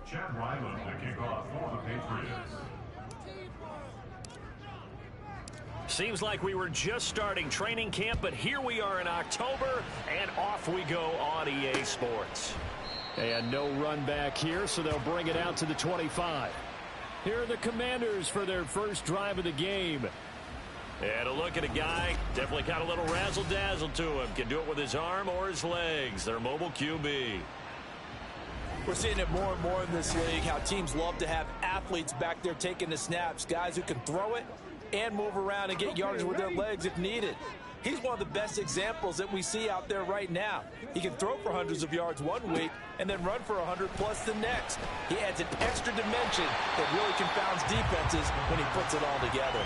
Chad Ryland to kick off for the Patriots. Seems like we were just starting training camp, but here we are in October, and off we go on EA Sports. And no run back here, so they'll bring it out to the 25. Here are the Commanders for their first drive of the game. And a look at a guy, definitely got a little razzle-dazzle to him. Can do it with his arm or his legs. Their mobile QB. We're seeing it more and more in this league, how teams love to have athletes back there taking the snaps, guys who can throw it and move around and get yardage with their legs if needed. He's one of the best examples that we see out there right now. He can throw for hundreds of yards one week and then run for 100+ the next. He adds an extra dimension that really confounds defenses when he puts it all together.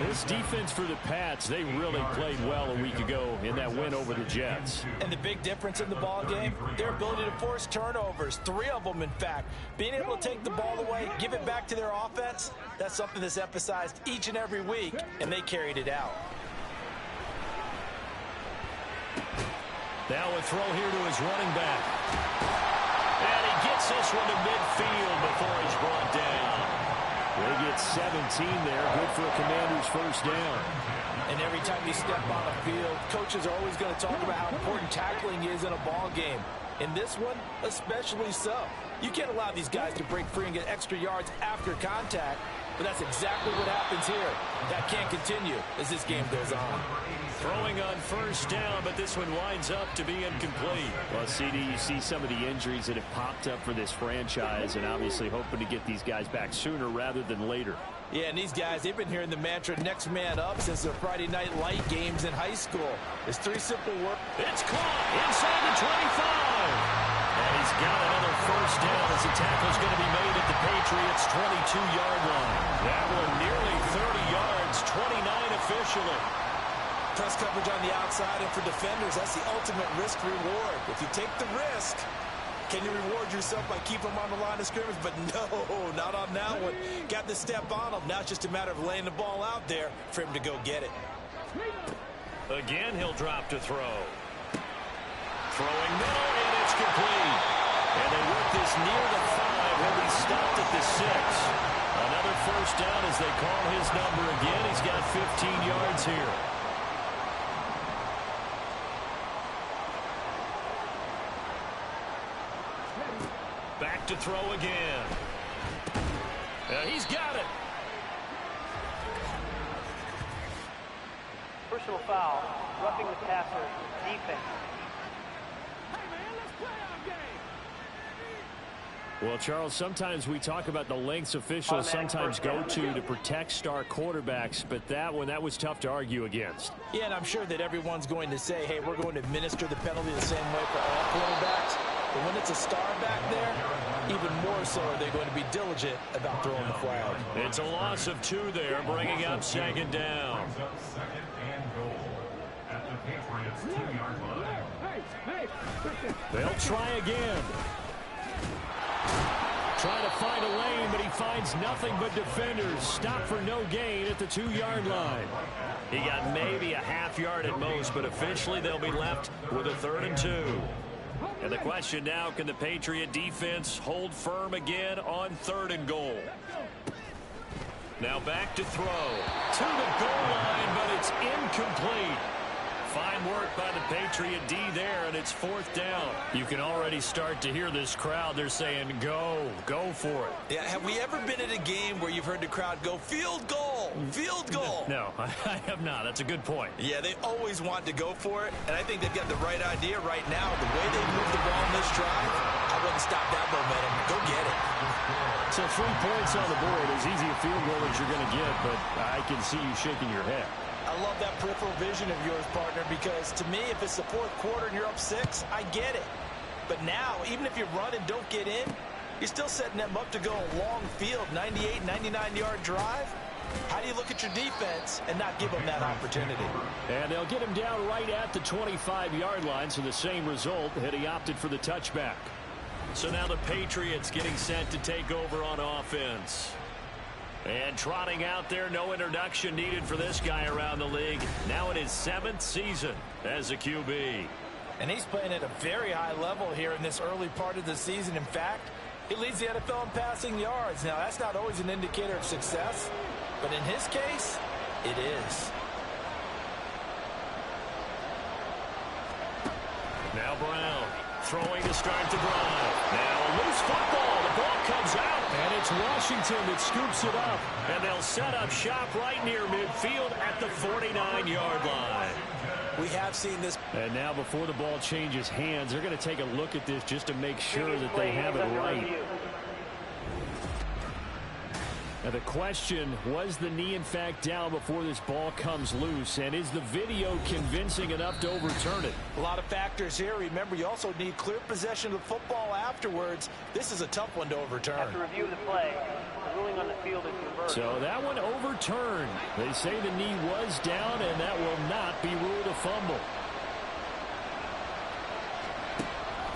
This defense for the Pats, they really played well a week ago in that win over the Jets. And the big difference in the ball game, their ability to force turnovers, 3 of them in fact. Being able to take the ball away, give it back to their offense, that's something that's emphasized each and every week, and they carried it out. Now a throw here to his running back. And he gets this one to midfield before he's brought down. They get 17 there. Good for a Commander's first down. And every time you step on the field, coaches are always going to talk about how important tackling is in a ball game. In this one, especially so. You can't allow these guys to break free and get extra yards after contact, but that's exactly what happens here. That can't continue as this game goes on. Throwing on first down, but this one winds up to be incomplete. Well, CD, you see some of the injuries that have popped up for this franchise, and obviously hoping to get these guys back sooner rather than later. Yeah, and these guys, they've been hearing the mantra next man up since their Friday night light games in high school. It's 3 simple words. It's caught inside the 25. And he's got another first down as the tackle's going to be made at the Patriots' 22-yard line. That one nearly 30 yards, 29 officially. Press coverage on the outside, and for defenders, that's the ultimate risk-reward. If you take the risk, can you reward yourself by keeping them on the line of scrimmage? But no, not on that one. Got the step on them. Now it's just a matter of laying the ball out there for him to go get it. Again, he'll drop to throw. Throwing middle, and it's complete. And they work this near the 5. He'll be stopped at the 6. Another first down as they call his number again. He's got 15 yards here. Back to throw again. He's got it. Personal foul, roughing the passer, defense. Well, Charles, sometimes we talk about the lengths officials sometimes go to protect star quarterbacks, but that was tough to argue against. Yeah, and I'm sure that everyone's going to say, hey, we're going to administer the penalty the same way for all quarterbacks. But when it's a star back there, even more so are they going to be diligent about throwing the flag. It's a loss of 2 there, bringing up second down. Second and goal at the Patriots' 2-yard line. They'll try again. Trying to find a lane, but he finds nothing but defenders. Stop for no gain at the 2-yard line. He got maybe a half yard at most, but officially they'll be left with a 3rd and 2. And the question now, can the Patriot defense hold firm again on 3rd and goal? Now back to throw. To the goal line, but it's incomplete. Fine work by the Patriot D there, and it's 4th down. You can already start to hear this crowd. They're saying, go for it. Yeah, have we ever been at a game where you've heard the crowd go, field goal, field goal? No, I have not. That's a good point. Yeah, they always want to go for it, and I think they've got the right idea right now. The way they move the ball in this drive, I wouldn't stop that momentum. Go get it. So 3 points on the board, as easy a field goal as you're going to get, but I can see you shaking your head. I love that peripheral vision of yours, partner, because to me, if it's the 4th quarter and you're up 6, I get it. But now, even if you run and don't get in, you're still setting them up to go a long field, 98, 99-yard drive. How do you look at your defense and not give them that opportunity? And they'll get him down right at the 25-yard line, so the same result, had he opted for the touchback. So now the Patriots getting set to take over on offense. And trotting out there, no introduction needed for this guy around the league. Now in his 7th season as a QB. And he's playing at a very high level here in this early part of the season. In fact, he leads the NFL in passing yards. Now, that's not always an indicator of success, but in his case, it is. Now Brown throwing to start the drive. Now a loose football. The ball comes out. And it's Washington that scoops it up. And they'll set up shop right near midfield at the 49-yard line. We have seen this. And now before the ball changes hands, they're going to take a look at this just to make sure that they have it right. Now the question, was the knee in fact down before this ball comes loose? And is the video convincing enough to overturn it? A lot of factors here. Remember, you also need clear possession of the football afterwards. This is a tough one to overturn. After review of the play, the ruling on the field is reversed. So that one overturned. They say the knee was down, and that will not be ruled a fumble.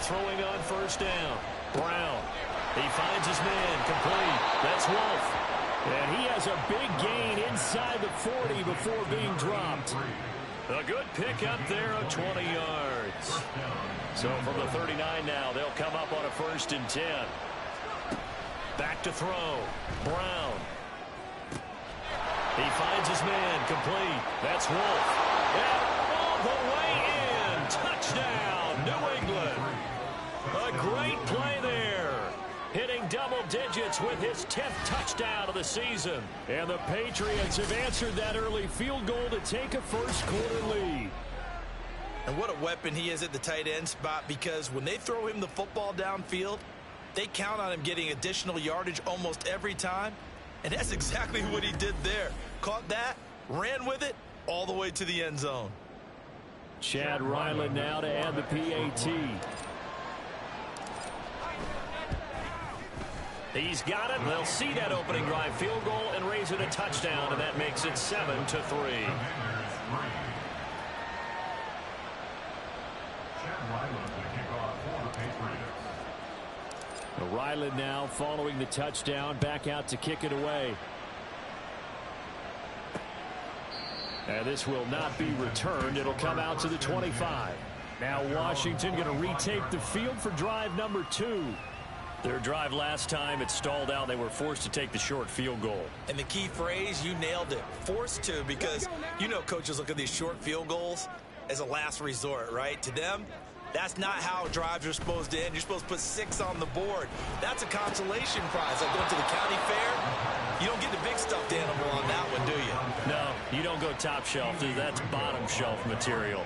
Throwing on first down. Brown. He finds his man. Complete. That's Wolf. And he has a big gain inside the 40 before being dropped. A good pickup there of 20 yards. So from the 39 now, they'll come up on a 1st and 10. Back to throw. Brown. He finds his man. Complete. That's Wolf. And all the way in. Touchdown, New England. A great play there. Hitting double digits with his 10th touchdown of the season. And the Patriots have answered that early field goal to take a first-quarter lead. And what a weapon he is at the tight end spot, because when they throw him the football downfield, they count on him getting additional yardage almost every time. And that's exactly what he did there. Caught that, ran with it, all the way to the end zone. Chad Ryland now to add the PAT. He's got it. They'll see that opening drive field goal and raise it a touchdown, and that makes it 7-3. Ryland now following the touchdown, back out to kick it away. And this will not be returned. It'll come out to the 25. Now Washington going to retake the field for drive number 2. Their drive last time, it stalled out. They were forced to take the short field goal. And the key phrase, you nailed it, forced to, because you know coaches look at these short field goals as a last resort, right? To them, that's not how drives are supposed to end. You're supposed to put 6 on the board. That's a consolation prize. Like going to the county fair, you don't get the big stuffed animal on that one, do you? No, you don't go top shelf. That's bottom shelf material.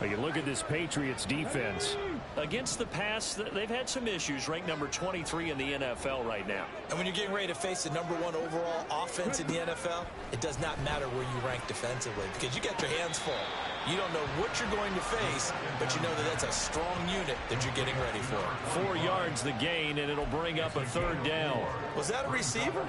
But you look at this Patriots defense. Against the pass, they've had some issues. Ranked number 23 in the NFL right now. And when you're getting ready to face the #1 overall offense in the NFL, it does not matter where you rank defensively, because you got your hands full. You don't know what you're going to face, but you know that that's a strong unit that you're getting ready for. 4 yards the gain, and it'll bring up a 3rd down. Was that a receiver?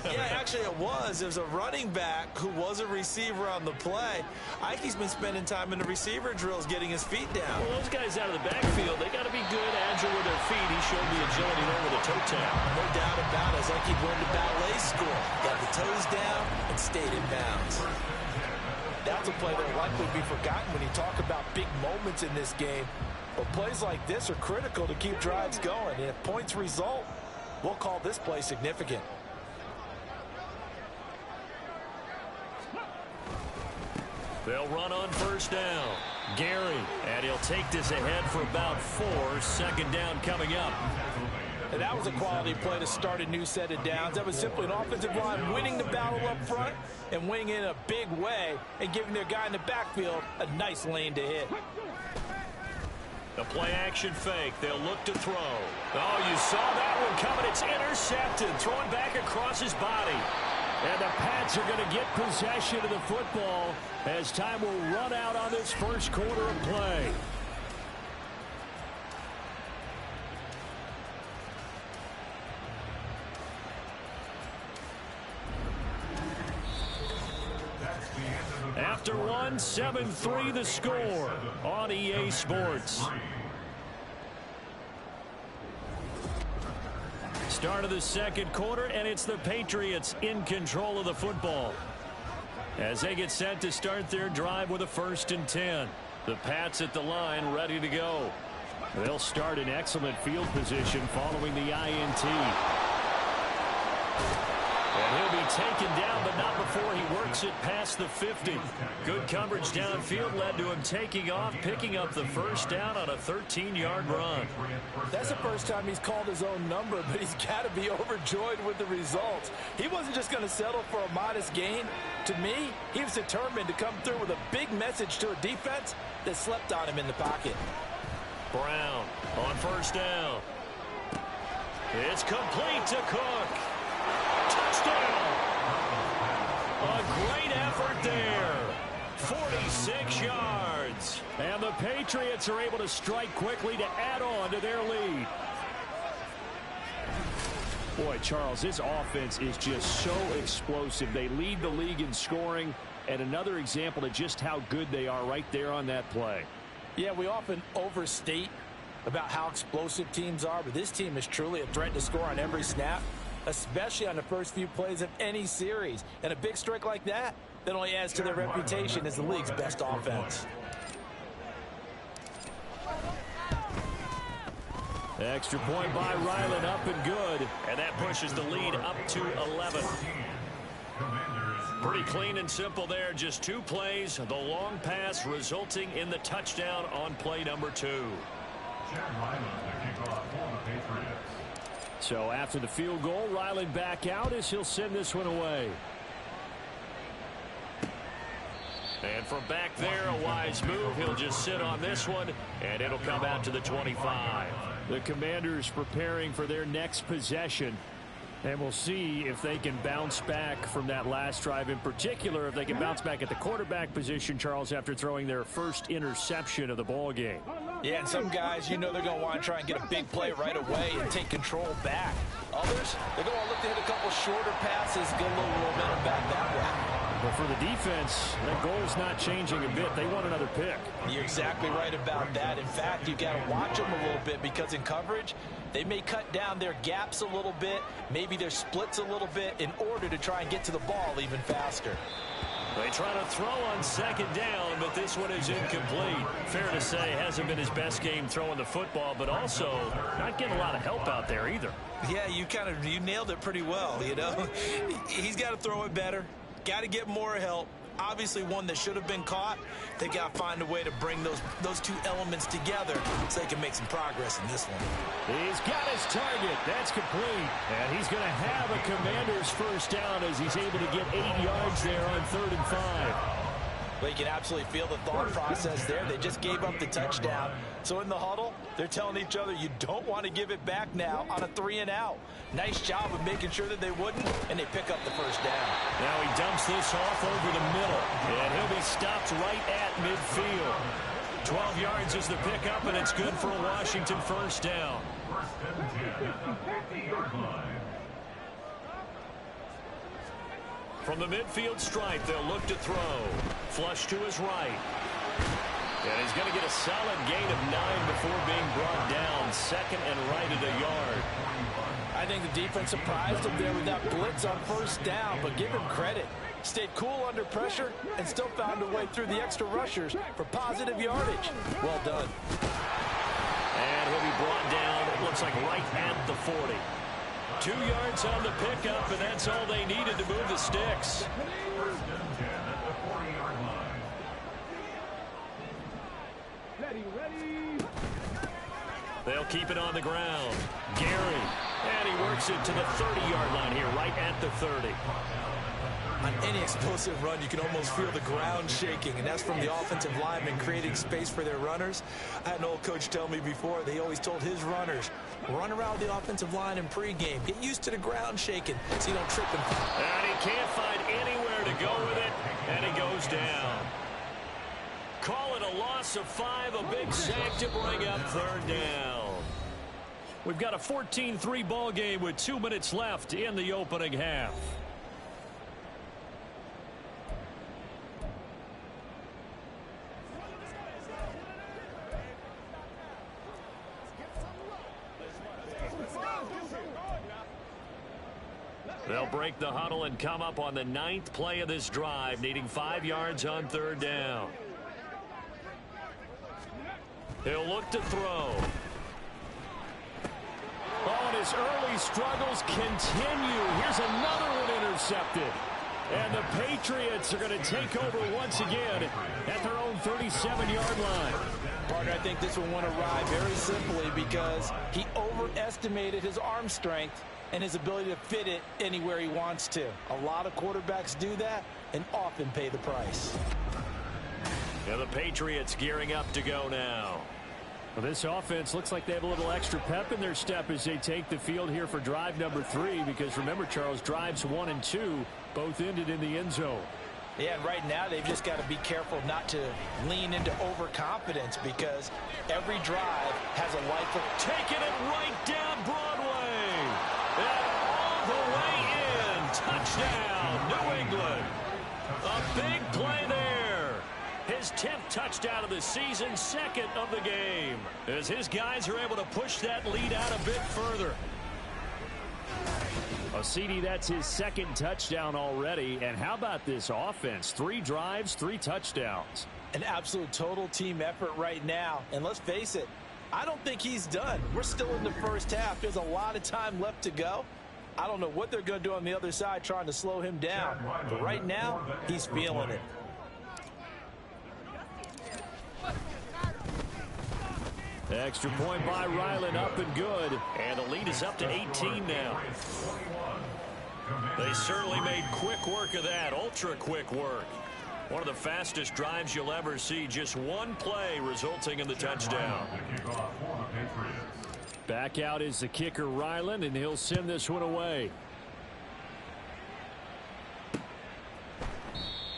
Yeah, actually it was. It was a running back who was a receiver on the play. Ikey's been spending time in the receiver drills getting his feet down. Well, those guys out of the backfield, they got to be good, agile with their feet. He showed the agility there with a toe tap. No doubt about it. It's like he learned the ballet school. Got the toes down and stayed in bounds. That's a play that will likely be forgotten when you talk about big moments in this game. But plays like this are critical to keep drives going. And if points result, we'll call this play significant. They'll run on first down. Gary, and he'll take this ahead for about 4. 2nd down coming up. And that was a quality play to start a new set of downs. That was simply an offensive line winning the battle up front and winning in a big way and giving their guy in the backfield a nice lane to hit. The play action fake. They'll look to throw. Oh, you saw that one coming. It's intercepted. Thrown back across his body. And the Pats are going to get possession of the football as time will run out on this first quarter of play. After one, 7-3 the score on EA Sports. Start of the 2nd quarter, and it's the Patriots in control of the football as they get set to start their drive with a 1st and 10. The Pats at the line, ready to go. They'll start in excellent field position following the INT. And he'll be taken down, but not before he works it past the 50. Good coverage downfield led to him taking off, picking up the first down on a 13-yard run. That's the first time he's called his own number, but he's got to be overjoyed with the results. He wasn't just going to settle for a modest gain. To me, he was determined to come through with a big message to a defense that slept on him in the pocket. Brown on first down. It's complete to Cook. Touchdown! A great effort there. 46 yards. And the Patriots are able to strike quickly to add on to their lead. Boy, Charles, this offense is just so explosive. They lead the league in scoring, and another example of just how good they are right there on that play. Yeah, we often overstate about how explosive teams are, but this team is truly a threat to score on every snap, especially on the first few plays of any series. And a big strike like that only adds to their reputation as the league's best offense. Extra point by Ryland, up and good. And that pushes the lead up to 11. Pretty clean and simple there. Just 2 plays. The long pass resulting in the touchdown on play number 2. So after the field goal, Ryland back out as he'll send this one away. And from back there, a wise move. He'll just sit on this one, and it'll come out to the 25. The Commanders preparing for their next possession. And we'll see if they can bounce back from that last drive. In particular, if they can bounce back at the quarterback position, Charles, after throwing their first interception of the ball game. Yeah, and some guys, you know, they're going to want to try and get a big play right away and take control back. Others, they're going to look to hit a couple shorter passes, get a little momentum back that way. But for the defense, that goal's not changing a bit. They want another pick. You're exactly right about that. In fact, you've got to watch them a little bit because in coverage, they may cut down their gaps a little bit, maybe their splits a little bit in order to try and get to the ball even faster. They try to throw on second down, but this one is incomplete. Fair to say, hasn't been his best game throwing the football, but also not getting a lot of help out there either. Yeah, you nailed it pretty well, you know. He's got to throw it better, got to get more help. Obviously one that should have been caught. They got to find a way to bring those 2 elements together so they can make some progress in this one. He's got his target. That's complete. And he's going to have a Commander's first down as he's able to get 8 yards there on 3rd and 5. But you can absolutely feel the thought process there. They just gave up the touchdown. So in the huddle, they're telling each other, you don't want to give it back now on a 3-and-out. Nice job of making sure that they wouldn't, and they pick up the first down. Now he dumps this off over the middle, and he'll be stopped right at midfield. 12 yards is the pickup, and it's good for a Washington first down. From the midfield stripe, they'll look to throw. Flush to his right. And he's going to get a solid gain of 9 before being brought down. Second and right at a yard. I think the defense surprised him there with that blitz on first down, but give him credit. Stayed cool under pressure and still found a way through the extra rushers for positive yardage. Well done. And he'll be brought down, it looks like right at the 40. 2 yards on the pickup, and that's all they needed to move the sticks. They'll keep it on the ground. Gary, and he works it to the 30-yard line here, right at the 30. On any explosive run, you can almost feel the ground shaking, and that's from the offensive linemen creating space for their runners. I had an old coach tell me before, they always told his runners, run around the offensive line in pregame. Get used to the ground shaking so you don't trip and fall. And he can't find anywhere to go with it, and he goes down. Call it a loss of 5, a big sack to bring up 3rd down. We've got a 14-3 ball game with 2 minutes left in the opening half. They'll break the huddle and come up on the 9th play of this drive, needing 5 yards on 3rd down. He'll look to throw. Oh, and his early struggles continue. Here's another one intercepted. And the Patriots are going to take over once again at their own 37-yard line. Partner, I think this one went awry very simply because he overestimated his arm strength and his ability to fit it anywhere he wants to. A lot of quarterbacks do that and often pay the price. And the Patriots gearing up to go now. Well, this offense looks like they have a little extra pep in their step as they take the field here for drive number 3, because remember, Charles, drives 1 and 2 both ended in the end zone. Yeah, and right now they've just got to be careful not to lean into overconfidence, because every drive has a life of taking it right down Broadway. And all the way in. Touchdown, New England. A big play there. His 10th touchdown of the season, second of the game, as his guys are able to push that lead out a bit further. Well, CD, that's his second touchdown already. And how about this offense? 3 drives, 3 touchdowns. An absolute total team effort right now. And let's face it, I don't think he's done. We're still in the first half. There's a lot of time left to go. I don't know what they're going to do on the other side trying to slow him down. But right now, he's feeling it. Extra point by Ryland, up and good. And the lead is up to 18 now. They certainly made quick work of that, ultra quick work. One of the fastest drives you'll ever see, just one play resulting in the touchdown. Back out is the kicker, Ryland, and he'll send this one away.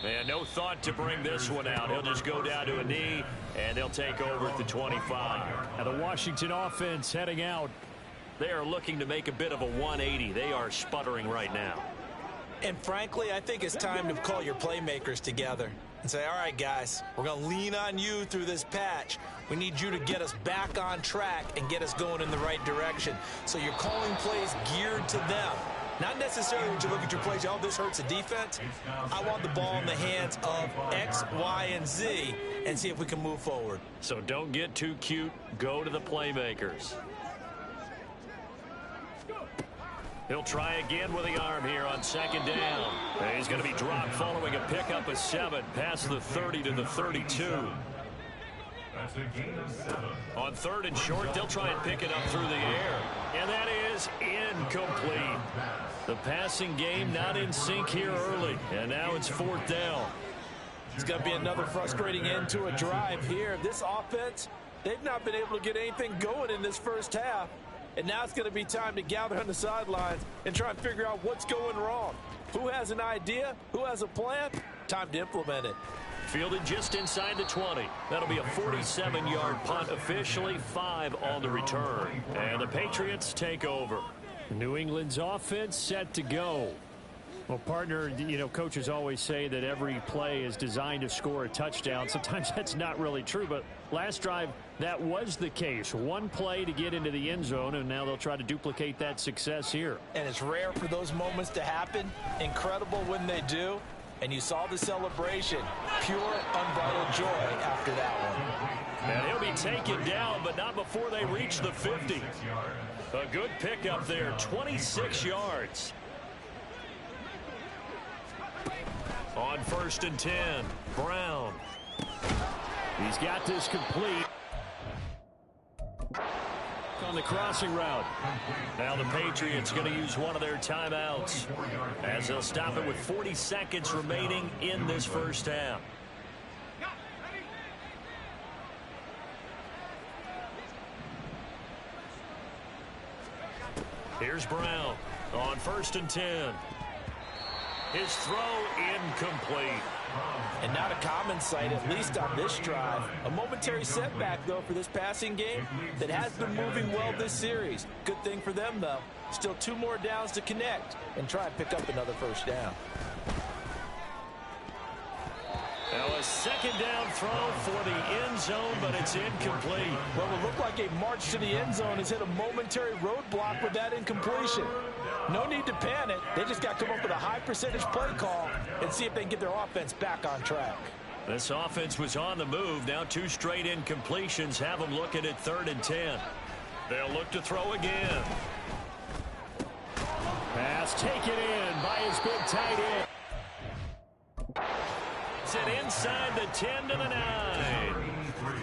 And no thought to bring this one out. He'll just go down to a knee, and they'll take over at the 25. Now the Washington offense heading out. They are looking to make a bit of a 180. They are sputtering right now. And frankly, I think it's time to call your playmakers together and say, all right, guys, we're going to lean on you through this patch. We need you to get us back on track and get us going in the right direction. So you're calling plays geared to them. Not necessarily when you look at your plays, oh, this hurts the defense. I want the ball in the hands of X, Y, and Z and see if we can move forward. So don't get too cute. Go to the playmakers. He'll try again with the arm here on second down. And he's going to be dropped following a pickup of 7 past the 30 to the 32. That's a gain of 7. On 3rd and short, they'll try and pick it up through the air. And that is incomplete. The passing game not in sync here early. And now it's 4th down. It's going to be another frustrating end to a drive here. This offense, they've not been able to get anything going in this first half. And now it's going to be time to gather on the sidelines and try and figure out what's going wrong. Who has an idea? Who has a plan? Time to implement it. Fielded just inside the 20. That'll be a 47-yard punt, officially 5 on the return. And the Patriots take over. New England's offense set to go. Well, partner, you know, coaches always say that every play is designed to score a touchdown. Sometimes that's not really true, but last drive, that was the case. One play to get into the end zone, and now they'll try to duplicate that success here. And it's rare for those moments to happen. Incredible when they do. And you saw the celebration. Pure, unbridled joy after that one. And he'll be taken down, but not before they reach the 50. A good pickup there, 26 yards. On 1st and 10, Brown. He's got this complete. On the crossing route. Now the Patriots going to use one of their timeouts as they'll stop it with 40 seconds remaining in this first half. Here's Brown on 1st and 10. His throw incomplete. And not a common sight, at least on this drive. A momentary setback, though, for this passing game that has been moving well this series. Good thing for them, though. Still 2 more downs to connect and try and pick up another first down. Now a 2nd down throw for the end zone, but it's incomplete. Well, it would look like a march to the end zone has hit a momentary roadblock with that incompletion. No need to panic. They just got to come up with a high percentage play call and see if they can get their offense back on track. This offense was on the move. Now 2 straight incompletions have them looking at 3rd and 10. They'll look to throw again. Pass taken in by his big tight end. It inside the 10 to the 9.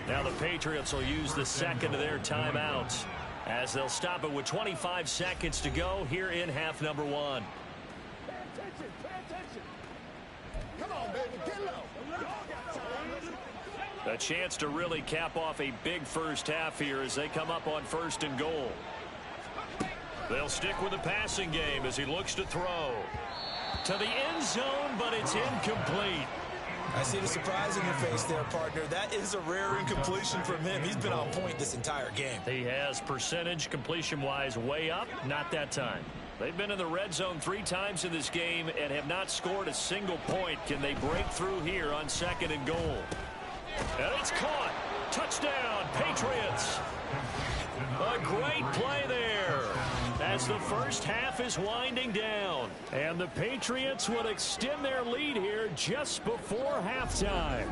Now the Patriots will use the second of their timeouts as they'll stop it with 25 seconds to go here in half number 1. Come on, baby, get low. A chance to really cap off a big first half here as they come up on 1st and goal. They'll stick with the passing game as he looks to throw to the end zone, but it's incomplete. I see the surprise in your face there, partner. That is a rare incompletion from him. He's been on point this entire game. He has percentage completion-wise way up, not that time. They've been in the red zone 3 times in this game and have not scored a single point. Can they break through here on 2nd and goal? And it's caught. Touchdown, Patriots. A great play there as the first half is winding down. And the Patriots will extend their lead here just before halftime.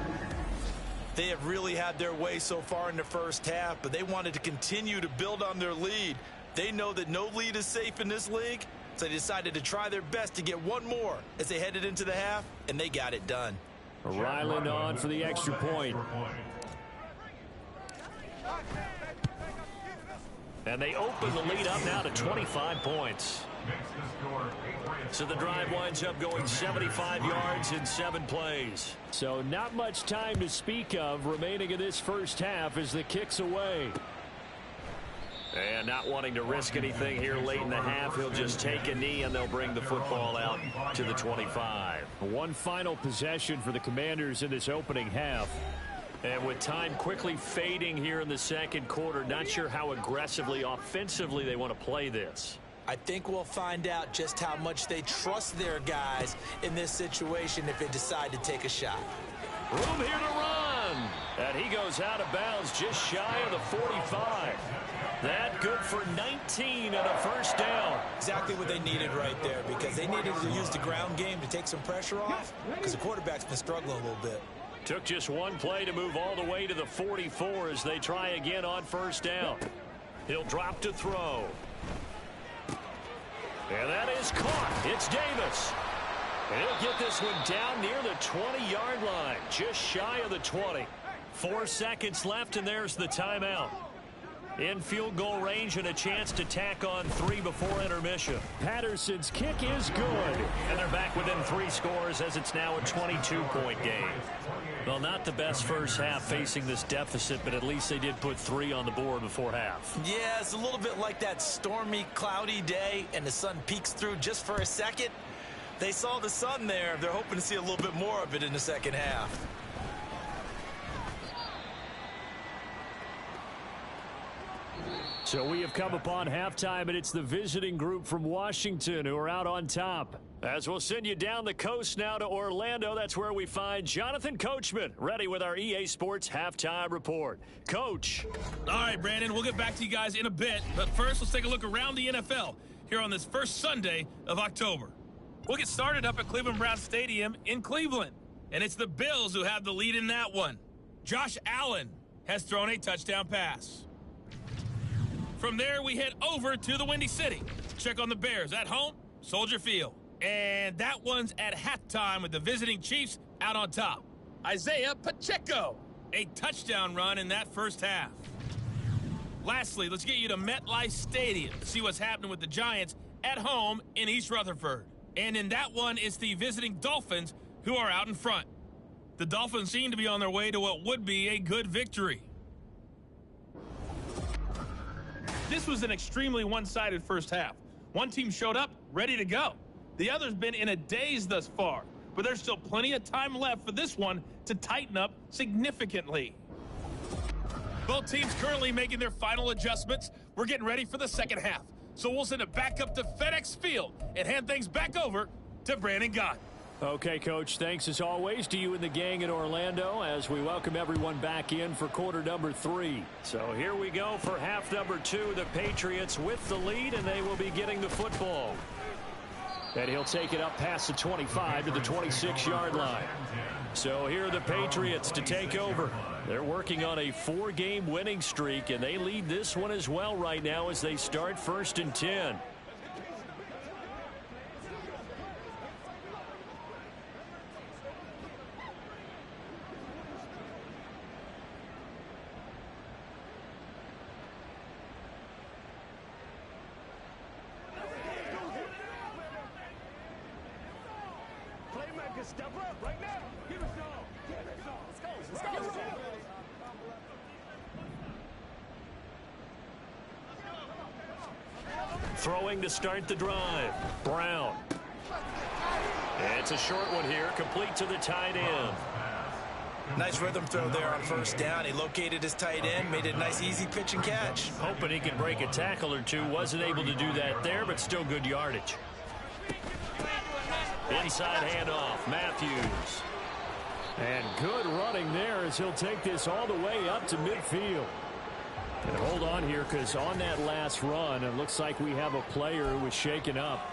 They have really had their way so far in the first half, but they wanted to continue to build on their lead. They know that no lead is safe in this league, so they decided to try their best to get one more as they headed into the half, and they got it done. Ryland on for the extra point. And they open the lead up now to 25 points. So the drive winds up going 75 yards in 7 plays. So not much time to speak of remaining in this first half as the kick's away. And not wanting to risk anything here late in the half, he'll just take a knee and they'll bring the football out to the 25. One final possession for the Commanders in this opening half. And with time quickly fading here in the second quarter, not sure how aggressively, offensively they want to play this. I think we'll find out just how much they trust their guys in this situation if they decide to take a shot. Room here to run. And he goes out of bounds just shy of the 45. That good for 19 and a first down. Exactly what they needed right there, because they needed to use the ground game to take some pressure off, because the quarterback's been struggling a little bit. Took just one play to move all the way to the 44 as they try again on first down. He'll drop to throw. And that is caught. It's Davis. And he'll get this one down near the 20-yard line, just shy of the 20. 4 seconds left, and there's the timeout. In field goal range and a chance to tack on 3 before intermission. Patterson's kick is good. And they're back within 3 scores as it's now a 22-point game. Well, not the best first half facing this deficit, but at least they did put 3 on the board before half. Yeah, it's a little bit like that stormy, cloudy day, and the sun peeks through just for a second. They saw the sun there. They're hoping to see a little bit more of it in the second half. So we have come upon halftime, and it's the visiting group from Washington who are out on top. As we'll send you down the coast now to Orlando, that's where we find Jonathan Coachman, ready with our EA Sports Halftime Report. Coach. All right, Brandon, we'll get back to you guys in a bit. But first, let's take a look around the NFL here on this first Sunday of October. We'll get started up at Cleveland Browns Stadium in Cleveland. And it's the Bills who have the lead in that one. Josh Allen has thrown a touchdown pass. From there, we head over to the Windy City. Check on the Bears at home, Soldier Field. And that one's at halftime with the visiting Chiefs out on top. Isaiah Pacheco, a touchdown run in that first half. Lastly, let's get you to MetLife Stadium to see what's happening with the Giants at home in East Rutherford. And in that one, it's the visiting Dolphins who are out in front. The Dolphins seem to be on their way to what would be a good victory. This was an extremely one-sided first half. One team showed up, ready to go. The other's been in a daze thus far, but there's still plenty of time left for this one to tighten up significantly. Both teams currently making their final adjustments. We're getting ready for the second half. So we'll send it back up to FedEx Field and hand things back over to Brandon Gott. Okay, Coach, thanks as always to you and the gang in Orlando as we welcome everyone back in for quarter number 3. So here we go for half number 2. The Patriots with the lead, and they will be getting the football. And he'll take it up past the 25 to the 26-yard line. So here are the Patriots to take over. They're working on a 4-game winning streak, and they lead this one as well right now as they start 1st and 10. Step up right now. Give us all. Give us all. Let's go. Let's go. Throwing to start the drive. Brown. It's a short one here, complete to the tight end. Nice rhythm throw there on 1st down. He located his tight end, made it a nice easy pitch and catch. Hoping he could break a tackle or two. Wasn't able to do that there, but still good yardage. Inside handoff, Matthews. And good running there as he'll take this all the way up to midfield. And hold on here, because on that last run, it looks like we have a player who was shaken up.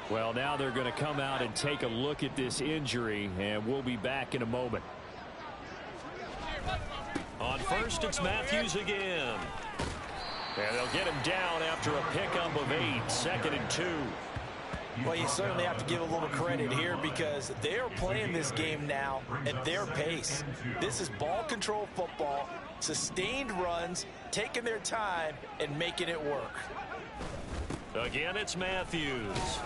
Well, now they're going to come out and take a look at this injury, and we'll be back in a moment. On 1st, it's Matthews again. And they'll get him down after a pickup of 8, 2nd and 2. Well, you certainly have to give a little credit here because they're playing this game now at their pace. This is ball control football, sustained runs, taking their time and making it work. Again, it's Matthews.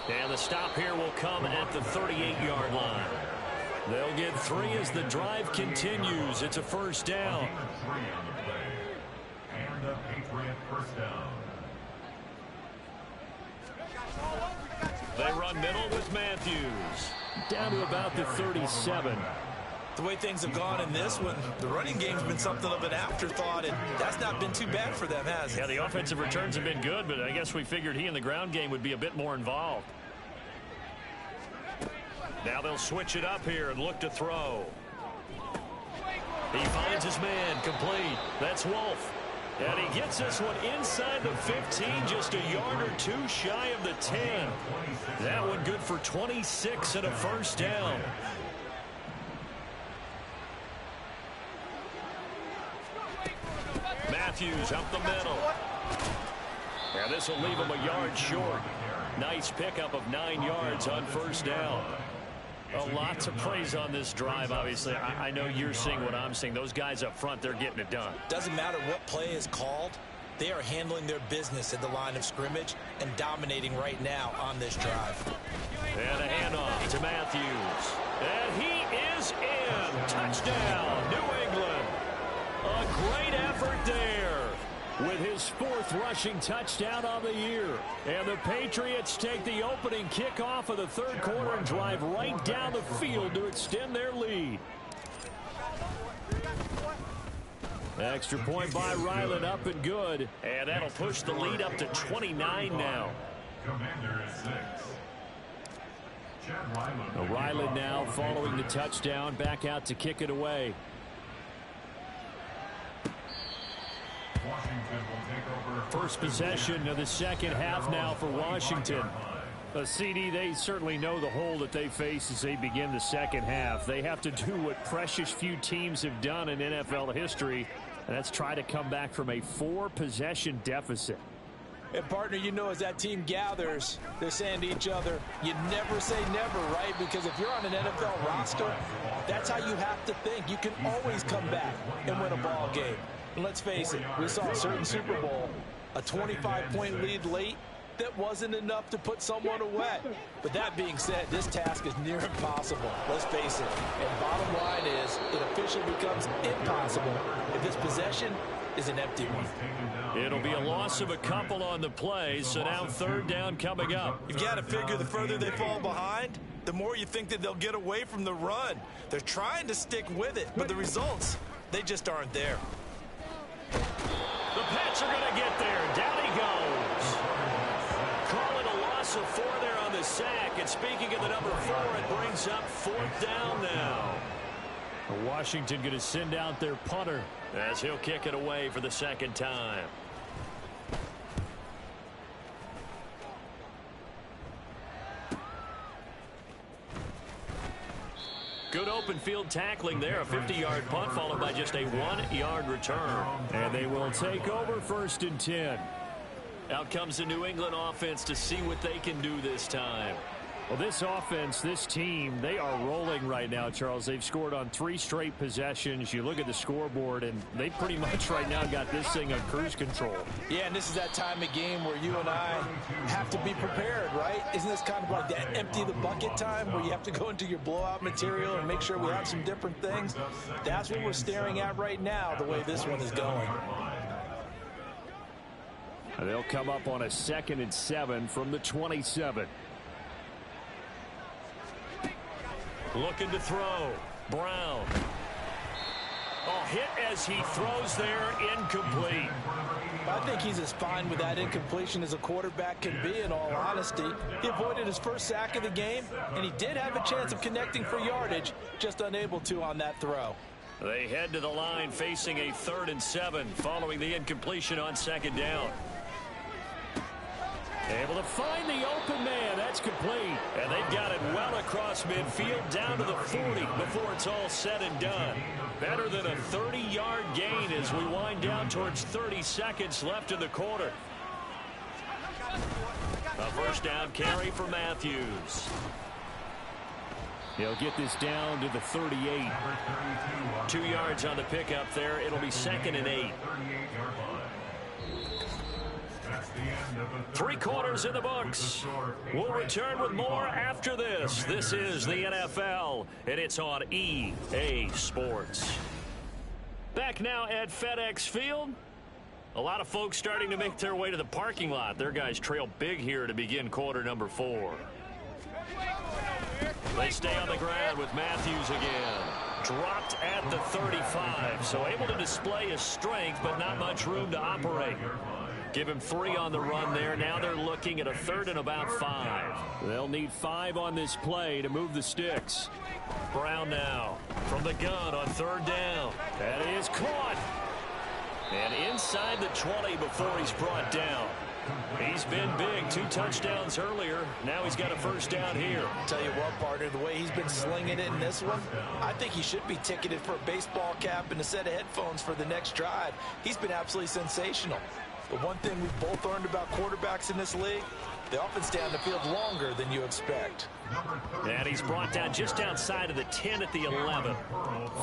And the stop here will come at the 38-yard line. They'll get 3 as the drive continues. It's a 1st down. And a Patriot 1st down. They run middle with Matthews. Down to about the 37. The way things have gone in this one, the running game's been something of an afterthought, and that's not been too bad for them, has it? Yeah, the offensive returns have been good, but I guess we figured he in the ground game would be a bit more involved. Now they'll switch it up here and look to throw. He finds his man, complete. That's Wolf. And he gets this one inside the 15, just a yard or 2 shy of the 10. That one good for 26 and a 1st down. Matthews up the middle. And this will leave him a yard short. Nice pickup of 9 yards on 1st down. A lot to praise on this drive, obviously. I know you're seeing what I'm seeing. Those guys up front, they're getting it done. Doesn't matter what play is called. They are handling their business at the line of scrimmage and dominating right now on this drive. And a handoff to Matthews. And he is in. Touchdown, New England. A great effort there with his 4th rushing touchdown on the year. And the Patriots take the opening kickoff of the 3rd quarter and drive right down the field to extend their lead. Extra point by Ryland, up and good. And that'll push the lead up to 29 now. Commander is 6. Ryland now following the touchdown, back out to kick it away. First possession of the 2nd half now for Washington. A CD, they certainly know the hole that they face as they begin the 2nd half. They have to do what precious few teams have done in NFL history, and that's try to come back from a 4-possession deficit. And, partner, you know, as that team gathers, they're saying to each other, you never say never, right? Because if you're on an NFL roster, that's how you have to think. You can always come back and win a ball game. And let's face it, we saw a certain Super Bowl, a 25-point lead late, that wasn't enough to put someone away. But that being said, this task is near impossible. Let's face it. And bottom line is, it officially becomes impossible if this possession is an empty one. It'll be a loss of a couple on the play, so now 3rd down coming up. You've got to figure the further they fall behind, the more you think that they'll get away from the run. They're trying to stick with it, but the results, they just aren't there. The Pats are going to get there. Down he goes. Calling a loss of 4 there on the sack. And speaking of the number 4, it brings up 4th down now. Washington going to send out their punter as he'll kick it away for the 2nd time. Good open field tackling there. A 50-yard punt followed by just a 1-yard return. And they will take over 1st and 10. Out comes the New England offense to see what they can do this time. Well, this offense, this team, they are rolling right now, Charles. They've scored on 3 straight possessions. You look at the scoreboard, and they pretty much right now got this thing on cruise control. Yeah, and this is that time of game where you and I have to be prepared, right? Isn't this kind of like that empty the bucket time where you have to go into your blowout material and make sure we have some different things? That's what we're staring at right now, the way this one is going. And they'll come up on a 2nd and 7 from the 27. Looking to throw. Brown. Oh, hit as he throws there, incomplete. I think he's as fine with that incompletion as a quarterback can be, in all honesty. He avoided his first sack of the game, and he did have a chance of connecting for yardage, just unable to on that throw. They head to the line facing a 3rd and 7 following the incompletion on 2nd down. Able to find the open man. That's complete. And they've got it well across midfield down to the 40 before it's all said and done. Better than a 30-yard gain as we wind down towards 30 seconds left in the quarter. A 1st down carry for Matthews. He'll get this down to the 38. 2 yards on the pickup there. It'll be 2nd and 8. 3 quarters in the books. We'll return with more after this. This is the NFL, and it's on EA Sports. Back now at FedEx Field. A lot of folks starting to make their way to the parking lot. Their guys trail big here to begin quarter number 4. They stay on the ground with Matthews again. Dropped at the 35, so able to display his strength, but not much room to operate. Give him 3 on the run there. Now they're looking at a 3rd and about 5. They'll need 5 on this play to move the sticks. Brown now from the gun on 3rd down. That is caught. And inside the 20 before he's brought down. He's been big. 2 touchdowns earlier. Now he's got a 1st down here. Tell you what, partner, the way he's been slinging it in this one, I think he should be ticketed for a baseball cap and a set of headphones for the next drive. He's been absolutely sensational. But one thing we've both learned about quarterbacks in this league, they often stay on the field longer than you expect. And he's brought down just outside of the 10 at the 11.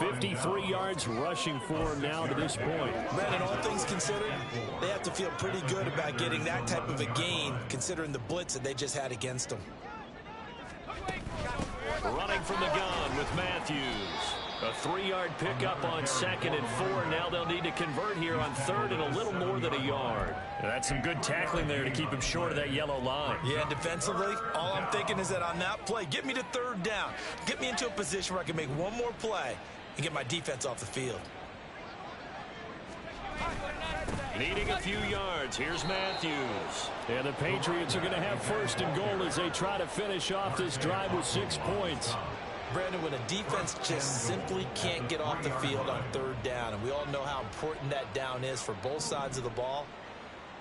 53 yards rushing for him now to this point. Brandon, all things considered, they have to feel pretty good about getting that type of a gain, considering the blitz that they just had against them. Running from the gun with Matthews. A 3-yard pickup on 2nd and 4. Now they'll need to convert here on 3rd and a little more than a yard. And that's some good tackling there to keep him short of that yellow line. Yeah, defensively, all I'm thinking is that on that play, get me to 3rd down. Get me into a position where I can make one more play and get my defense off the field. Needing a few yards. Here's Matthews. And the Patriots are going to have 1st and goal as they try to finish off this drive with 6 points. Brandon, when a defense just simply can't get off the field on 3rd down, and we all know how important that down is for both sides of the ball,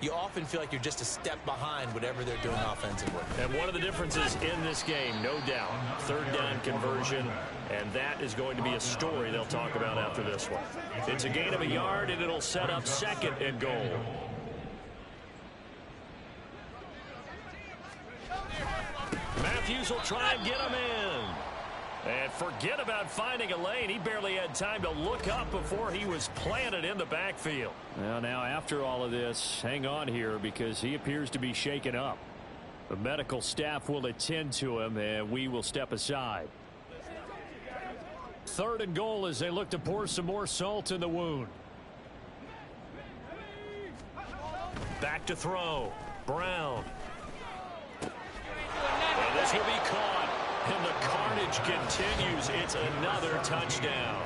you often feel like you're just a step behind whatever they're doing offensively. And one of the differences in this game, no doubt, 3rd down conversion, and that is going to be a story they'll talk about after this one. It's a gain of a yard, and it'll set up 2nd and goal. Matthews will try and get him in. And forget about finding a lane. He barely had time to look up before he was planted in the backfield. Well, now after all of this, hang on here because he appears to be shaken up. The medical staff will attend to him, and we will step aside. 3rd and goal as they look to pour some more salt in the wound. Back to throw. Brown. And this will be caught. And the carnage continues. It's another touchdown.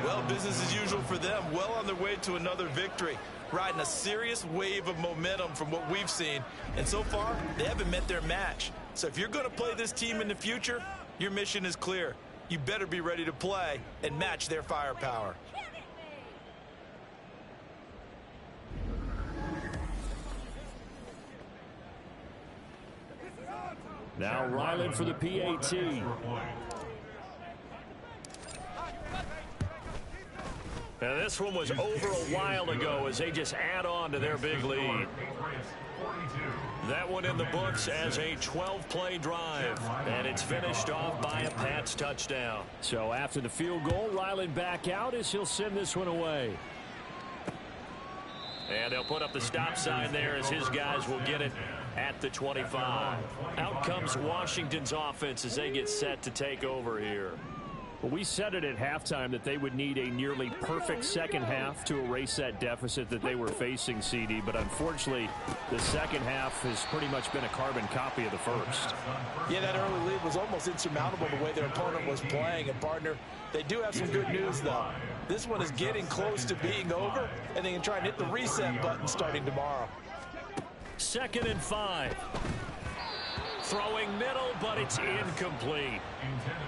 Well, business as usual for them. Well on their way to another victory. Riding a serious wave of momentum from what we've seen. And so far, they haven't met their match. So if you're going to play this team in the future, your mission is clear. You better be ready to play and match their firepower. Now Ryland for the PAT. And this one was over a while ago as they just add on to their big lead. That one in the books as a 12-play drive, and it's finished off by a Pats touchdown. So after the field goal, Ryland back out as he'll send this one away. And they'll put up the stop sign there as his guys will get it at the 25. Out comes Washington's offense as they get set to take over here. Well, we said it at halftime that they would need a nearly perfect second half to erase that deficit that they were facing, CD. But unfortunately, the second half has pretty much been a carbon copy of the first. Yeah, that early lead was almost insurmountable the way their opponent was playing. And, partner, they do have some good news, though. This one is getting close to being over, and they can try and hit the reset button starting tomorrow. 2nd and 5. Throwing middle, but it's incomplete.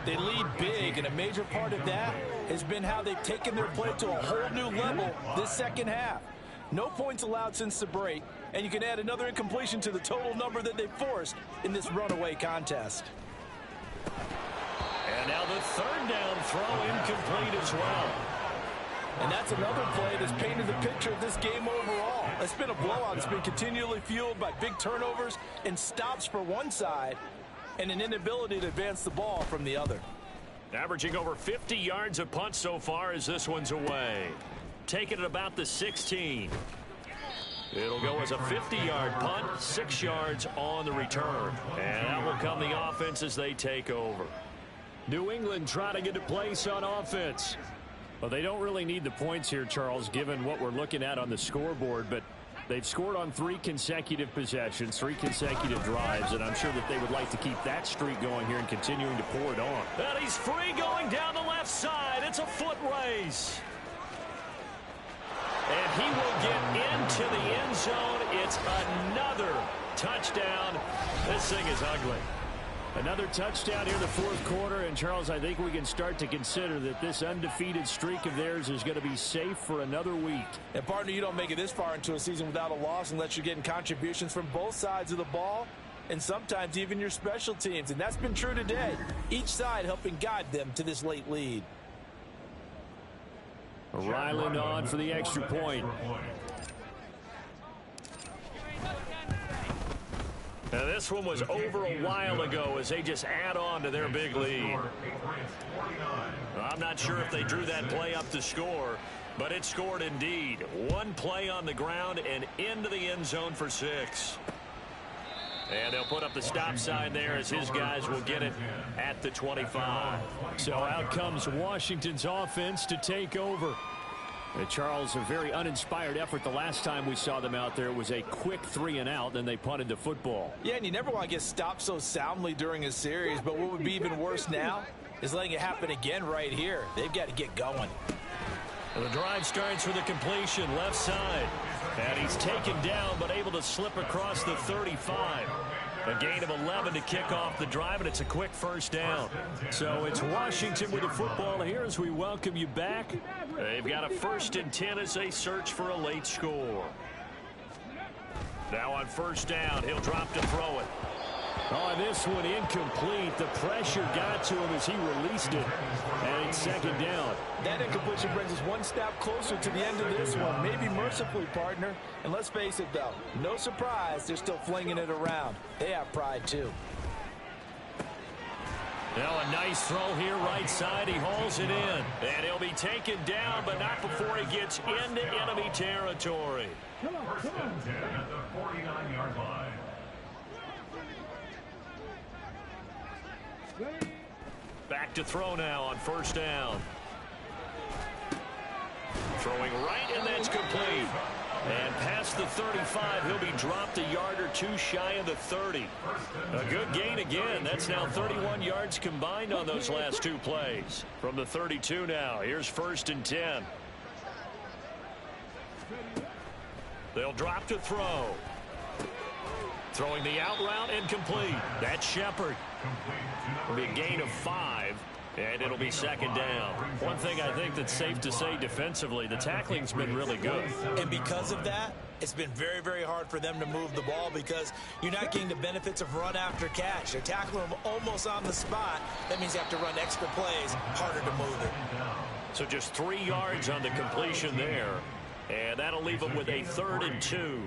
They lead big, and a major part of that has been how they've taken their play to a whole new level this second half. No points allowed since the break, and you can add another incompletion to the total number that they forced in this runaway contest. And now the 3rd down throw incomplete as well. And that's another play that's painted the picture of this game overall. It's been a blowout. It's been continually fueled by big turnovers and stops for one side and an inability to advance the ball from the other. Averaging over 50 yards a punt so far as this one's away. Taking it about the 16. It'll go as a 50-yard punt, 6 yards on the return. And out will come the offense as they take over. New England trying to get a place on offense. Well, they don't really need the points here, Charles, given what we're looking at on the scoreboard, but they've scored on 3 consecutive possessions, 3 consecutive drives, and I'm sure that they would like to keep that streak going here and continuing to pour it on. And he's free going down the left side. It's a foot race. And he will get into the end zone. It's another touchdown. This thing is ugly. Another touchdown here in the 4th quarter, and Charles, I think we can start to consider that this undefeated streak of theirs is going to be safe for another week. And, partner, you don't make it this far into a season without a loss unless you're getting contributions from both sides of the ball and sometimes even your special teams, and that's been true today. Each side helping guide them to this late lead. Ryland on for the extra point. Now this one was over a while ago as they just add on to their big lead. I'm not sure if they drew that play up to score, but it scored indeed. One play on the ground and into the end zone for 6. And they'll put up the stop sign there as his guys will get it at the 25. So out comes Washington's offense to take over. Charles, a very uninspired effort. The last time we saw them out there was a quick 3 and out, then they punted the football. Yeah, and you never want to get stopped so soundly during a series, but what would be even worse now is letting it happen again right here. They've got to get going. And the drive starts with a completion left side. And he's taken down but able to slip across the 35. A gain of 11 to kick off the drive, and it's a quick 1st down. So it's Washington with the football here as we welcome you back. They've got a 1st and 10 as they search for a late score. Now on 1st down, he'll drop to throw it. Oh, this one incomplete. The pressure got to him as he released it. And it's 2nd down. That incompletion brings us one step closer to the end of this one. Maybe mercifully, partner. And let's face it, though. No surprise, they're still flinging it around. They have pride, too. Now a nice throw here right side. He hauls it in. And he'll be taken down, but not before he gets into enemy territory. 1st and 10 at the 49-yard line. Back to throw now on 1st down. Throwing right, and that's complete. And past the 35, he'll be dropped a yard or 2 shy of the 30. A good gain again. That's now 31 yards combined on those last 2 plays. From the 32 now, here's 1st and 10. They'll drop to throw. Throwing the out route incomplete. That's Shepard. It'll be a gain of 5, and it'll be 2nd down. One thing I think that's safe to say defensively, the tackling's been really good. And because of that, it's been very, very hard for them to move the ball because you're not getting the benefits of run after catch. They're tackling them almost on the spot. That means you have to run extra plays, harder to move it. So just 3 yards on the completion there. And that'll leave them with a 3rd and 2.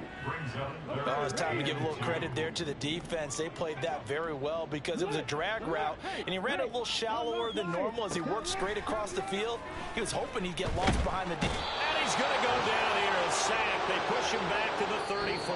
Well, it's time to give a little credit there to the defense. They played that very well because it was a drag route, and he ran it a little shallower than normal as he worked straight across the field. He was hoping he'd get lost behind the defense. And he's going to go down here, a sack. They push him back to the 34.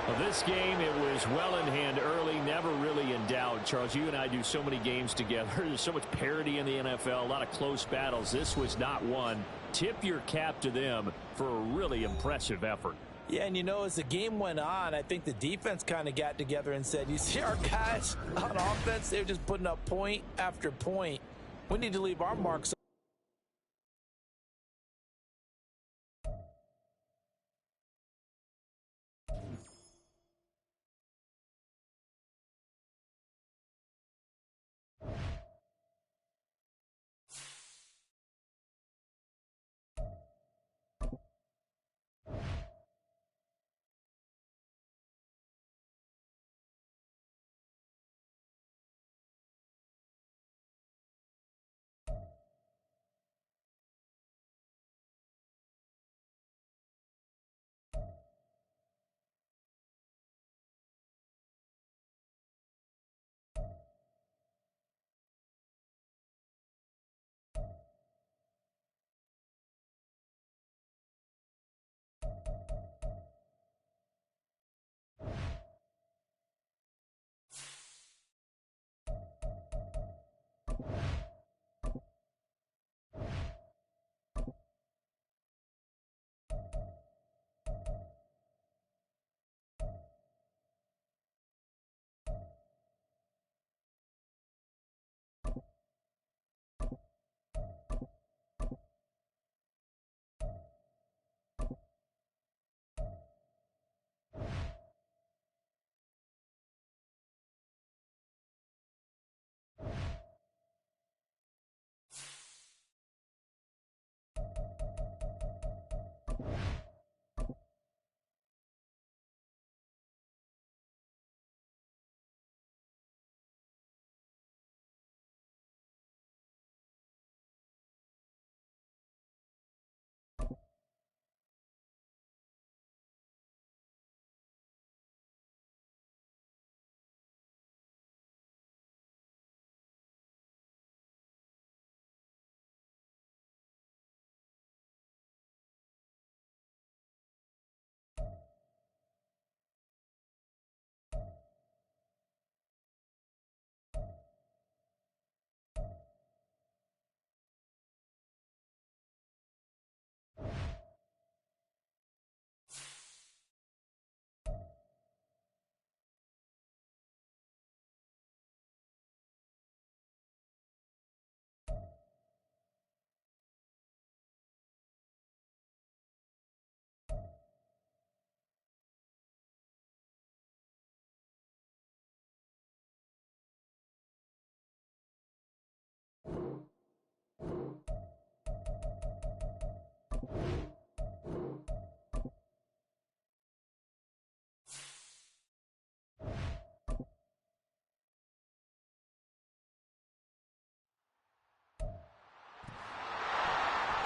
Well, this game, it was well in hand early, never really in doubt. Charles, you and I do so many games together. There's so much parity in the NFL, a lot of close battles. This was not one. Tip your cap to them for a really impressive effort. Yeah, and you know, as the game went on, I think the defense kind of got together and said, you see our guys on offense, they're just putting up point after point. We need to leave our marks.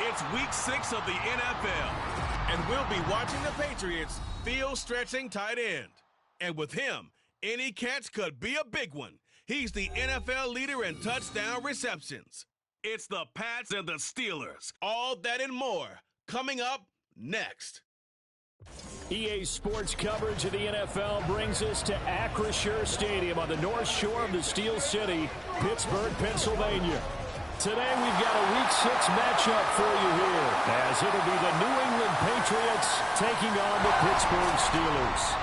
It's week 6 of the NFL, and we'll be watching the Patriots field-stretching tight end. And with him, any catch could be a big one. He's the NFL leader in touchdown receptions. It's the Pats and the Steelers. All that and more coming up next. EA Sports coverage of the NFL brings us to Acrisure Stadium on the north shore of the Steel City, Pittsburgh, Pennsylvania. Today we've got a Week 6 matchup for you here, as it'll be the New England Patriots taking on the Pittsburgh Steelers.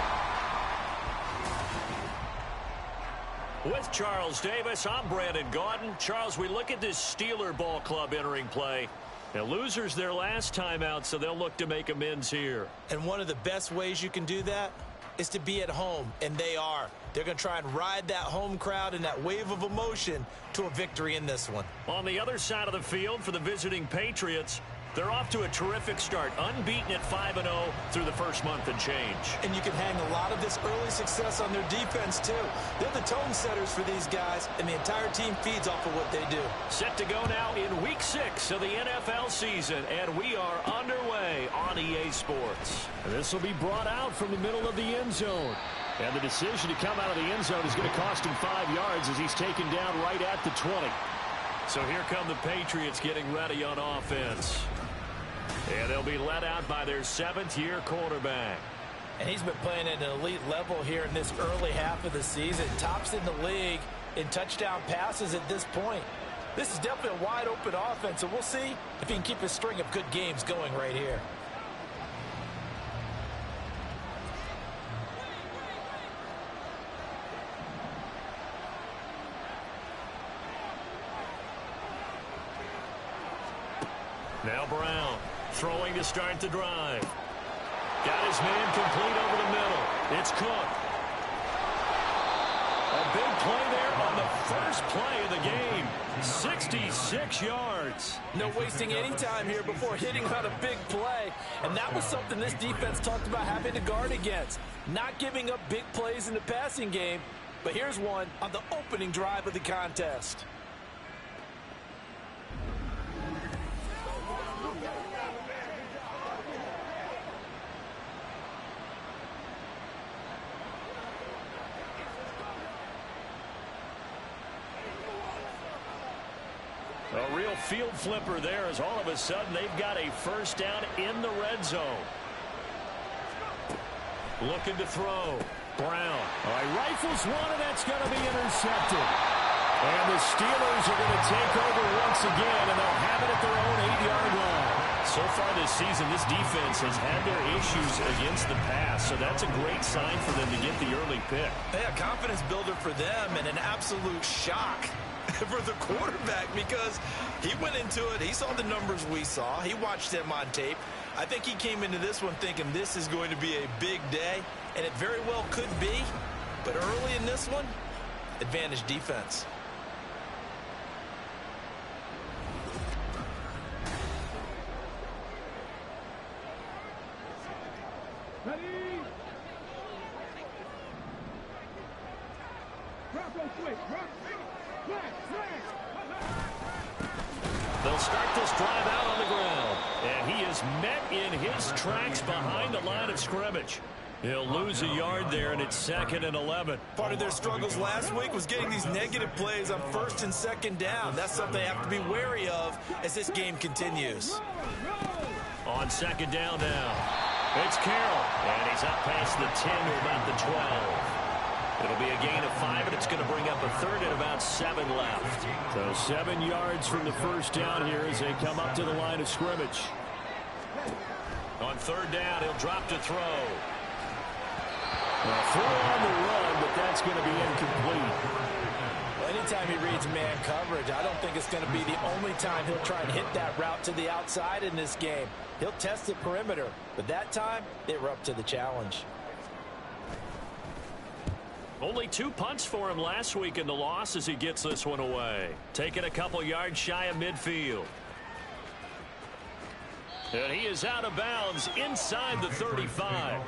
With Charles Davis, I'm Brandon Gaudin. Charles, we look at this Steeler ball club entering play. Now, losers their last time out, so they'll look to make amends here. And one of the best ways you can do that is to be at home, and they are. They're going to try and ride that home crowd and that wave of emotion to a victory in this one. On the other side of the field for the visiting Patriots, They're off to a terrific start, unbeaten at 5-0 through the first month and change. And you can hang a lot of this early success on their defense, too. They're the tone setters for these guys, and the entire team feeds off of what they do. Set to go now in Week 6 of the NFL season, and we are underway on EA Sports. And this will be brought out from the middle of the end zone. And the decision to come out of the end zone is going to cost him 5 yards as he's taken down right at the 20. So here come the Patriots getting ready on offense. And they'll be led out by their 7th-year quarterback. And he's been playing at an elite level here in this early half of the season. Tops in the league in touchdown passes at this point. This is definitely a wide-open offense, so we'll see if he can keep a string of good games going right here. Now Brown throwing to start the drive. Got his man complete over the middle. It's Cook. A big play there on the first play of the game. 66 yards. No wasting any time here before hitting on a big play. And that was something this defense talked about having to guard against. Not giving up big plays in the passing game. But here's one on the opening drive of the contest. A real field flipper there as all of a sudden they've got a first down in the red zone. Looking to throw. Brown. He rifles one, and that's going to be intercepted. And the Steelers are going to take over once again, and they'll have it at their own 8-yard line. So far this season, this defense has had their issues against the pass, so that's a great sign for them to get the early pick. Yeah, confidence builder for them and an absolute shock for the quarterback because he went into it. He saw the numbers we saw. He watched them on tape. I think he came into this one thinking this is going to be a big day, and it very well could be. But early in this one, advantage defense. Ready? Bronco switch. They'll start this drive out on the ground. And he is met in his tracks behind the line of scrimmage. He'll lose a yard there, and it's 2nd and 11. Part of their struggles last week was getting these negative plays on 1st and 2nd down. That's something they have to be wary of as this game continues. On 2nd down now. It's Carroll, and he's up past the 10 to about the 12. It'll be a gain of 5, and it's going to bring up a 3rd and about 7 left. So 7 yards from the first down here as they come up to the line of scrimmage. On 3rd down, he'll drop to throw. Full on the run, but that's going to be incomplete. Well, anytime he reads man coverage, I don't think it's going to be the only time he'll try and hit that route to the outside in this game. He'll test the perimeter, but that time, they were up to the challenge. Only 2 punts for him last week in the loss as he gets this one away. Taking a couple yards shy of midfield. And he is out of bounds inside the 35.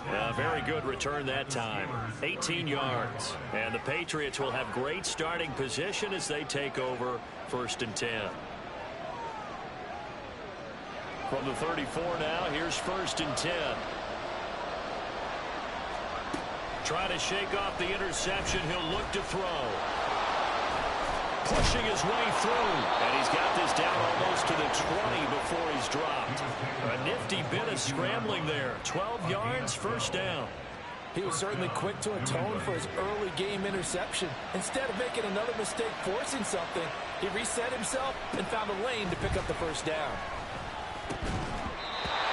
A very good return that time. 18 yards. And the Patriots will have great starting position as they take over 1st and 10. From the 34 now, here's 1st and 10. Trying to shake off the interception. He'll look to throw. Pushing his way through. And he's got this down almost to the 20 before he's dropped. A nifty bit of scrambling there. 12 yards, 1st down. He was certainly quick to atone for his early game interception. Instead of making another mistake forcing something, he reset himself and found a lane to pick up the 1st down.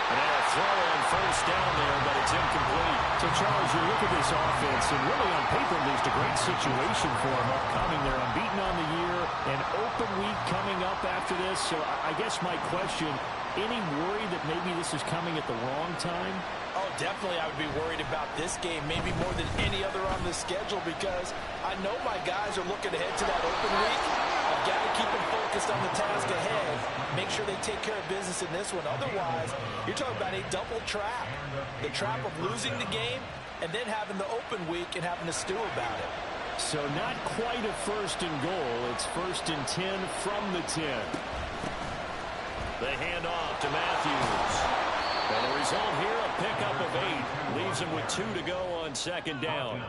And a throw on 1st down there, but it's incomplete. So, Charles, you look at this offense, and really on paper, there's a great situation for them upcoming. They're unbeaten on the year, an open week coming up after this. So I guess my question, any worry that maybe this is coming at the wrong time? Oh, definitely I would be worried about this game, maybe more than any other on the schedule, because I know my guys are looking ahead to that open week. I've got to keep them focused on the task ahead. Make sure they take care of business in this one. Otherwise, you're talking about a double trap. The trap of losing the game and then having the open week and having to stew about it. So not quite a 1st and goal. It's 1st and 10 from the 10. They hand off to Matthews. And the result here, a pickup of 8. Leaves him with 2 to go on 2nd down.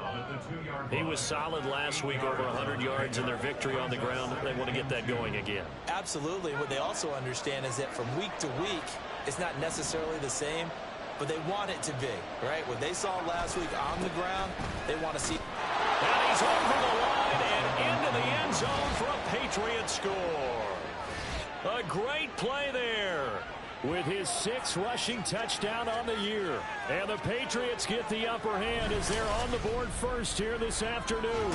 He was solid last week, over 100 yards in their victory on the ground. They want to get that going again. Absolutely. What they also understand is that from week to week, it's not necessarily the same, but they want it to be, right? What they saw last week on the ground, they want to see. And he's over the line and into the end zone for a Patriot score. A great play there. With his 6th rushing touchdown on the year. And the Patriots get the upper hand as they're on the board first here this afternoon.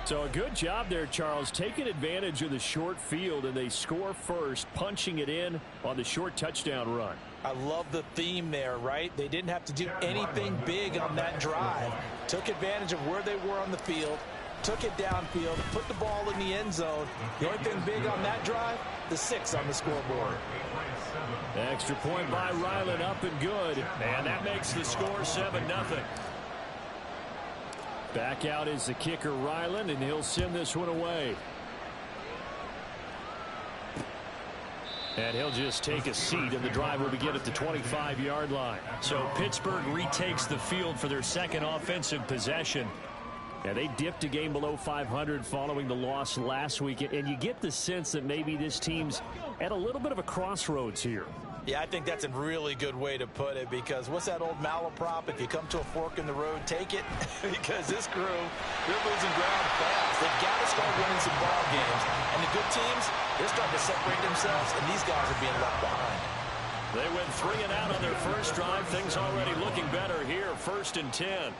So a good job there, Charles, taking advantage of the short field, and they score first, punching it in on the short touchdown run. I love the theme there, right? They didn't have to do anything big on that drive. Took advantage of where they were on the field, took it downfield, put the ball in the end zone. The only thing big on that drive, the 6 on the scoreboard. Extra point by Ryland, up and good. And that makes the score 7-0. Back out is the kicker, Ryland, and he'll send this one away. And he'll just take a seat, and the drive will begin at the 25-yard line. So Pittsburgh retakes the field for their 2nd offensive possession. Yeah, they dipped a game below 500 following the loss last week, and you get the sense that maybe this team's at a little bit of a crossroads here. Yeah, I think that's a really good way to put it, because what's that old malaprop? If you come to a fork in the road, take it. Because this crew, they're losing ground fast. They've got to start winning some ball games. And the good teams, they're starting to separate themselves, and these guys are being left behind. They went 3 and out on their first drive. Things already looking better here. 1st and 10.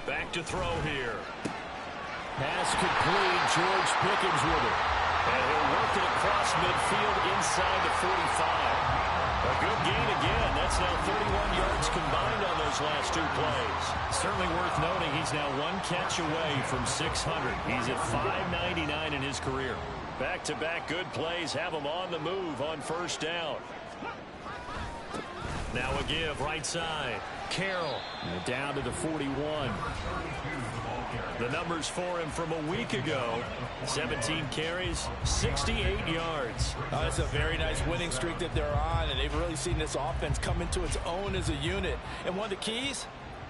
Back to throw here. Pass complete. George Pickens with it. And he'll work it across midfield inside the 45. A good gain again. That's now 31 yards combined on those last 2 plays. Certainly worth noting he's now 1 catch away from 600. He's at 599 in his career. Back-to-back good plays have him on the move on 1st down. Now a give right side. Carroll. And down to the 41. The numbers for him from a week ago. 17 carries, 68 yards. Oh, it's a very nice winning streak that they're on, and they've really seen this offense come into its own as a unit. And one of the keys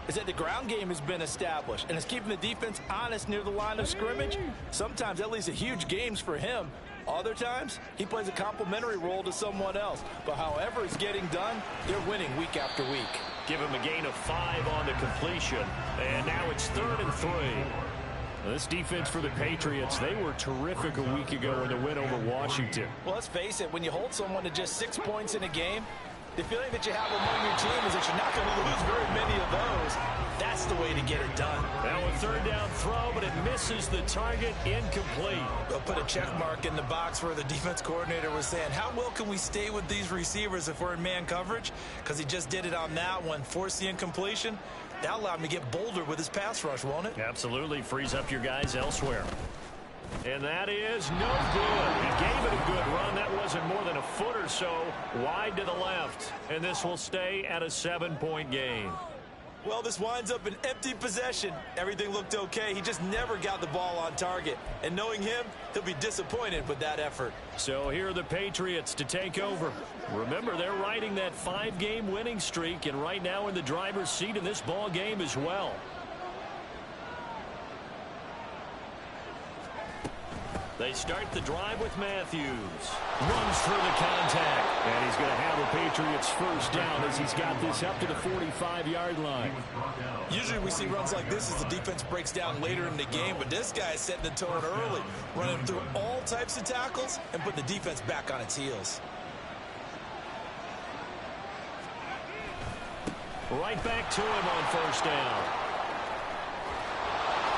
is that the ground game has been established, and it's keeping the defense honest near the line of scrimmage. Sometimes that leads to huge games for him. Other times, he plays a complementary role to someone else. But however it's getting done, they're winning week after week. Give him a gain of 5 on the completion. And now it's 3rd and 3. This defense for the Patriots, they were terrific a week ago in the win over Washington. Well, let's face it, when you hold someone to just 6 points in a game, the feeling that you have among your team is that you're not going to lose very many of those. That's the way to get it done. Now a 3rd down throw, but it misses the target, incomplete. They'll put a check mark in the box where the defense coordinator was saying, how well can we stay with these receivers if we're in man coverage? Because he just did it on that one, forced the incompletion. That'll allow him to get bolder with his pass rush, won't it? Absolutely. Frees up your guys elsewhere. And that is no good. He gave it a good run. That wasn't more than a foot or so wide to the left. And this will stay at a 7-point game. Well, this winds up an empty possession. Everything looked okay. He just never got the ball on target. And knowing him, he'll be disappointed with that effort. So here are the Patriots to take over. Remember, they're riding that 5-game winning streak, and right now in the driver's seat in this ball game as well. They start the drive with Matthews. Runs through the contact. And he's going to have the Patriots 1st down as he's got this up to the 45-yard line. Usually we see runs like this as the defense breaks down later in the game, but this guy is setting the tone early, running through all types of tackles and putting the defense back on its heels. Right back to him on 1st down.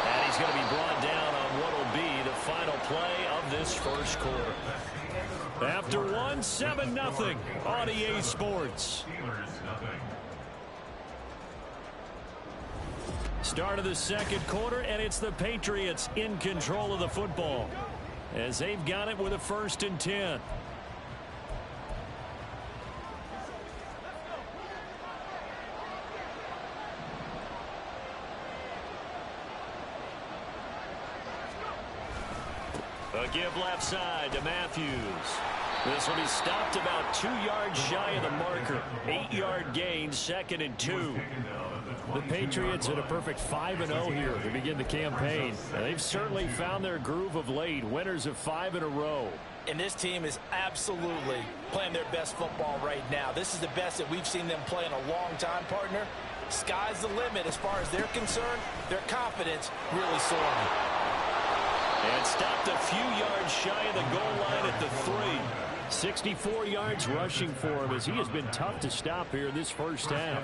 And he's going to be brought down on what will be the final play of this 1st quarter. After 1, 7-0 on EA Sports. Start of the second quarter, and it's the Patriots in control of the football as they've got it with a 1st and 10. A give left side to Matthews. This will be stopped about 2 yards shy of the marker. 8-yard gain, 2nd and 2. The Patriots at a perfect 5-0 here to begin the campaign. And they've certainly found their groove of late. Winners of 5 in a row. And this team is absolutely playing their best football right now. This is the best that we've seen them play in a long time, partner. Sky's the limit as far as they're concerned. Their confidence really soaring. And stopped a few yards shy of the goal line at the 3. 64 yards rushing for him as he has been tough to stop here in this first half.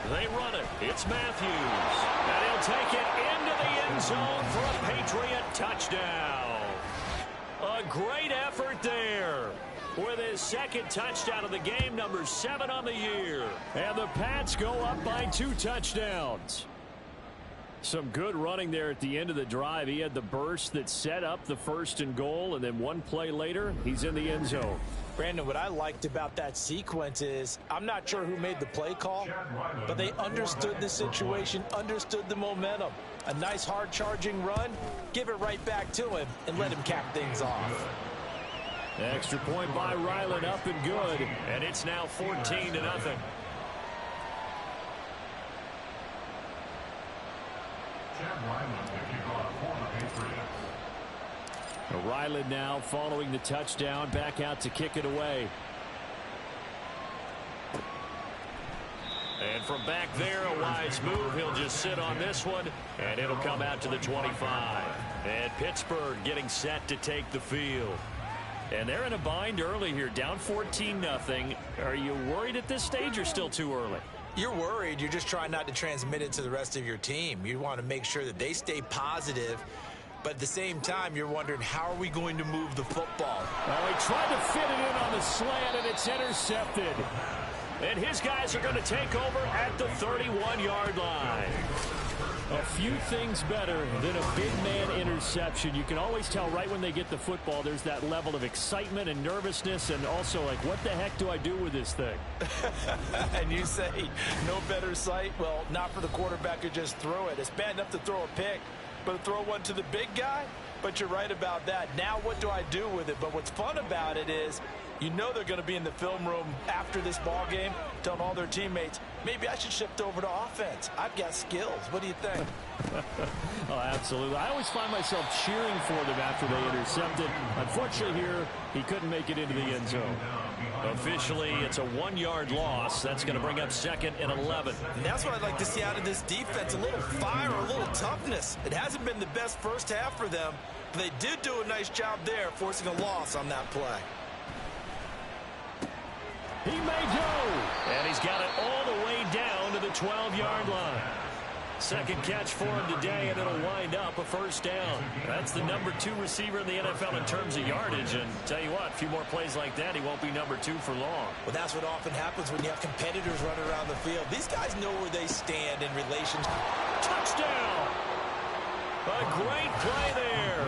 They run it. It's Matthews. And he'll take it into the end zone for a Patriot touchdown. A great effort there. With his 2nd touchdown of the game, number 7 on the year. And the Pats go up by 2 touchdowns. Some good running there at the end of the drive. He had the burst that set up the 1st and goal, and then 1 play later, he's in the end zone. Brandon, what I liked about that sequence is I'm not sure who made the play call, but they understood the situation, understood the momentum. A nice hard-charging run, give it right back to him, and let him cap things off. Extra point by Ryland, up and good. And it's now 14-0. Ryland now following the touchdown, back out to kick it away. And from back there, a wise move. He'll just sit on this one, and it'll come out to the 25. And Pittsburgh getting set to take the field. And they're in a bind early here, down 14-0. Are you worried at this stage or still too early? You're worried. You're just trying not to transmit it to the rest of your team. You want to make sure that they stay positive. But at the same time, you're wondering, how are we going to move the football? Well, he tried to fit it in on the slant, and it's intercepted. And his guys are going to take over at the 31-yard line. A few things better than a big man interception. You can always tell right when they get the football, there's that level of excitement and nervousness, and also like, what the heck do I do with this thing? And you say, no better sight? Well, not for the quarterback who just throw it. It's bad enough to throw a pick, but to throw one to the big guy? But you're right about that. Now what do I do with it? But what's fun about it is, you know they're going to be in the film room after this ball game telling all their teammates, maybe I should shift over to offense. I've got skills. What do you think? Oh, absolutely. I always find myself cheering for them after they intercepted. Unfortunately here, he couldn't make it into the end zone. Officially, it's a 1-yard loss. That's going to bring up 2nd and 11. And that's what I'd like to see out of this defense, a little fire, a little toughness. It hasn't been the best first half for them, but they did do a nice job there, forcing a loss on that play. He may go. And he's got it all the way down to the 12-yard line. Second catch for him today, and it'll wind up a first down. That's the number 2 receiver in the NFL in terms of yardage. And tell you what, a few more plays like that, he won't be number 2 for long. Well, that's what often happens when you have competitors running around the field. These guys know where they stand in relation. Touchdown! A great play there.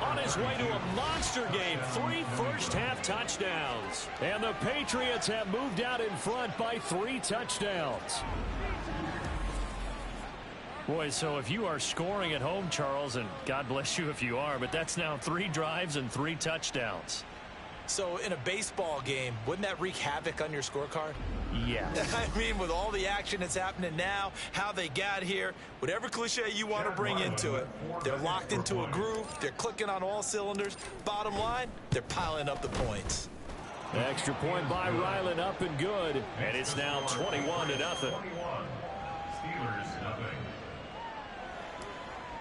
On his way to a monster game. 3 first-half touchdowns. And the Patriots have moved out in front by 3 touchdowns. Boy, so if you are scoring at home, Charles, and God bless you if you are, but that's now 3 drives and 3 touchdowns. So in a baseball game, wouldn't that wreak havoc on your scorecard? Yes. I mean, with all the action that's happening now, how they got here, whatever cliche you want to bring into it, they're locked into a groove, they're clicking on all cylinders. Bottom line, they're piling up the points. Extra point by Ryland, up and good. And it's now 21-0. Steelers, nothing.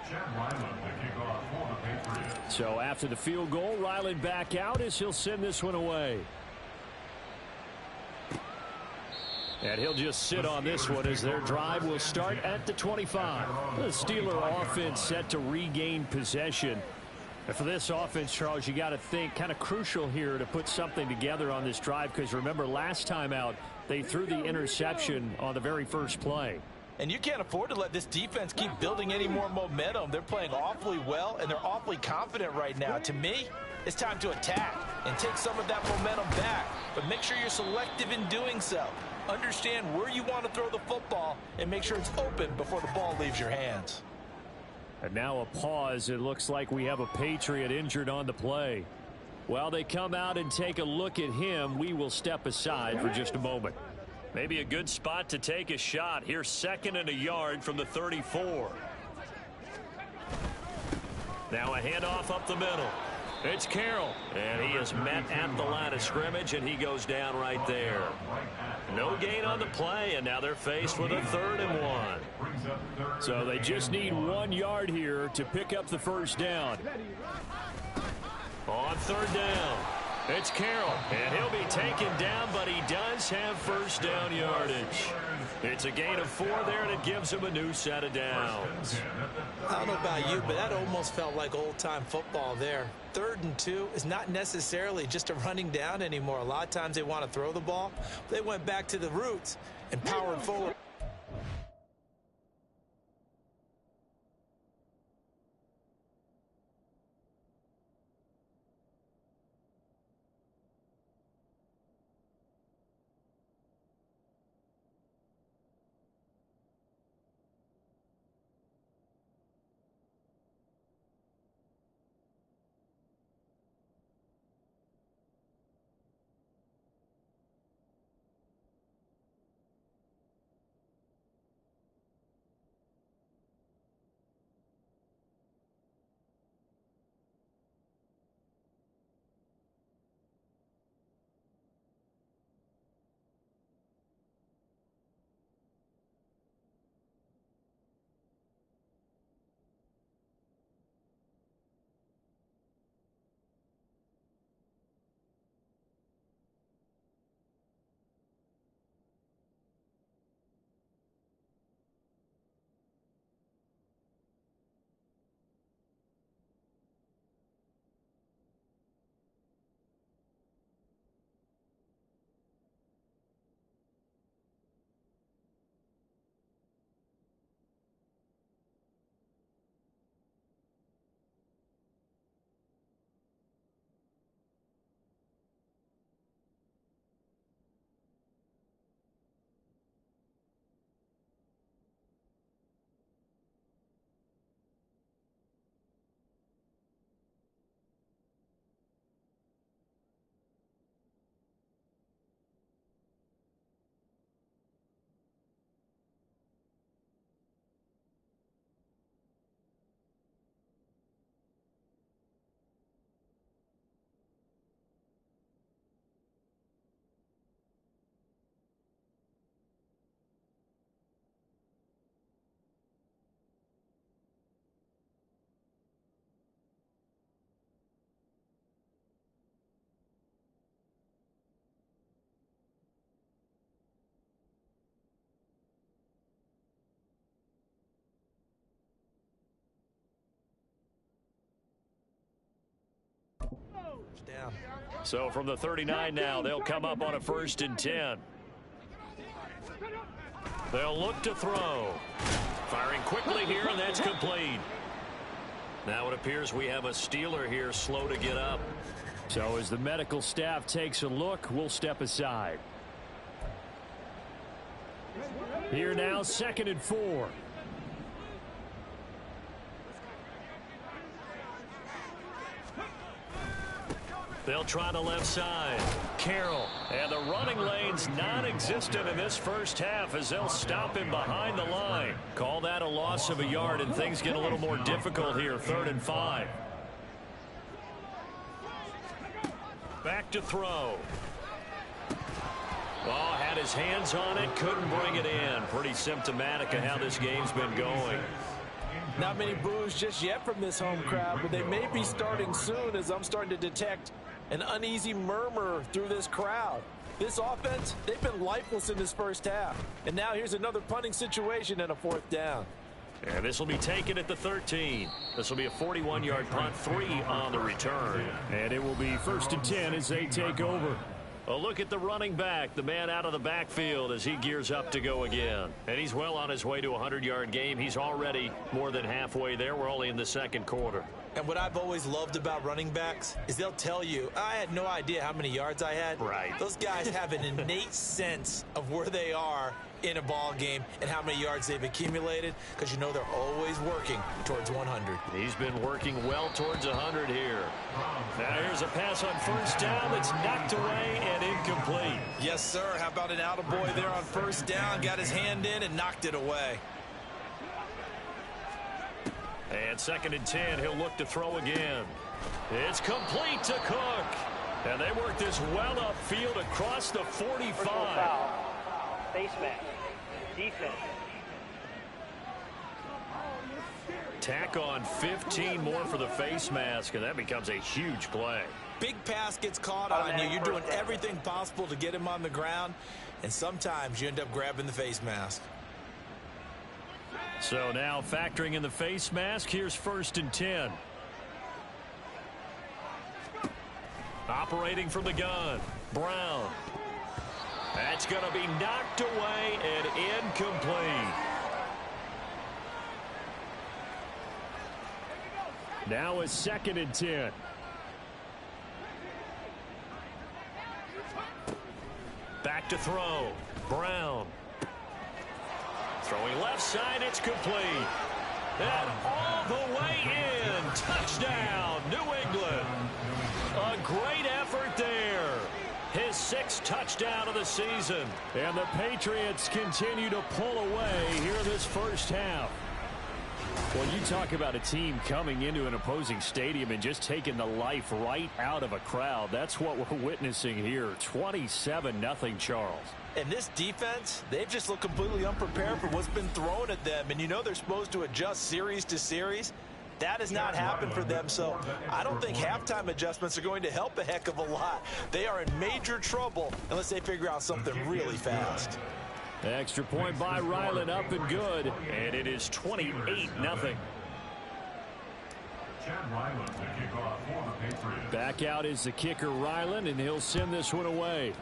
Chad Ryland, the kickoff for the Patriots. So after the field goal, Ryland back out as he'll send this one away. And he'll just sit on this one as their drive will start at the 25. The Steeler offense set to regain possession. And for this offense, Charles, you got to think kind of crucial here to put something together on this drive, because remember last time out they threw the interception on the very first play. And you can't afford to let this defense keep building any more momentum. They're playing awfully well, and they're awfully confident right now. To me, it's time to attack and take some of that momentum back. But make sure you're selective in doing so. Understand where you want to throw the football and make sure it's open before the ball leaves your hands. And now a pause. It looks like we have a Patriot injured on the play. While they come out and take a look at him, we will step aside for just a moment. Maybe a good spot to take a shot. Here's 2nd and a yard from the 34. Now a handoff up the middle. It's Carroll. And he is met at the line of scrimmage, and he goes down right there. No gain on the play, and now they're faced with a 3rd and 1. So they just need 1 yard here to pick up the first down. On 3rd down, it's Carroll, and he'll be taken down, but he does have first down yardage. It's a gain of 4 there, and it gives him a new set of downs. I don't know about you, but that almost felt like old-time football there. 3rd and 2 is not necessarily just a running down anymore. A lot of times they want to throw the ball. They went back to the roots and powered forward. Down. So from the 39 now, they'll come up on a 1st and 10. They'll look to throw. Firing quickly here, and that's complete. Now it appears we have a Steeler here slow to get up. So as the medical staff takes a look, we'll step aside. Here now, 2nd and 4. They'll try the left side. Carroll. And the running lane's non-existent in this first half as they'll stop him behind the line. Call that a loss of a yard, and things get a little more difficult here. 3rd and 5. Back to throw. Oh, had his hands on it, couldn't bring it in. Pretty symptomatic of how this game's been going. Not many boos just yet from this home crowd, but they may be starting soon as I'm starting to detect an uneasy murmur through this crowd. This offense, they've been lifeless in this first half. And now here's another punting situation and a 4th down. And this will be taken at the 13. This will be a 41-yard punt, 3 on the return. And it will be 1st and 10 as they take over. A look at the running back, the man out of the backfield as he gears up to go again. And he's well on his way to a 100-yard game. He's already more than halfway there. We're only in the second quarter. And what I've always loved about running backs is they'll tell you, I had no idea how many yards I had. Right. Those guys have an innate sense of where they are in a ball game and how many yards they've accumulated, because you know they're always working towards 100. He's been working well towards 100 here. Now here's a pass on 1st down that's knocked away and incomplete. Yes, sir. How about an attaboy there on 1st down? Got his hand in and knocked it away. And 2nd and 10, he'll look to throw again. It's complete to Cook. And they work this well upfield across the 45. Foul. Face mask. Defense. Tack on 15 more for the face mask, and that becomes a huge play. Big pass gets caught on you. You're doing everything possible to get him on the ground, and sometimes you end up grabbing the face mask. So now factoring in the face mask, here's 1st and 10. Operating from the gun, Brown. That's going to be knocked away and incomplete. Now is 2nd and 10. Back to throw, Brown. Throwing left side, it's complete. And all the way in. Touchdown, New England. A great effort there. His 6th touchdown of the season. And the Patriots continue to pull away here in this first half. Well, you talk about a team coming into an opposing stadium and just taking the life right out of a crowd. That's what we're witnessing here. 27-0, Charles. And this defense, they've just looked completely unprepared for what's been thrown at them. And you know they're supposed to adjust series to series. That has not happened for them, so I don't think halftime adjustments are going to help a heck of a lot. They are in major trouble unless they figure out something really fast. Extra point by Ryland, up and good. And it is 28-0. Back out is the kicker, Ryland, and he'll send this one away.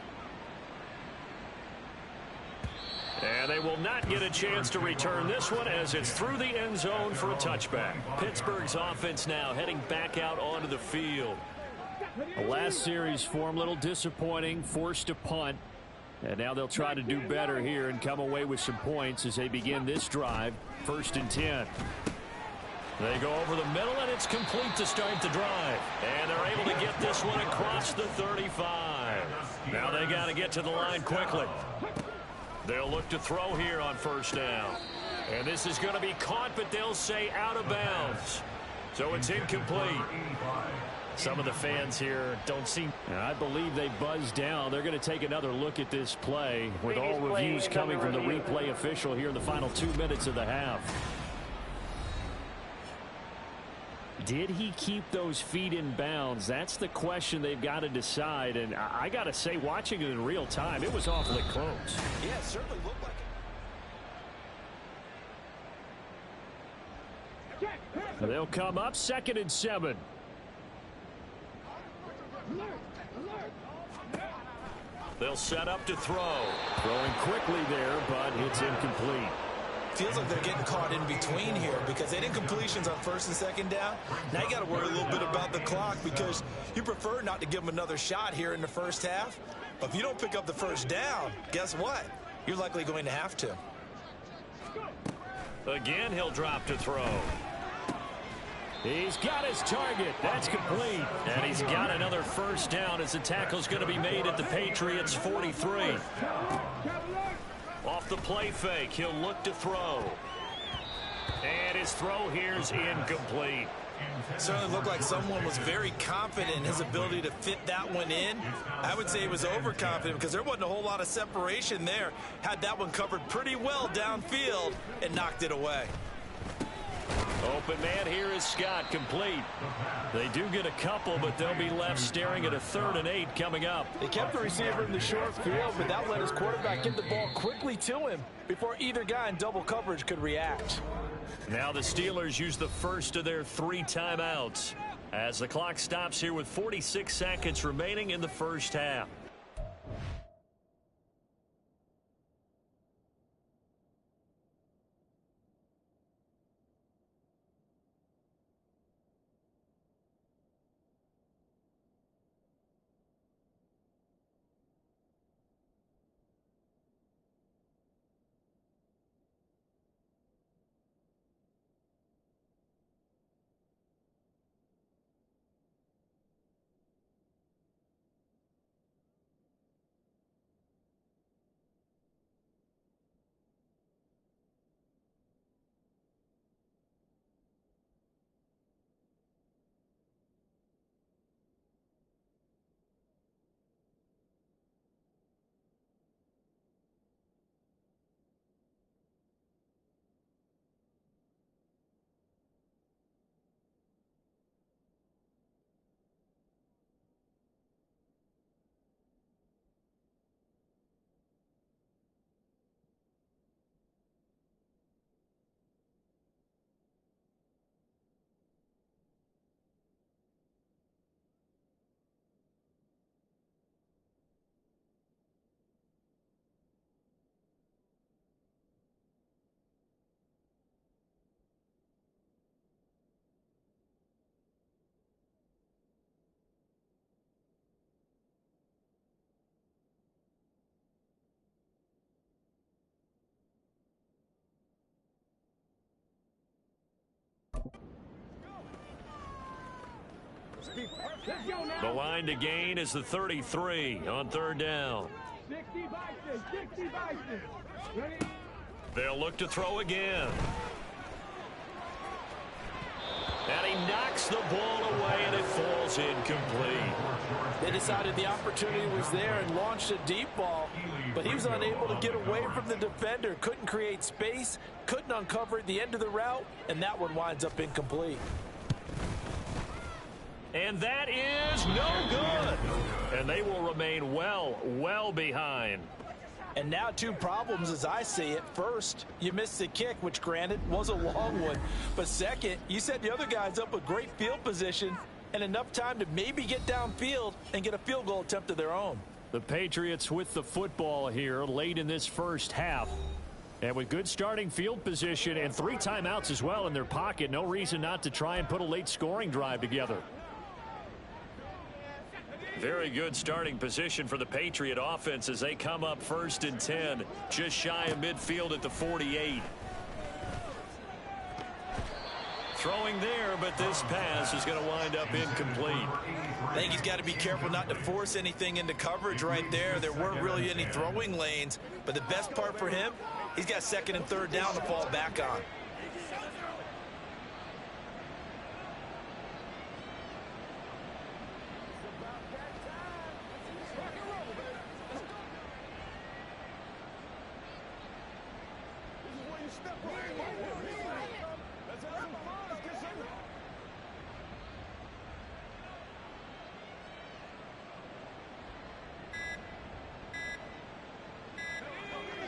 And they will not get a chance to return this one as it's through the end zone for a touchback. Pittsburgh's offense now heading back out onto the field. The last series form, a little disappointing, forced to punt. And now they'll try to do better here and come away with some points as they begin this drive. 1st and 10. They go over the middle, and it's complete to start the drive. And they're able to get this one across the 35. Now they got to get to the line quickly. They'll look to throw here on 1st down. And this is going to be caught, but they'll say out of bounds. So it's incomplete. Some of the fans here don't seem... I believe they buzzed down. They're going to take another look at this play with all reviews coming from the replay official here in the final 2 minutes of the half. Did he keep those feet in bounds? That's the question they've got to decide. And I got to say, watching it in real time, it was awfully close. Yeah, it certainly looked like it. They'll come up 2nd and 7. They'll set up to throw. Throwing quickly there, but it's incomplete. Feels like they're getting caught in between here because they did completions on 1st and 2nd down. Now you got to worry a little bit about the clock because you prefer not to give them another shot here in the first half. But if you don't pick up the 1st down, guess what? You're likely going to have to. Again, he'll drop to throw. He's got his target. That's complete. And he's got another 1st down as the tackle's going to be made at the Patriots' 43. Off the play fake, he'll look to throw. And his throw here's incomplete. Certainly looked like someone was very confident in his ability to fit that one in. I would say he was overconfident because there wasn't a whole lot of separation there. Had that one covered pretty well downfield and knocked it away. Open man here is Scott, complete. They do get a couple, but they'll be left staring at a 3rd and 8 coming up. They kept the receiver in the short field, but that let his quarterback get the ball quickly to him before either guy in double coverage could react. Now the Steelers use the first of their 3 timeouts as the clock stops here with 46 seconds remaining in the first half. The line to gain is the 33 on 3rd down. They'll look to throw again. And he knocks the ball away, and it falls incomplete. They decided the opportunity was there and launched a deep ball, but he was unable to get away from the defender, couldn't create space, couldn't uncover at the end of the route, and that one winds up incomplete. And that is no good. And they will remain well behind. And now 2 problems as I see it. First, you missed the kick, which granted was a long one. But second, you set the other guys up with great field position and enough time to maybe get downfield and get a field goal attempt of their own. The Patriots with the football here late in this first half. And with good starting field position and 3 timeouts as well in their pocket, no reason not to try and put a late scoring drive together. Very good starting position for the Patriot offense as they come up 1st and 10, just shy of midfield at the 48. Throwing there, but this pass is going to wind up incomplete. I think he's got to be careful not to force anything into coverage right there. There weren't really any throwing lanes, but the best part for him, he's got 2nd and 3rd down to fall back on.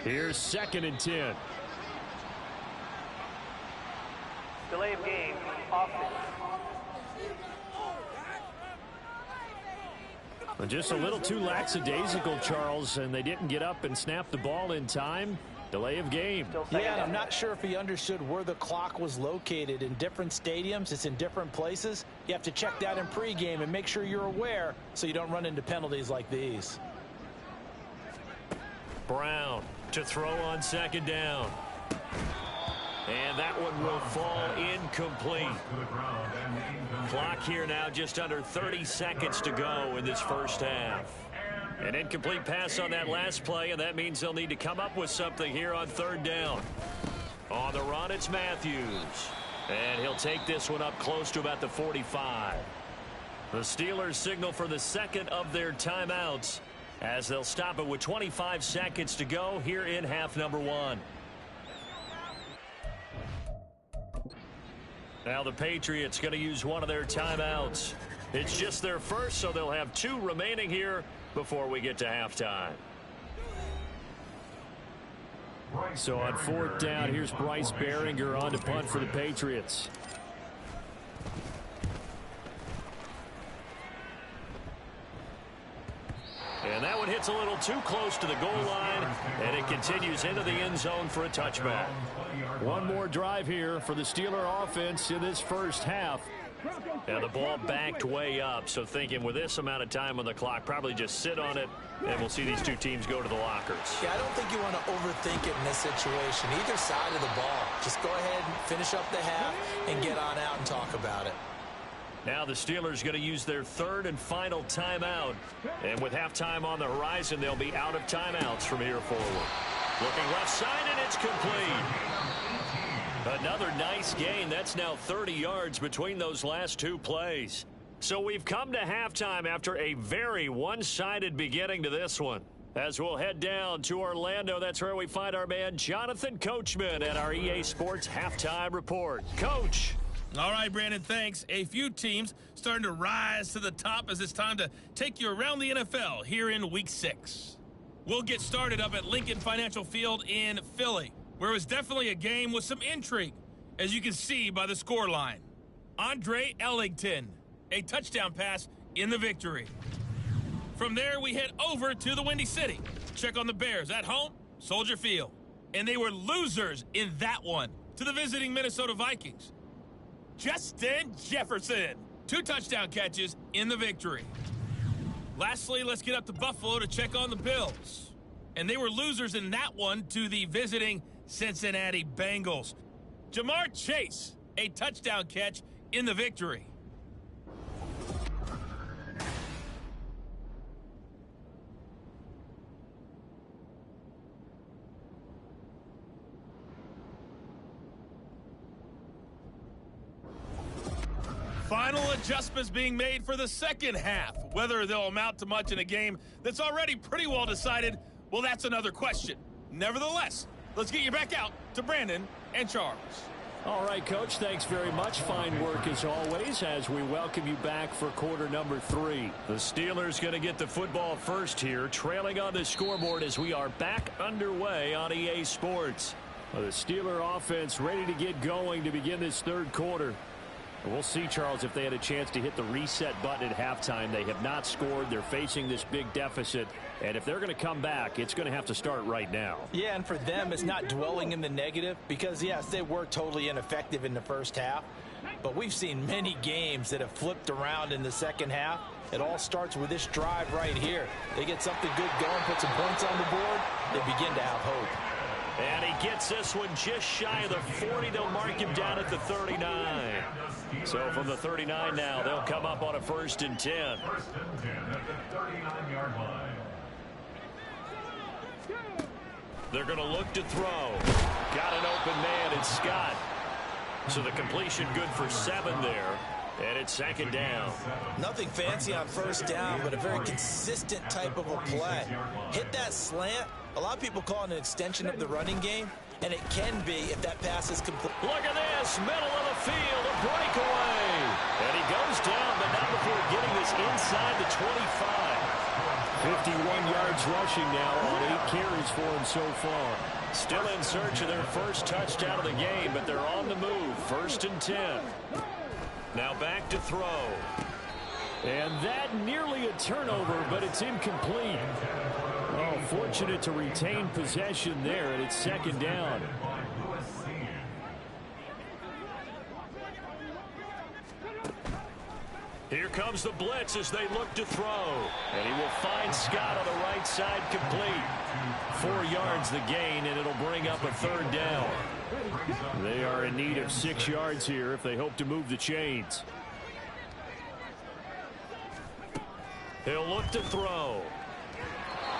Here's 2nd and 10. Delay of game, offense. Just a little too lackadaisical, Charles, and they didn't get up and snap the ball in time. Delay of game. Yeah, and I'm not sure if he understood where the clock was located. In different stadiums, it's in different places. You have to check that in pregame and make sure you're aware so you don't run into penalties like these. Brown to throw on 2nd down. And that one will fall incomplete. Clock here now just under 30 seconds to go in this first half. An incomplete pass on that last play, and that means they'll need to come up with something here on 3rd down. On the run, it's Matthews. And he'll take this one up close to about the 45. The Steelers signal for the 2nd of their timeouts as they'll stop it with 25 seconds to go here in half number 1. Now the Patriots going to use one of their timeouts. It's just their first, so they'll have 2 remaining here before we get to halftime. So on 4th down, here's Bryce Behringer on to punt for the Patriots. And that one hits a little too close to the goal line, and it continues into the end zone for a touchback. One more drive here for the Steeler offense in this first half. And the ball backed way up, so thinking with this amount of time on the clock, probably just sit on it, and we'll see these 2 teams go to the lockers. Yeah, I don't think you want to overthink it in this situation. Either side of the ball. Just go ahead and finish up the half and get on out and talk about it. Now the Steelers going to use their 3rd and final timeout. And with halftime on the horizon, they'll be out of timeouts from here forward. Looking left side, and it's complete. Another nice gain. That's now 30 yards between those last 2 plays. So we've come to halftime after a very one-sided beginning to this one. As we'll head down to Orlando, that's where we find our man Jonathan Coachman at our EA Sports Halftime Report. Coach. All right, Brandon, thanks. A few teams starting to rise to the top as it's time to take you around the NFL here in Week 6. We'll get started up at Lincoln Financial Field in Philly, where it was definitely a game with some intrigue, as you can see by the scoreline. Andre Ellington, a touchdown pass in the victory. From there, we head over to the Windy City. Check on the Bears at home, Soldier Field. And they were losers in that one to the visiting Minnesota Vikings. Justin Jefferson, 2 touchdown catches in the victory. Lastly, let's get up to Buffalo to check on the Bills. And they were losers in that one to the visiting Cincinnati Bengals. Jamar Chase, a touchdown catch in the victory. Final adjustments being made for the second half. Whether they'll amount to much in a game that's already pretty well decided, well, that's another question. Nevertheless, let's get you back out to Brandon and Charles. All right, Coach, thanks very much. Fine work as always as we welcome you back for quarter number 3. The Steelers going to get the football first here, trailing on the scoreboard as we are back underway on EA Sports. Well, the Steeler offense ready to get going to begin this 3rd quarter. We'll see, Charles, if they had a chance to hit the reset button at halftime. They have not scored. They're facing this big deficit. And if they're going to come back, it's going to have to start right now. Yeah, and for them, it's not dwelling in the negative because, yes, they were totally ineffective in the first half. But we've seen many games that have flipped around in the second half. It all starts with this drive right here. They get something good going, put some points on the board, they begin to have hope. And he gets this one just shy of the 40. They'll mark him down at the 39. So from the 39 now, they'll come up on a 1st and 10. 1st and 10 at the 39-yard line. They're going to look to throw. Got an open man, it's Scott. So the completion good for 7 there. And it's 2nd down. Nothing fancy on 1st down, but a very consistent type of a play. Hit that slant. A lot of people call it an extension of the running game, and it can be if that pass is complete. Look at this, middle of the field, a breakaway. And he goes down, but not before getting this inside the 25. 51 yards rushing now on 8 carries for him so far. Still in search of their first touchdown of the game, but they're on the move. 1st and 10. Now back to throw. And that nearly a turnover, but it's incomplete. Oh, fortunate to retain possession there, and it's 2nd down. Here comes the blitz as they look to throw. And he will find Scott on the right side complete. 4 yards the gain, and it'll bring up a 3rd down. They are in need of 6 yards here if they hope to move the chains. He'll look to throw.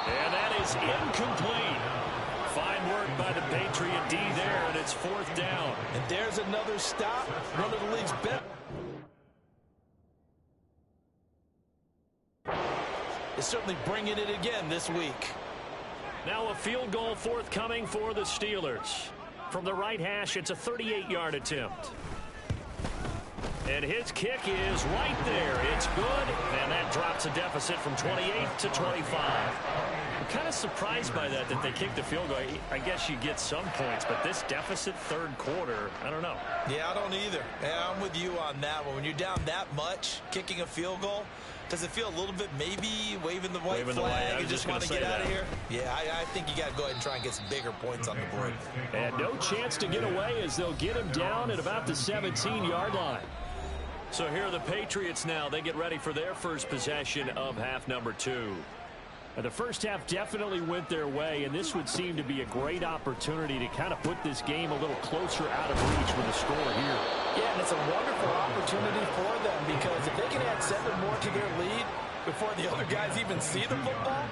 And that is incomplete. Fine work by the Patriot D there, and it's 4th down. And there's another stop. One of the league's best. Is certainly bringing it again this week. Now a field goal forthcoming for the Steelers. From the right hash, it's a 38-yard attempt. And his kick is right there. It's good, and that drops a deficit from 28 to 25. I'm kind of surprised by that they kicked the field goal. I guess you get some points, but this deficit third quarter, I don't know. Yeah, I don't either. Yeah, I'm with you on that one. When you're down that much, kicking a field goal, does it feel a little bit maybe waving the white flag and just want to get out of here? Yeah, I think you got to go ahead and try and get some bigger points on the board. And no chance to get away as they'll get him down at about the 17-yard line. So here are the Patriots now. They get ready for their first possession of half number 2. The first half definitely went their way, and this would seem to be a great opportunity to kind of put this game a little closer out of reach with a score here. Yeah, and it's a wonderful opportunity for them because if they can add 7 more to their lead before the other guys even see the football,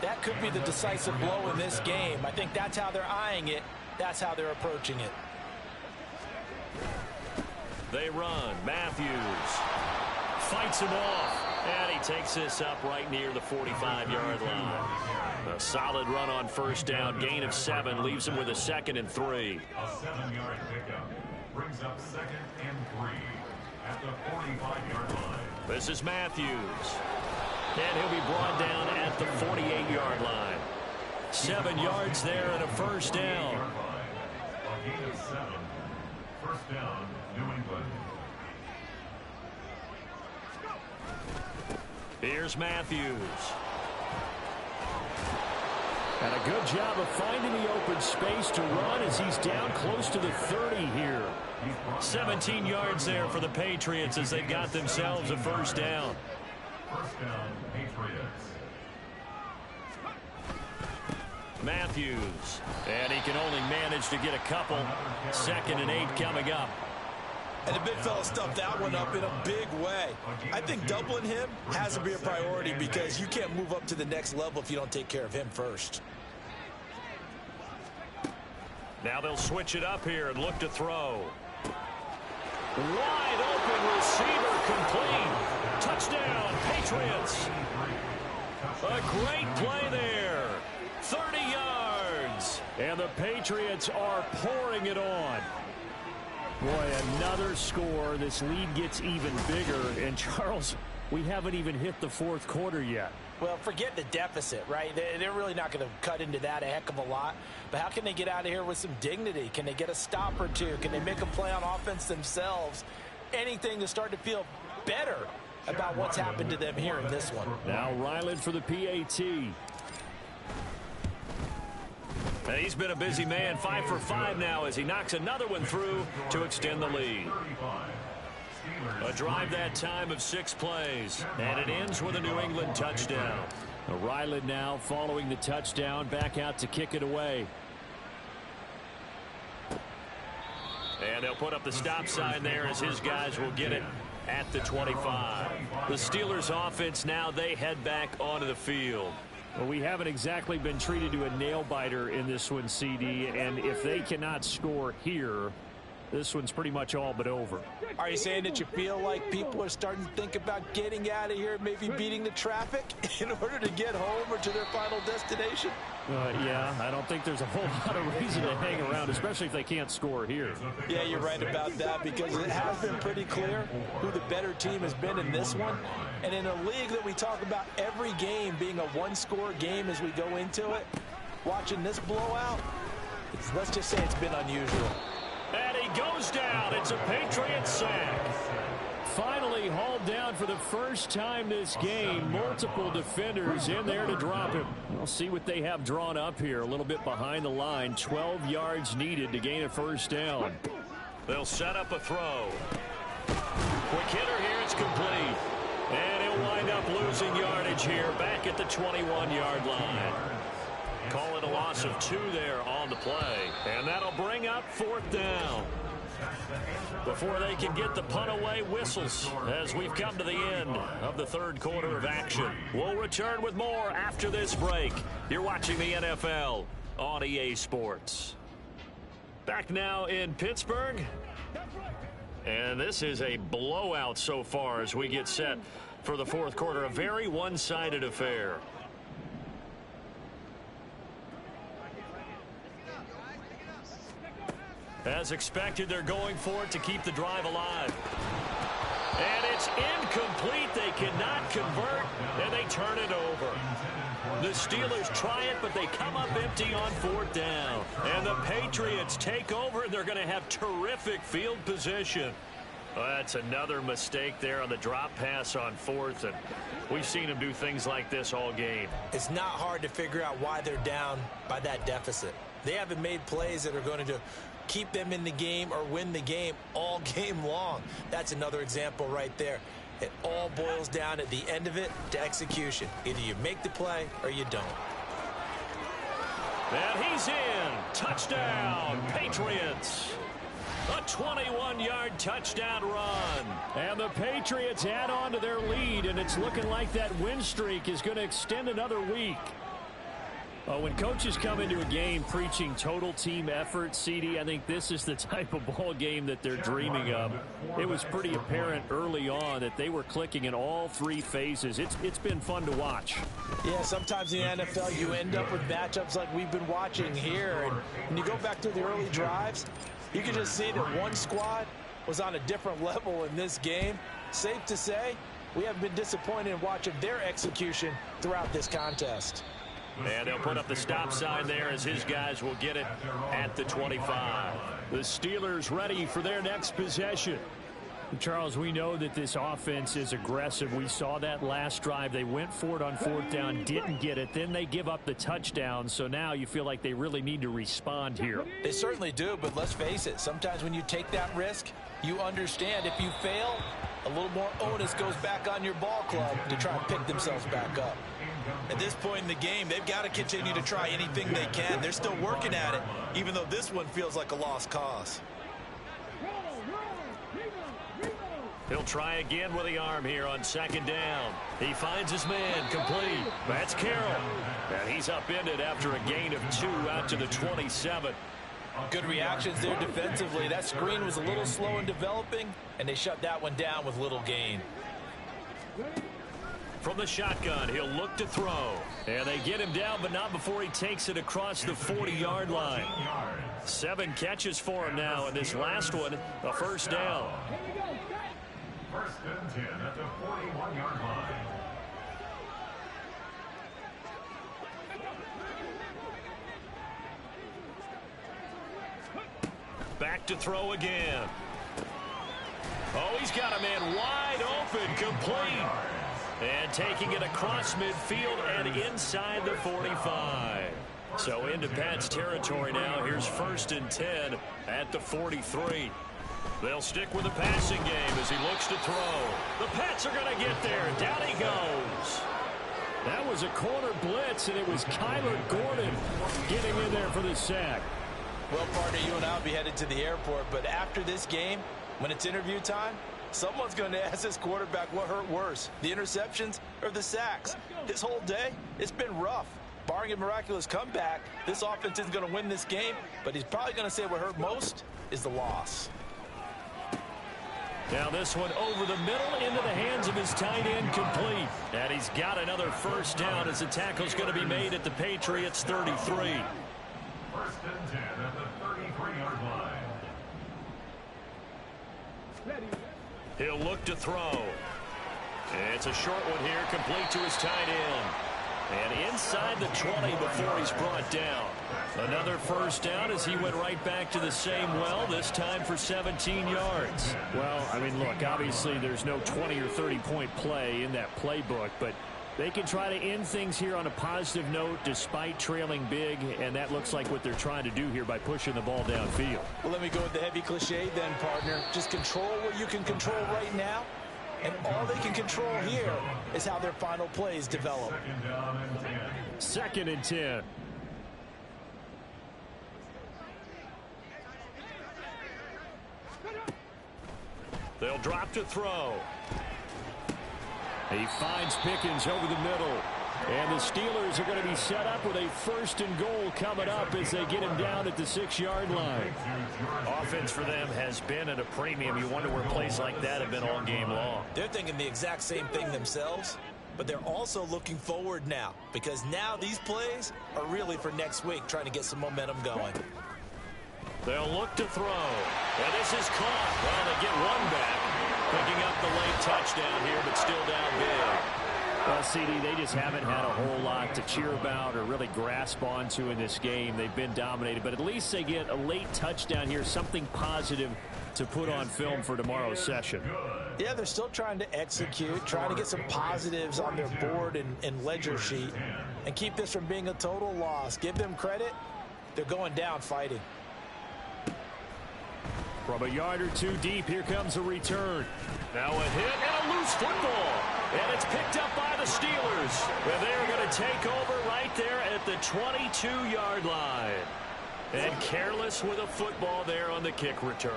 that could be the decisive blow in this game. I think that's how they're eyeing it. That's how they're approaching it. They run. Matthews fights him off. And he takes this up right near the 45-yard line. A solid run on first down. Gain of 7 leaves him with a 2nd and 3. A 7-yard pickup brings up 2nd and 3 at the 45-yard line. This is Matthews. And he'll be brought down at the 48-yard line. 7 yards there and a first down. A gain of 7. First down, New England. Here's Matthews. And a good job of finding the open space to run as he's down close to the 30 here. 17 yards there for the Patriots as they've got themselves a first down. First down, Patriots. Matthews. And he can only manage to get a couple. 2nd and 8 coming up. And the big fella stuffed that one up in a big way. I think doubling him has to be a priority because you can't move up to the next level if you don't take care of him first. Now they'll switch it up here and look to throw. Wide open receiver complete. Touchdown, Patriots. A great play there. 30 yards. And the Patriots are pouring it on. Boy, another score. This lead gets even bigger. And, Charles, we haven't even hit the fourth quarter yet. Well, forget the deficit, right? They're really not going to cut into that a heck of a lot. But how can they get out of here with some dignity? Can they get a stop or two? Can they make a play on offense themselves? Anything to start to feel better about what's happened to them here in this one. Now Ryland for the PAT. And he's been a busy man, 5 for 5 now as he knocks another one through to extend the lead. A drive that time of 6 plays, and it ends with a New England touchdown. Ryland now following the touchdown, back out to kick it away. And they'll put up the stop sign there as his guys will get it at the 25. The Steelers offense now, they head back onto the field. Well, we haven't exactly been treated to a nail-biter in this one, CD, and if they cannot score here, this one's pretty much all but over. Are you saying that you feel like people are starting to think about getting out of here, maybe beating the traffic in order to get home or to their final destination? Yeah, I don't think there's a whole lot of reason to hang around, especially if they can't score here. Yeah, you're right about that because it has been pretty clear who the better team has been in this one. And in a league that we talk about every game being a one-score game as we go into it, watching this blowout, let's just say it's been unusual. And he goes down. It's a Patriot sack. Finally hauled down for the first time this game. Multiple defenders in there to drop him. We'll see what they have drawn up here. A little bit behind the line. 12 yards needed to gain a first down. They'll set up a throw. Quick hitter here. It's complete. And he'll wind up losing yardage here back at the 21-yard line. Call it a loss of 2 there on the play. And that'll bring up 4th down. Before they can get the punt away, whistles as we've come to the end of the third quarter of action. We'll return with more after this break. You're watching the NFL on EA Sports. Back now in Pittsburgh. And this is a blowout so far as we get set for the fourth quarter. A very one-sided affair. As expected, they're going for it to keep the drive alive. And it's incomplete. They cannot convert, and they turn it over. The Steelers try it, but they come up empty on 4th down. And the Patriots take over, and they're going to have terrific field position. Well, that's another mistake there on the drop pass on 4th, and we've seen them do things like this all game. It's not hard to figure out why they're down by that deficit. They haven't made plays that are going to keep them in the game or win the game all game long. That's another example right there. It all boils down at the end of it to execution. Either you make the play or you don't. And he's in. Touchdown, Patriots. A 21-yard touchdown run. And the Patriots add on to their lead, and it's looking like that win streak is going to extend another week. When coaches come into a game preaching total team effort, CD, I think this is the type of ball game that they're dreaming of. It was pretty apparent early on that they were clicking in all 3 phases. It's been fun to watch. Yeah, sometimes in the NFL you end up with matchups like we've been watching here. And when you go back to the early drives, you can just see that one squad was on a different level in this game. Safe to say, we haven't been disappointed in watching their execution throughout this contest. And they'll put up the stop sign there as his guys will get it at the 25. The Steelers ready for their next possession. Charles, we know that this offense is aggressive. We saw that last drive. They went for it on 4th down, didn't get it. Then they give up the touchdown. So now you feel like they really need to respond here. They certainly do, but let's face it. Sometimes when you take that risk, you understand if you fail, a little more onus goes back on your ball club to try and pick themselves back up. At this point in the game, they've got to continue to try anything they can. They're still working at it, even though this one feels like a lost cause. He'll try again with the arm here on 2nd down. He finds his man complete. That's Carroll. And he's upended after a gain of 2 out to the 27. Good reactions there defensively. That screen was a little slow in developing, and they shut that one down with little gain. From the shotgun, he'll look to throw. And they get him down, but not before he takes it across the 40-yard line. 7 catches for him now, and this last one, a 1st down. 1st and 10 at the 41-yard line. Back to throw again. Oh, he's got a man wide open, complete. And taking it across midfield and inside the 45. So into Pat's territory now. Here's 1st and 10 at the 43. They'll stick with the passing game as he looks to throw. The Pats are going to get there. Down he goes. That was a corner blitz, and it was Kyler Gordon getting in there for the sack. Well, partner, you and I will be headed to the airport, but after this game, when it's interview time, someone's going to ask this quarterback what hurt worse, the interceptions or the sacks. His whole day, it's been rough. Barring a miraculous comeback, this offense isn't going to win this game, but he's probably going to say what hurt most is the loss. Now this one over the middle into the hands of his tight end, complete. And he's got another 1st down as the tackle's going to be made at the Patriots 33. 1st and 10 at the 33-yard line. He'll look to throw. It's a short one here, complete to his tight end. And inside the 20 before he's brought down. Another 1st down as he went right back to the same well, this time for 17 yards. Well, I mean, look, obviously there's no 20 or 30-point play in that playbook, but they can try to end things here on a positive note despite trailing big, and that looks like what they're trying to do here by pushing the ball downfield. Well, let me go with the heavy cliche then, partner. Just control what you can control right now, and all they can control here is how their final plays develop. 2nd and 10. They'll drop to throw. He finds Pickens over the middle. And the Steelers are going to be set up with a 1st and goal coming up as they get him down at the 6-yard line. Offense for them has been at a premium. You wonder where plays like that have been all game long. They're thinking the exact same thing themselves, but they're also looking forward now because now these plays are really for next week, trying to get some momentum going. They'll look to throw. And this is caught. Well, they get one back. Picking up the late touchdown here, but still down big. Well, CD, they just haven't had a whole lot to cheer about or really grasp onto in this game. They've been dominated, but at least they get a late touchdown here, something positive to put on film for tomorrow's session. Yeah, they're still trying to execute, trying to get some positives on their board and ledger sheet and keep this from being a total loss. Give them credit. They're going down fighting. From a yard or two deep, here comes a return. Now a hit and a loose football. And it's picked up by the Steelers. And they're going to take over right there at the 22-yard line. And careless with a football there on the kick return.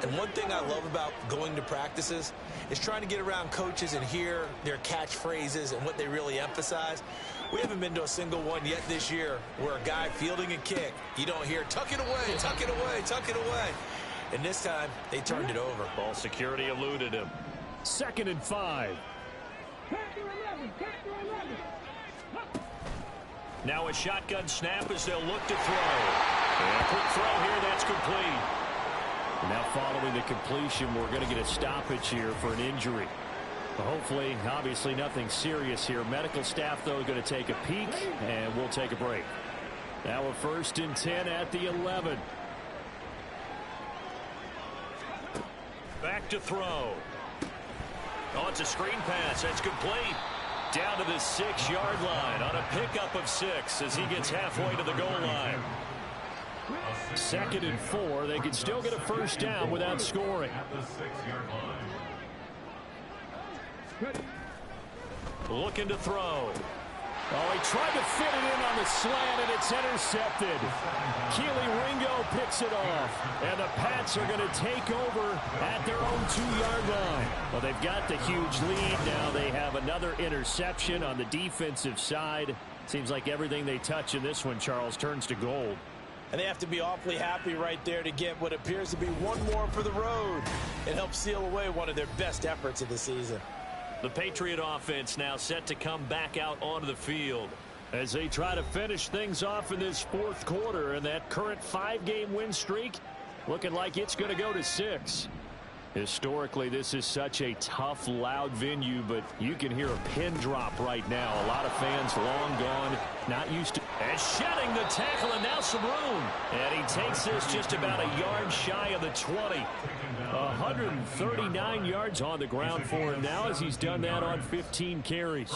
And one thing I love about going to practices is trying to get around coaches and hear their catchphrases and what they really emphasize. We haven't been to a single one yet this year where a guy fielding a kick, you don't hear, tuck it away, tuck it away, tuck it away. And this time, they turned it over. Ball security eluded him. 2nd and 5. Now a shotgun snap as they'll look to throw. And a quick throw here, that's complete. And now following the completion, we're going to get a stoppage here for an injury. Hopefully, obviously nothing serious here. Medical staff, though, going to take a peek, and we'll take a break. Now a 1st and 10 at the 11. Back to throw. Oh, it's a screen pass. That's complete. Down to the 6-yard line on a pickup of 6 as he gets halfway to the goal line. 2nd and 4. They can still get a 1st down without scoring. Looking to throw. Oh, he tried to fit it in on the slant, and it's intercepted. Keely Ringo picks it off, and the Pats are going to take over at their own 2-yard line. Well, they've got the huge lead. Now they have another interception on the defensive side. Seems like everything they touch in this one, Charles, turns to gold. And they have to be awfully happy right there to get what appears to be one more for the road. It helps seal away one of their best efforts of the season. The Patriot offense now set to come back out onto the field as they try to finish things off in this 4th quarter, and that current 5-game win streak looking like it's going to go to 6. Historically, this is such a tough, loud venue, but you can hear a pin drop right now. A lot of fans long gone, not used to. And shedding the tackle, and now some room. And he takes this just about a yard shy of the 20. 139 yards on the ground for him now as he's done that on 15 carries.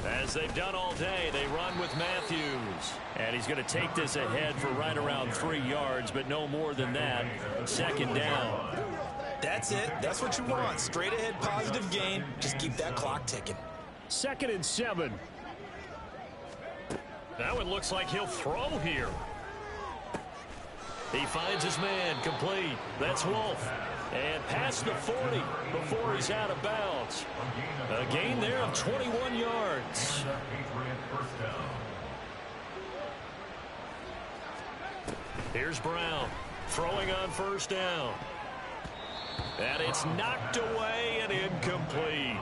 As they've done all day, they run with Matthews. And he's going to take this ahead for right around 3 yards, but no more than that. 2nd down. That's it. That's what you want. Straight ahead positive gain. Just keep that clock ticking. 2nd and 7. Now it looks like he'll throw here. He finds his man, complete. That's Wolf. And past the 40 before he's out of bounds. A gain there of 21 yards. Here's Brown throwing on 1st down. And it's knocked away and incomplete.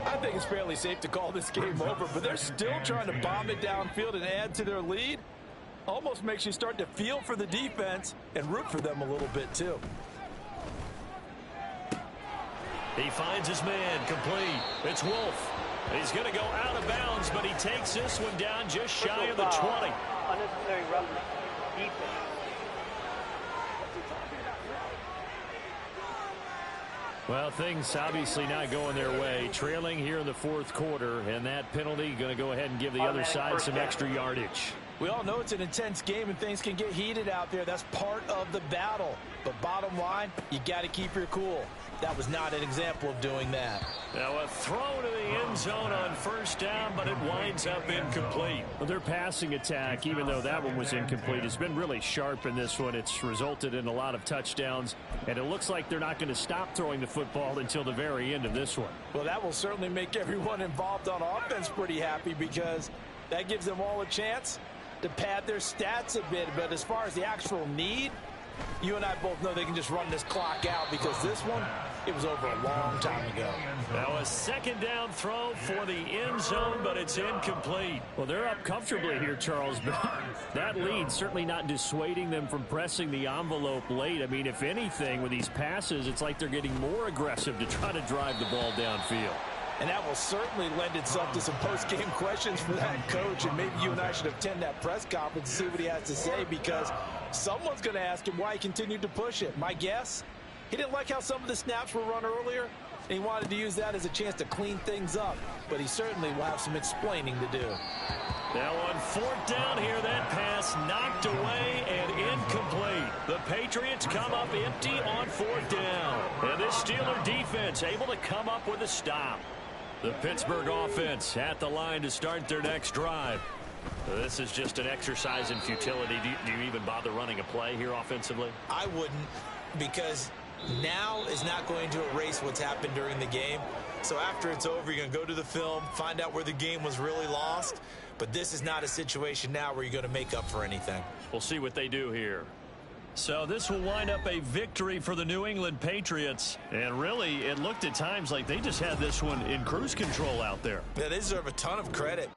I think it's fairly safe to call this game over, but they're still trying to bomb it downfield and add to their lead. Almost makes you start to feel for the defense and root for them a little bit, too. He finds his man, complete. It's Wolf. He's going to go out of bounds, but he takes this one down just shy of the 20. Unnecessary roughness. Defense. Well, things obviously not going their way. Trailing here in the 4th quarter, and that penalty going to go ahead and give the other side some extra yardage. We all know it's an intense game and things can get heated out there. That's part of the battle. But bottom line, you got to keep your cool. That was not an example of doing that. Now a throw to the end zone on 1st down, but it winds up incomplete. Well, their passing attack, even though that one was incomplete, has been really sharp in this one. It's resulted in a lot of touchdowns, and it looks like they're not going to stop throwing the football until the very end of this one. Well, that will certainly make everyone involved on offense pretty happy because that gives them all a chance to pad their stats a bit. But as far as the actual need, You and I both know they can just run this clock out because this one, it was over a long time ago. Now a second down throw for the end zone, but it's incomplete. Well, they're up comfortably here, Charles, but that lead certainly not dissuading them from pressing the envelope late. I mean, if anything, with these passes, it's like they're getting more aggressive to try to drive the ball downfield. And that will certainly lend itself to some post-game questions for that coach. And maybe you and I should attend that press conference and see what he has to say, because someone's going to ask him why he continued to push it. My guess, he didn't like how some of the snaps were run earlier, and he wanted to use that as a chance to clean things up. But he certainly will have some explaining to do. Now on fourth down here, that pass knocked away and incomplete. The Patriots come up empty on fourth down. And this Steeler defense able to come up with a stop. The Pittsburgh offense at the line to start their next drive. This is just an exercise in futility. Do you even bother running a play here offensively? I wouldn't, because now is not going to erase what's happened during the game. So after it's over, you're going to go to the film, find out where the game was really lost. But this is not a situation now where you're going to make up for anything. We'll see what they do here. So this will wind up a victory for the New England Patriots. And really, it looked at times like they just had this one in cruise control out there. Yeah, they deserve a ton of credit.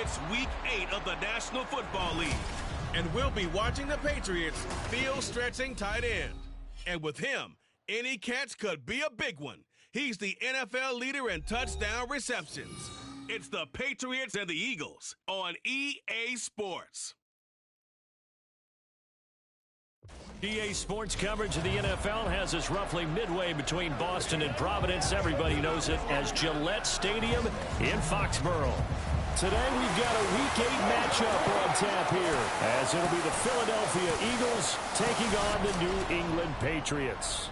It's Week 8 of the National Football League. And we'll be watching the Patriots field-stretching tight end. And with him, any catch could be a big one. He's the NFL leader in touchdown receptions. It's the Patriots and the Eagles on EA Sports. EA Sports coverage of the NFL has us roughly midway between Boston and Providence. Everybody knows it as Gillette Stadium in Foxborough. Today we've got a Week 8 matchup on tap here, as it'll be the Philadelphia Eagles taking on the New England Patriots.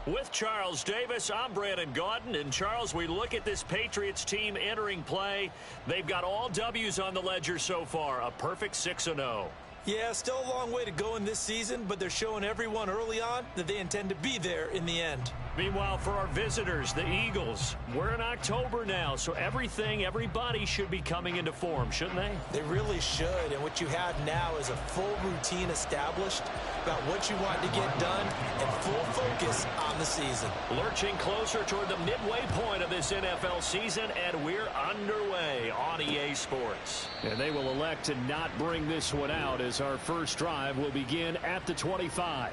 With Charles Davis, I'm Brandon Gaudin. And Charles, we look at this Patriots team entering play. They've got all W's on the ledger so far, a perfect 6-0. Yeah, still a long way to go in this season, but they're showing everyone early on that they intend to be there in the end. Meanwhile, for our visitors, the Eagles, we're in October now, so everybody should be coming into form, shouldn't they? They really should, and what you have now is a full routine established about what you want to get done and full focus on the season. Lurching closer toward the midway point of this NFL season, and we're underway on EA Sports. And they will elect to not bring this one out, as our first drive will begin at the 25.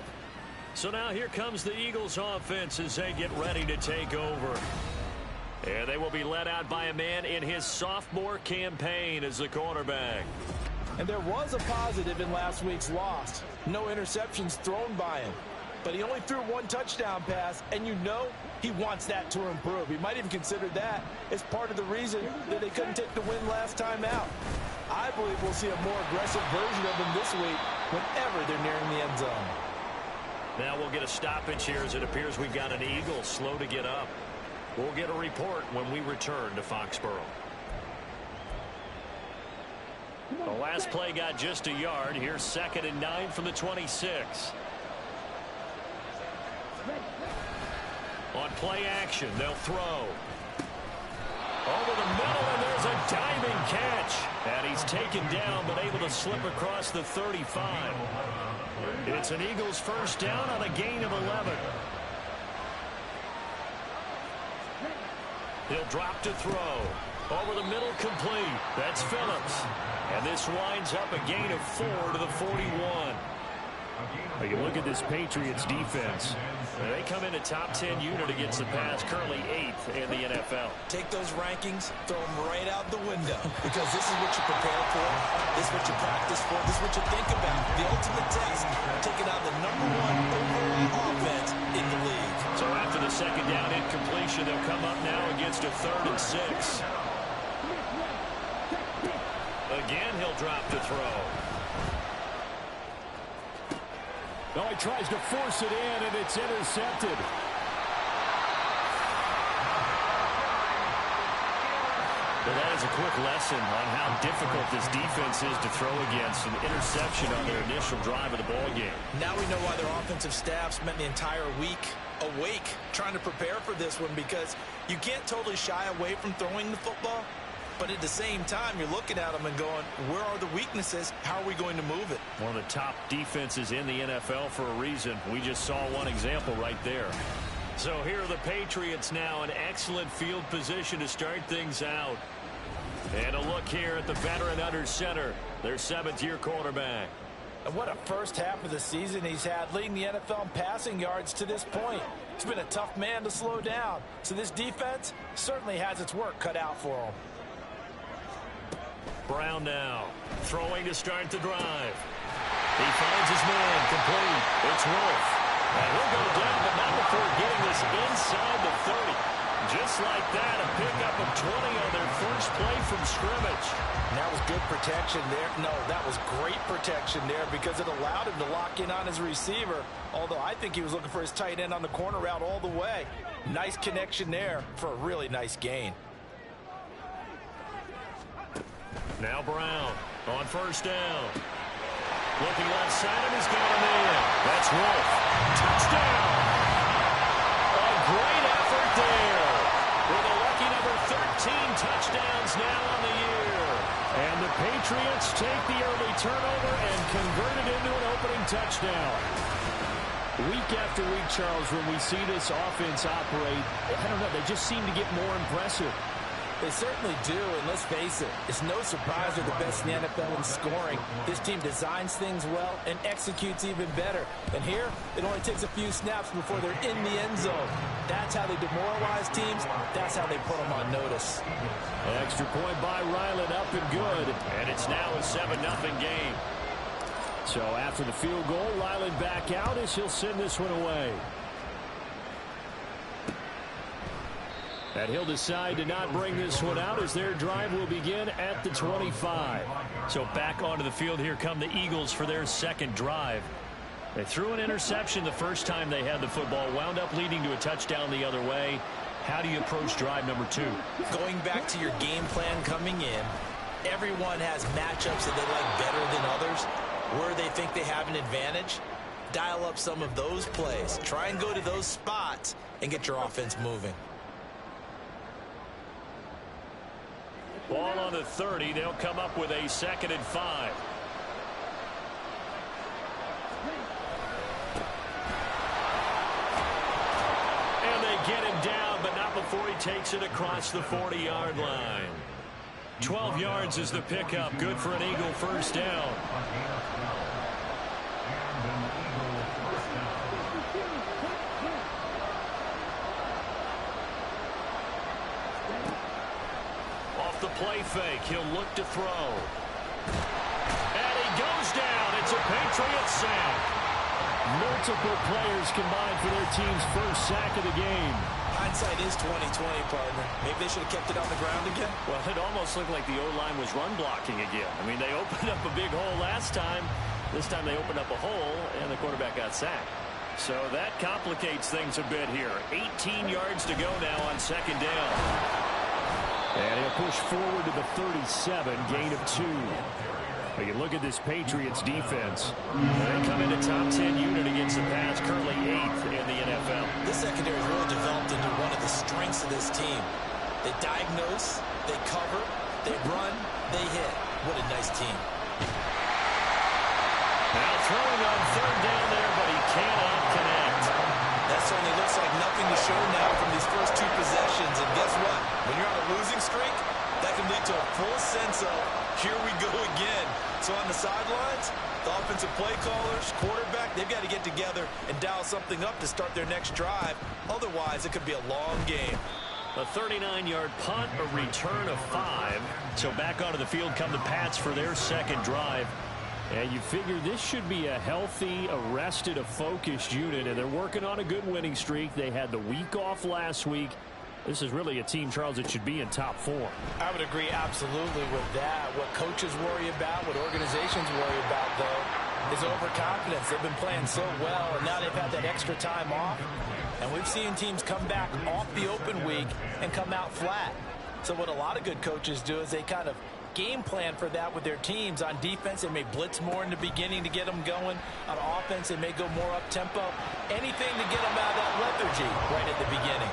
So now here comes the Eagles offense as they get ready to take over. And they will be led out by a man in his sophomore campaign as the quarterback. And there was a positive in last week's loss. No interceptions thrown by him. But he only threw one touchdown pass, and you know he wants that to improve. He might even consider that as part of the reason that they couldn't take the win last time out. I believe we'll see a more aggressive version of him this week whenever they're nearing the end zone. Now we'll get a stoppage here as it appears we've got an Eagle slow to get up. We'll get a report when we return to Foxborough. The last play got just a yard. Here's 2nd and 9 from the 26. On play action, they'll throw. Over the middle, and there's a diving catch. And he's taken down, but able to slip across the 35. It's an Eagles first down on a gain of 11. He'll drop to throw. Over the middle, complete. That's Phillips. And this winds up a gain of 4 to the 41. You look at this Patriots defense. They come in a top 10 unit against the pass, currently 8th in the NFL. Take those rankings, throw them right out the window, because this is what you prepare for, this is what you practice for, this is what you think about. The ultimate test, taking out the #1 overall offense in the league. So after the second down incompletion, they'll come up now against a 3rd and 6. Again, he'll drop to throw. No, he tries to force it in, and it's intercepted. Well, that is a quick lesson on how difficult this defense is to throw against. An interception on their initial drive of the ball game. Now we know why their offensive staff spent the entire week awake trying to prepare for this one, because you can't totally shy away from throwing the football. But at the same time, you're looking at them and going, where are the weaknesses? How are we going to move it? One of the top defenses in the NFL for a reason. We just saw one example right there. So here are the Patriots now in excellent field position to start things out. And a look here at the veteran under center, their 7th-year quarterback. And what a first half of the season he's had, leading the NFL in passing yards to this point. He's been a tough man to slow down. So this defense certainly has its work cut out for him. Brown now, throwing to start the drive. He finds his man, complete. It's Wolf. And he'll go down, but not before getting this inside the 30. Just like that, a pickup of 20 on their first play from scrimmage. And that was good protection there. No, that was great protection there, because it allowed him to lock in on his receiver. Although I think he was looking for his tight end on the corner route all the way. Nice connection there for a really nice gain. Now Brown on first down. Looking left side, and he's got him in. That's Wolf. Touchdown. A great effort there. With a lucky number 13 touchdowns now on the year. And the Patriots take the early turnover and convert it into an opening touchdown. Week after week, Charles, when we see this offense operate, I don't know, they just seem to get more impressive. They certainly do, and let's face it, it's no surprise they're the best in the NFL in scoring. This team designs things well and executes even better. And here, it only takes a few snaps before they're in the end zone. That's how they demoralize teams. That's how they put them on notice. Extra point by Ryland, up and good. And it's now a 7-0 game. So after the field goal, Ryland back out as he'll send this one away. And he'll decide to not bring this one out as their drive will begin at the 25. So back onto the field here come the Eagles for their second drive. They threw an interception the first time they had the football, wound up leading to a touchdown the other way. How do you approach drive number 2? Going back to your game plan coming in, everyone has matchups that they like better than others, where they think they have an advantage. Dial up some of those plays. Try and go to those spots and get your offense moving. Ball on the 30. They'll come up with a 2nd and 5. And they get him down, but not before he takes it across the 40-yard line. 12 yards is the pickup. Good for an Eagle first down. The play fake. He'll look to throw. And he goes down. It's a Patriot sack. Multiple players combined for their team's first sack of the game. Hindsight is 20/20, partner. Maybe they should have kept it on the ground again. Well, it almost looked like the O-line was run blocking again. I mean, they opened up a big hole last time. This time they opened up a hole, and the quarterback got sacked. So that complicates things a bit here. 18 yards to go now on 2nd down. And he'll push forward to the 37, gain of 2. But you look at this Patriots defense. They come into top 10 unit against the pass, currently 8th in the NFL. This secondary has really developed into one of the strengths of this team. They diagnose, they cover, they run, they hit. What a nice team. Now throwing on 3rd down there, but he cannot connect. That certainly looks like nothing to show now from these first 2 possessions. And guess what? When you're on a losing streak, that can lead to a full sense of, here we go again. So on the sidelines, the offensive play callers, quarterback, they've got to get together and dial something up to start their next drive. Otherwise, it could be a long game. A 39-yard punt, a return of 5. So back onto the field come the Pats for their second drive. And you figure this should be a healthy, arrested, a focused unit, and they're working on a good winning streak. They had the week off last week. This is really a team, Charles, that should be in top 4. I would agree absolutely with that. What coaches worry about, what organizations worry about, though, is overconfidence. They've been playing so well, and now they've had that extra time off. And we've seen teams come back off the open week and come out flat. So what a lot of good coaches do is they kind of game plan for that with their teams. On defense, they may blitz more in the beginning to get them going. On offense, they may go more up-tempo. Anything to get them out of that lethargy right at the beginning.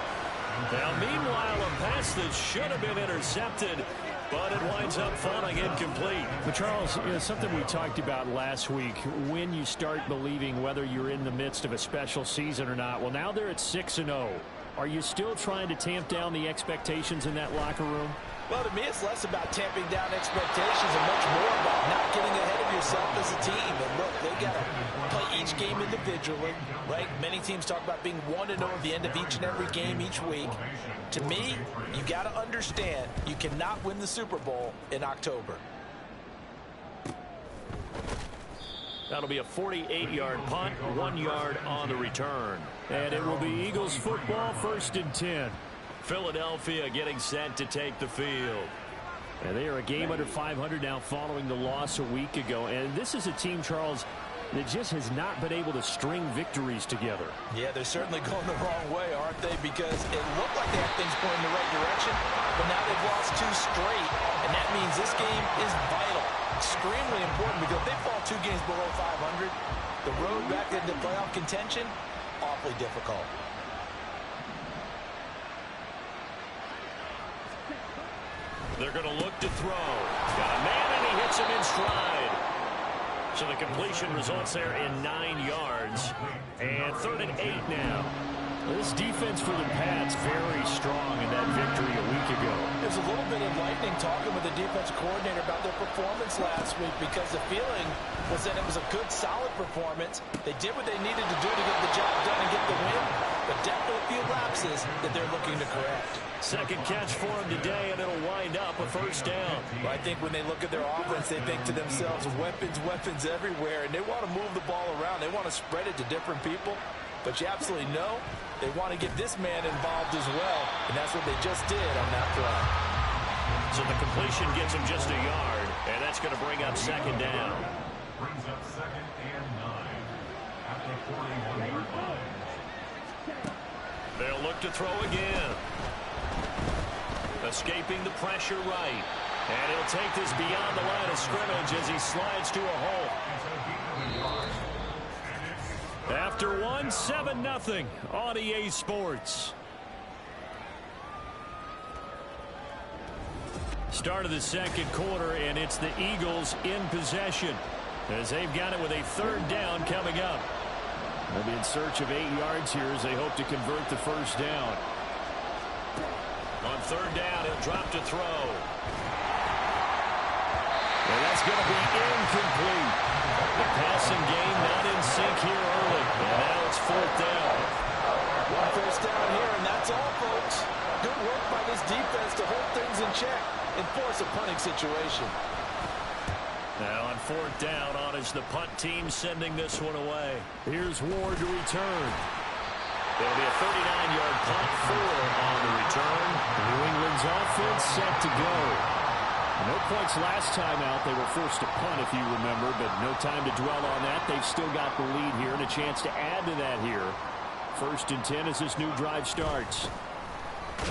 Now, meanwhile, a pass that should have been intercepted, but it winds up falling incomplete. But, Charles, something we talked about last week, when you start believing whether you're in the midst of a special season or not. Well, now they're at 6-0. Are you still trying to tamp down the expectations in that locker room? Well, to me, it's less about tamping down expectations and much more about not getting ahead of yourself as a team. And look, they've got to play each game individually, right? Many teams talk about being 1-0 at the end of each and every game each week. To me, you got to understand you cannot win the Super Bowl in October. That'll be a 48-yard punt, 1 yard on the return. And it will be Eagles football, 1st and 10. Philadelphia getting set to take the field. And they are a game under 500 now following the loss a week ago. And this is a team, Charles, that just has not been able to string victories together. Yeah, they're certainly going the wrong way, aren't they? Because it looked like they had things going in the right direction, but now they've lost 2 straight. And that means this game is vital, extremely important, because if they fall 2 games below 500, the road back into playoff contention, awfully difficult. They're going to look to throw. Got a man, and he hits him in stride. So the completion results there in 9 yards. And 3rd and 8 now. This defense for the Pats very strong in that victory a week ago. There's a little bit enlightening talking with the defense coordinator about their performance last week because the feeling was that it was a good, solid performance. They did what they needed to do to get the job done and get the win, but definitely a few lapses that they're looking to correct. Second catch for him today, and it'll wind up a first down. Well, I think when they look at their offense, they think to themselves, weapons, weapons everywhere, and they want to move the ball around. They want to spread it to different people, but you absolutely know they want to get this man involved as well, and that's what they just did on that play. So the completion gets him just a yard, and that's going to bring up second down. Brings up second and 9 at the 41-yard line. They'll look to throw again. Escaping the pressure right. And he'll take this beyond the line of scrimmage as he slides to a hole. After one, 7-0 on EA Sports. Start of the second quarter, and it's the Eagles in possession as they've got it with a third down coming up. They'll be in search of 8 yards here as they hope to convert the first down. On third down, he'll drop to throw. And that's going to be incomplete. The passing game not in sync here early. And now it's fourth down. One first down here, and that's all, folks. Good work by this defense to hold things in check and force a punting situation. Now on fourth down, on is the punt team sending this one away. Here's Ward to return. There'll be a 39-yard punt, 4 on the return. New England's offense set to go. No points last time out. They were forced to punt, if you remember, but no time to dwell on that. They've still got the lead here and a chance to add to that here. First and 10 as this new drive starts.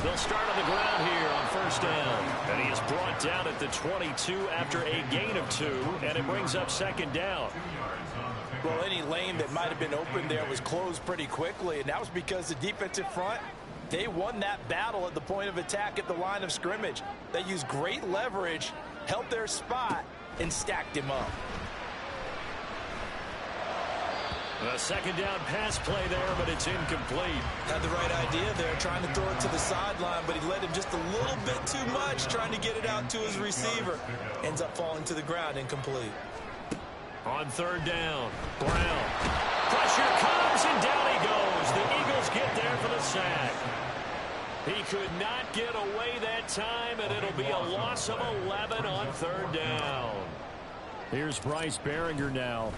They'll start on the ground here on first down. And he is brought down at the 22 after a gain of 2, and it brings up second down. Well, any lane that might have been open there was closed pretty quickly, and that was because the defensive front, they won that battle at the point of attack at the line of scrimmage. They used great leverage, held their spot, and stacked him up. A second down pass play there, but it's incomplete. Had the right idea there, trying to throw it to the sideline, but he led him just a little bit too much, trying to get it out to his receiver. Ends up falling to the ground, incomplete. On third down, Brown. Pressure comes, and down he goes. The Eagles get there for the sack. He could not get away that time, and it'll be a loss of 11 on third down. Here's Bryce Behringer now.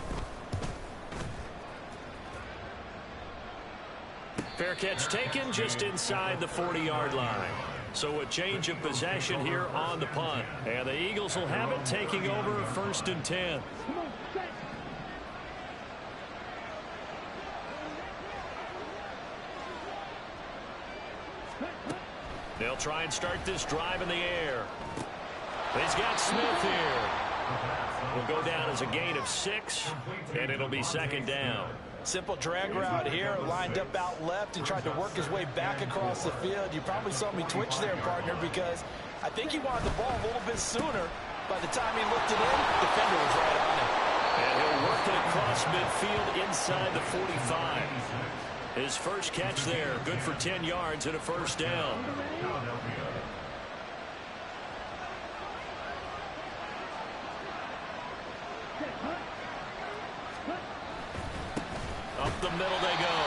Fair catch taken just inside the 40-yard line. So a change of possession here on the punt. And the Eagles will have it, taking over first and 10. They'll try and start this drive in the air. He's got Smith here. Will go down as a gain of 6, and it'll be second down. Simple drag route here, lined up out left and tried to work his way back across the field. You probably saw me twitch there, partner, because I think he wanted the ball a little bit sooner. By the time he looked it in, the defender was right on him. And he'll work it across midfield inside the 45. His first catch there, good for 10 yards and a first down. Up the middle they go.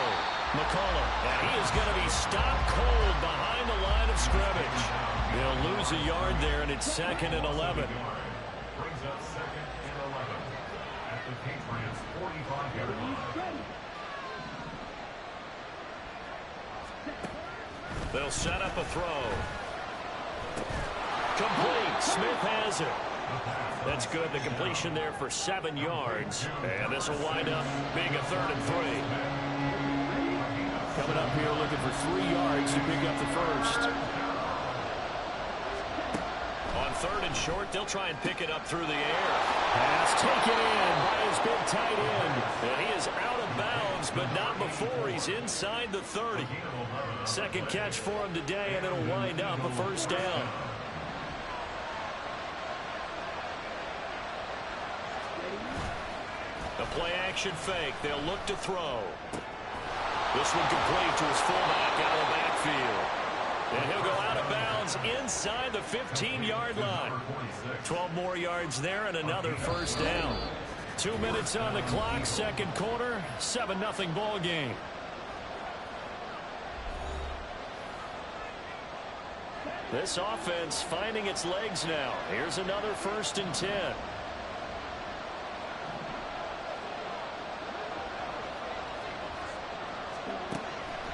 McCollum. And he is going to be stopped cold behind the line of scrimmage. They'll lose a yard there, and it's second and 11. Brings up second and 11 at the Patriots' 45-yard line. They'll set up a throw. Complete. Smith has it. That's good. The completion there for 7 yards. And this will wind up being a third and 3. Coming up here looking for 3 yards to pick up the first. On third and short, they'll try and pick it up through the air. Pass taken in by his big tight end. And he is out of bounds, but not before he's inside the 30. Second catch for him today, and it'll wind up a first down. A play-action fake. They'll look to throw. This one complete to his fullback out of the backfield. And he'll go out of bounds inside the 15-yard line. 12 more yards there and another first down. 2 minutes on the clock, second quarter, 7-0 ball game. This offense finding its legs now. Here's another 1st and 10.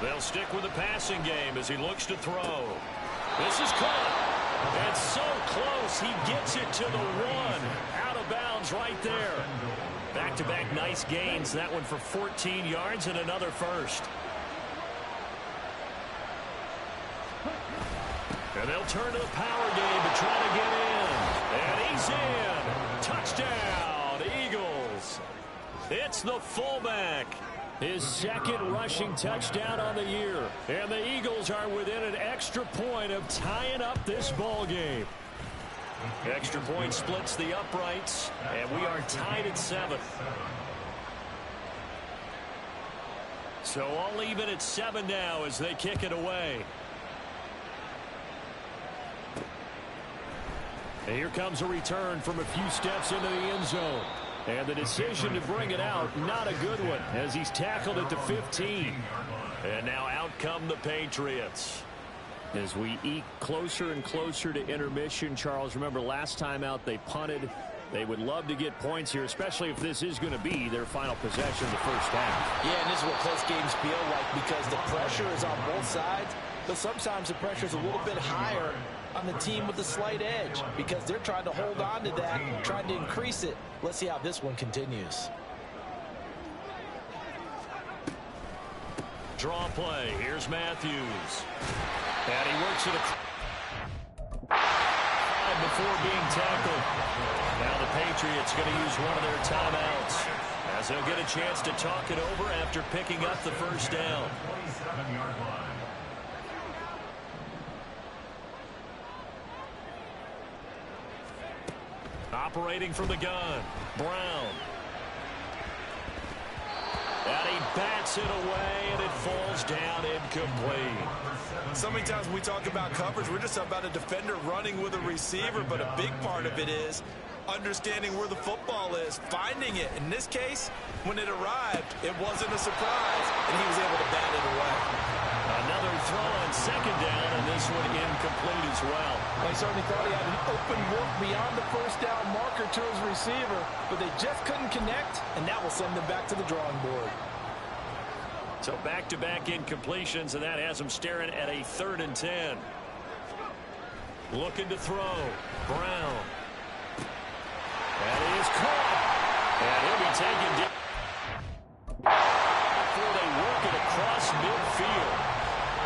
They'll stick with the passing game as he looks to throw. This is caught. And so close, he gets it to the 1. Out of bounds right there. Back-to-back nice gains. That one for 14 yards and another first. And they'll turn to the power game to try to get in. And he's in. Touchdown, Eagles. It's the fullback. His second rushing touchdown on the year. And the Eagles are within an extra point of tying up this ball game. Extra point splits the uprights, and we are tied at 7. So all even at 7 now as they kick it away. And here comes a return from a few steps into the end zone. And the decision to bring it out, not a good one, as he's tackled at the 15. And now out come the Patriots. As we eke closer and closer to intermission, Charles, remember last time out they punted. They would love to get points here, especially if this is going to be their final possession of the first half. Yeah, and this is what close games feel like because the pressure is on both sides, but sometimes the pressure is a little bit higher on the team with the slight edge because they're trying to hold on to that, trying to increase it. Let's see how this one continues. Draw play. Here's Matthews. And he works it before being tackled. Now the Patriots going to use one of their timeouts as they'll get a chance to talk it over after picking up the first down. 27-yard line. Operating from the gun, Brown. And he bats it away, and it falls down incomplete. So many times when we talk about coverage, we're just about a defender running with a receiver, but a big part of it is understanding where the football is, finding it. In this case, when it arrived, it wasn't a surprise, and he was able to bat it away. Another throw on second down, and this one incomplete as well. They certainly thought he had an open look beyond the first down marker to his receiver, but they just couldn't connect, and that will send them back to the drawing board. So back-to-back incompletions, and that has them staring at a 3rd and 10. Looking to throw. Brown. That is caught. And he'll be taken down before they work it across midfield.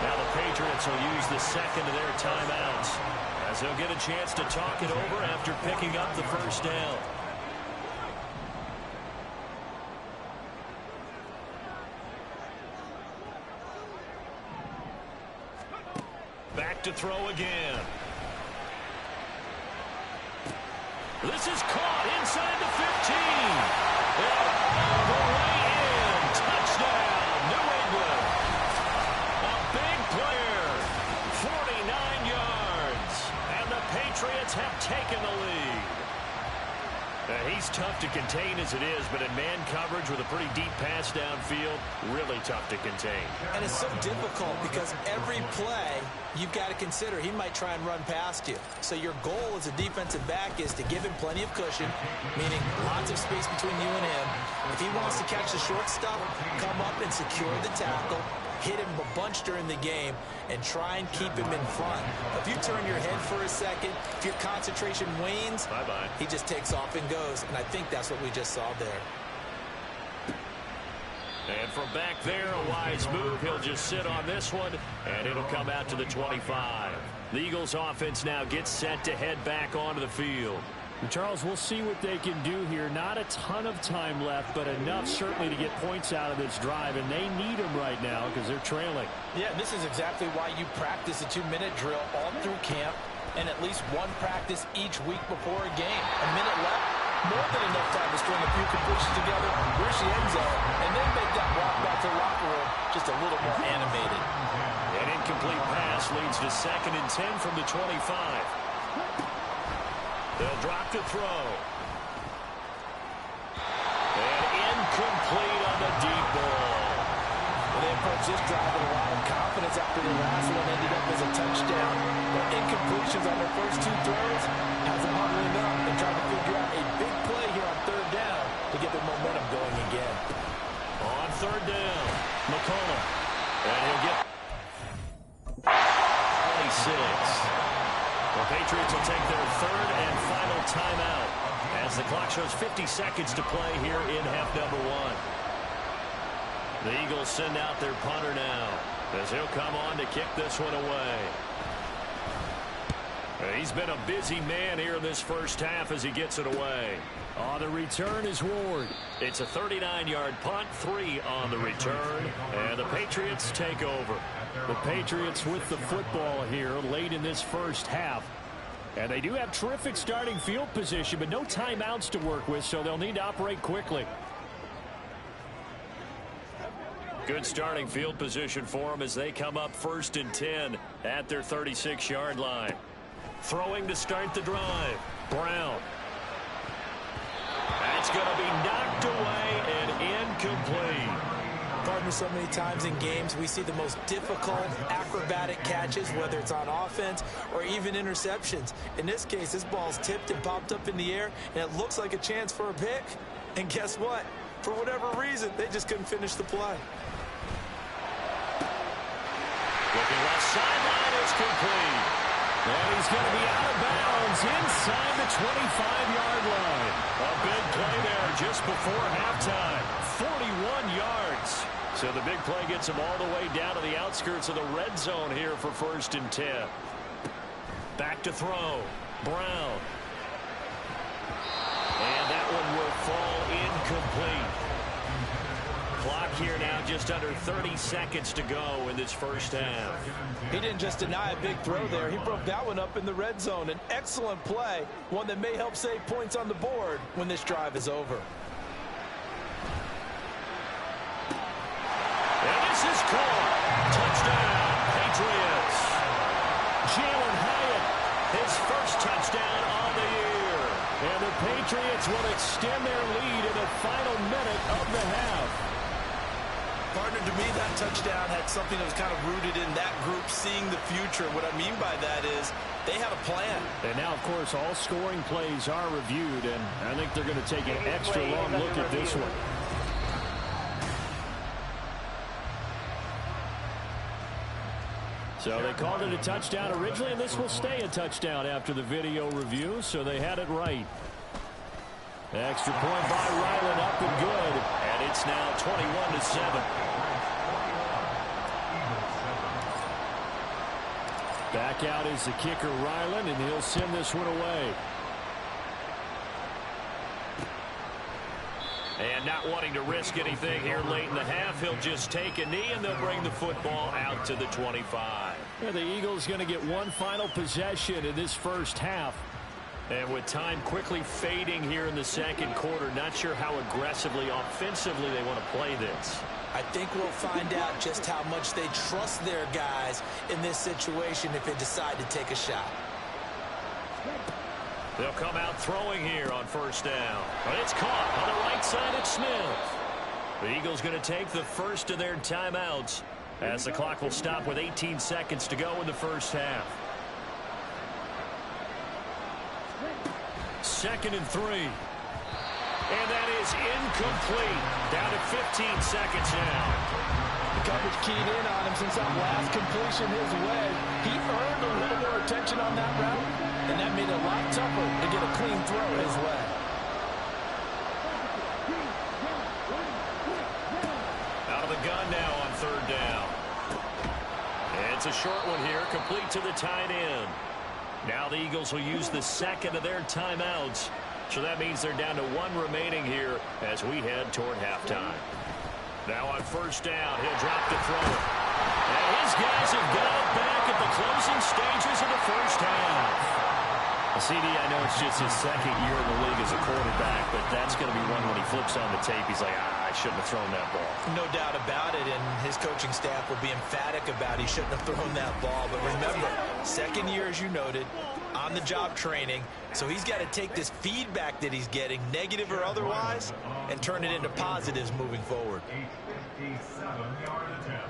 Now the Patriots will use the second of their timeouts as they'll get a chance to talk it over after picking up the first down. Back to throw again. This is caught inside the 15. And all the way in. Touchdown, New England. A big player. 49 yards. And the Patriots have taken the lead. He's tough to contain as it is, but in man coverage with a pretty deep pass downfield, really tough to contain. And it's so difficult because every play you've got to consider he might try and run past you. So your goal as a defensive back is to give him plenty of cushion, meaning lots of space between you and him. If he wants to catch the short stuff, come up and secure the tackle, hit him a bunch during the game, and try and keep him in front. If you turn your head for a second, if your concentration wanes, bye-bye. He just takes off and goes, and I think that's what we just saw there. And from back there, a wise move. He'll just sit on this one, and it'll come out to the 25. The Eagles offense now gets set to head back onto the field. And Charles, we'll see what they can do here. Not a ton of time left, but enough certainly to get points out of this drive, and they need them right now because they're trailing. Yeah, this is exactly why you practice a 2-minute drill all through camp and at least one practice each week before a game. A minute left, more than enough time to string a few completions together, reach the end zone, and then make that walk back to the locker room just a little more animated. An incomplete pass leads to 2nd and 10 from the 25. They'll drop to throw. And incomplete on the deep ball. They approach this drive with a lot of confidence after the last one ended up as a touchdown. But incompletions on their first 2 throws has them huddling up and trying to figure out a big play here on 3rd down to get their momentum going again. On 3rd down, McCollum. And he'll get 26. The Patriots will take their 3rd and final timeout as the clock shows 50 seconds to play here in half number 1. The Eagles send out their punter now as he'll come on to kick this one away. He's been a busy man here in this first half as he gets it away. On the return is Ward. It's a 39-yard punt, 3 on the return, and the Patriots take over. The Patriots with the football here late in this first half. And they do have terrific starting field position, but no timeouts to work with, so they'll need to operate quickly. Good starting field position for them as they come up 1st and 10 at their 36-yard line. Throwing to start the drive. Brown. That's going to be knocked away and incomplete. Partner, so many times in games we see the most difficult acrobatic catches, whether it's on offense or even interceptions. In this case, this ball's tipped and popped up in the air, and it looks like a chance for a pick. And guess what? For whatever reason, they just couldn't finish the play. Looking left sideline, it's complete. And he's going to be out of bounds inside the 25-yard line. A big play there just before halftime. 41 yards. So the big play gets him all the way down to the outskirts of the red zone here for 1st and 10. Back to throw. Brown. And that one will fall incomplete. Clock here now just under 30 seconds to go in this first half. He didn't just deny a big throw there. He broke that one up in the red zone. An excellent play, one that may help save points on the board when this drive is over. And this is caught. Touchdown, Patriots. Jalen Hyatt, his first touchdown on the year. And the Patriots will extend their lead in the final minute of the half. Partner, to me, that touchdown had something that was kind of rooted in that group seeing the future. What I mean by that is they had a plan. And now, of course, all scoring plays are reviewed, and I think they're going to take an extra long look at this one. So they called it a touchdown originally, and this will stay a touchdown after the video review, so they had it right. Extra point by Ryland, up and good. And it's now 21-7. Back out is the kicker, Ryland, and he'll send this one away. And not wanting to risk anything here late in the half, he'll just take a knee, and they'll bring the football out to the 25. Yeah, the Eagles going to get one final possession in this first half. And with time quickly fading here in the second quarter, not sure how aggressively, offensively they want to play this. I think we'll find out just how much they trust their guys in this situation if they decide to take a shot. They'll come out throwing here on 1st down. But it's caught on the right side at Smith. The Eagles going to take the first of their timeouts as the clock will stop with 18 seconds to go in the first half. 2nd and 3. And that is incomplete. Down to 15 seconds now. The coverage keyed in on him since that last completion his way. He earned a little more attention on that route, and that made it a lot tougher to get a clean throw his way. Out of the gun now on 3rd down. It's a short one here, complete to the tight end. Now the Eagles will use the second of their timeouts. So that means they're down to 1 remaining here as we head toward halftime. Now on 1st down, he'll drop to throw it. And his guys have got it back at the closing stages of the first half. CD, I know it's just his second year in the league as a quarterback, but that's going to be one when he flips on the tape. He's like, I shouldn't have thrown that ball. No doubt about it, and his coaching staff will be emphatic about he shouldn't have thrown that ball. But remember, second year, as you noted, on-the-job training, so he's got to take this feedback that he's getting, negative or otherwise, and turn it into positives moving forward. 57-yard attempt.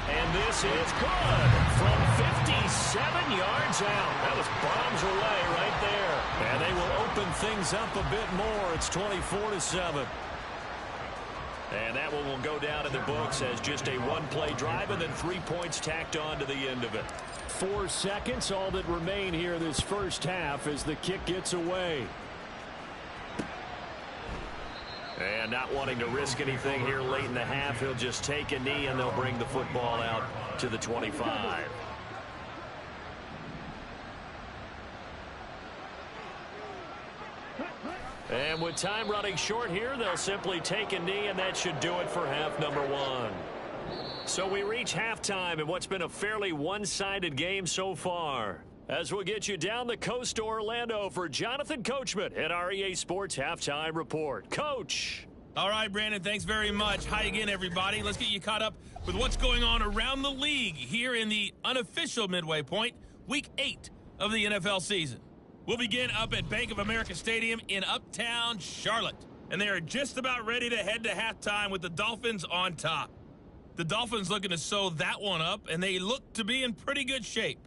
And this is good from 57 yards out. That was bombs away right there. And they will open things up a bit more. It's 24-7. And that one will go down in the books as just a one-play drive and then 3 points tacked on to the end of it. 4 seconds, all that remain here this first half as the kick gets away. And not wanting to risk anything here late in the half, he'll just take a knee and they'll bring the football out to the 25. And with time running short here, they'll simply take a knee, and that should do it for half number one. So we reach halftime in what's been a fairly one-sided game so far. As we'll get you down the coast to Orlando for Jonathan Coachman at our EA Sports Halftime Report. Coach. All right, Brandon, thanks very much. Hi again, everybody. Let's get you caught up with what's going on around the league here in the unofficial midway point, Week 8 of the NFL season. We'll begin up at Bank of America Stadium in Uptown Charlotte. And they are just about ready to head to halftime with the Dolphins on top. The Dolphins looking to sew that one up, and they look to be in pretty good shape.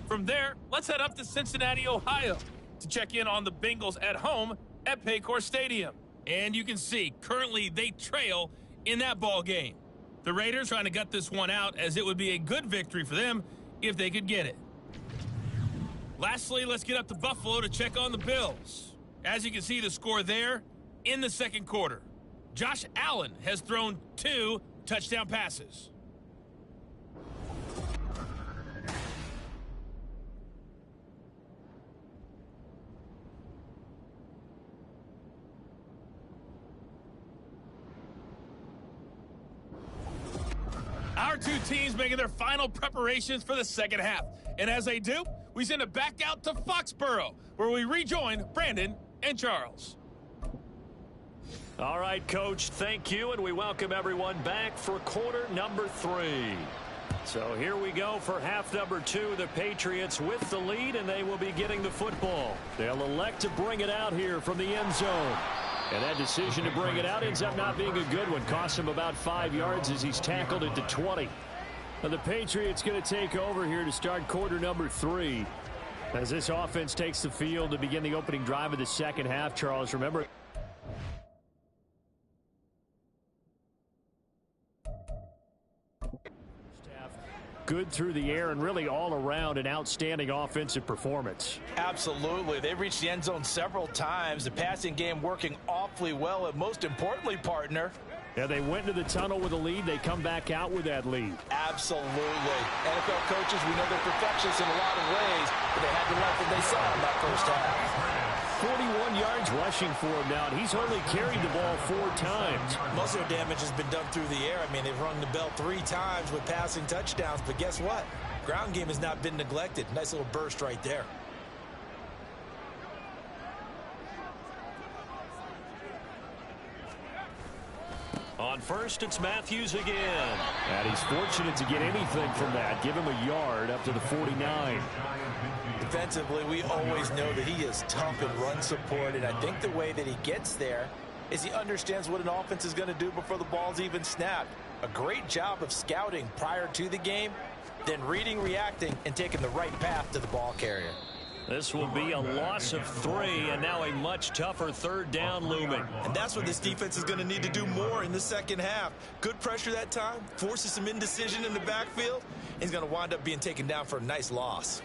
From there, let's head up to Cincinnati, Ohio to check in on the Bengals at home at Paycor Stadium. And you can see, currently they trail in that ball game. The Raiders trying to gut this one out, as it would be a good victory for them if they could get it. Lastly, let's get up to Buffalo to check on the Bills. As you can see, the score there in the second quarter. Josh Allen has thrown 2 touchdown passes. Our two teams making their final preparations for the second half. And as they do, we send it back out to Foxborough, where we rejoin Brandon and Charles. All right, Coach, thank you, and we welcome everyone back for quarter number 3. So here we go for half number 2. The Patriots with the lead, and they will be getting the football. They'll elect to bring it out here from the end zone. And that decision to bring it out ends up not being a good one. Costs him about 5 yards as he's tackled it to 20. And the Patriots going to take over here to start quarter number 3. As this offense takes the field to begin the opening drive of the second half, Charles, remember, good through the air and really all around an outstanding offensive performance. Absolutely. They reached the end zone several times. The passing game working awfully well. And most importantly, partner, yeah, they went into the tunnel with a lead. They come back out with that lead. Absolutely. NFL coaches, we know they're perfectionists in a lot of ways, but they had to like what they saw in that first half. 41 yards rushing for him now, and he's only carried the ball 4 times. Most of the damage has been done through the air. I mean, they've rung the bell 3 times with passing touchdowns, but guess what? Ground game has not been neglected. Nice little burst right there. on first, it's Matthews again. And he's fortunate to get anything from that. Give him a yard up to the 49. Defensively, we always know that he is tough in run support, and I think the way that he gets there is he understands what an offense is going to do before the ball's even snapped. A great job of scouting prior to the game, then reading, reacting, and taking the right path to the ball carrier. This will be a loss of 3, and now a much tougher third down looming. And that's what this defense is going to need to do more in the second half. Good pressure that time, forces some indecision in the backfield, and he's going to wind up being taken down for a nice loss.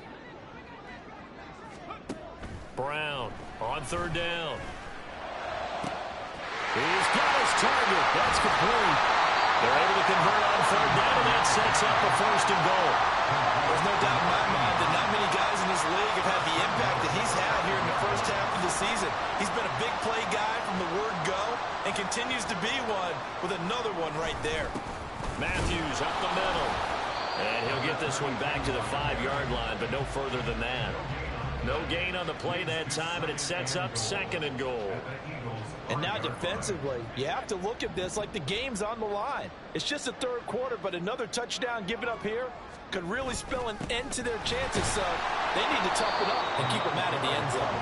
Brown on third down. He's got his target. That's complete. They're able to convert on third down, and that sets up a first and goal. There's no doubt in my mind that not many guys in this league have had the impact that he's had here in the first half of the season. He's been a big play guy from the word go and continues to be one with another one right there. Matthews up the middle. And he'll get this one back to the 5-yard line, but no further than that. No gain on the play that time, and it sets up 2nd and goal. And now defensively, you have to look at this like the game's on the line. It's just the 3rd quarter, but another touchdown given up here could really spell an end to their chances. So they need to toughen up and keep them out of the end zone.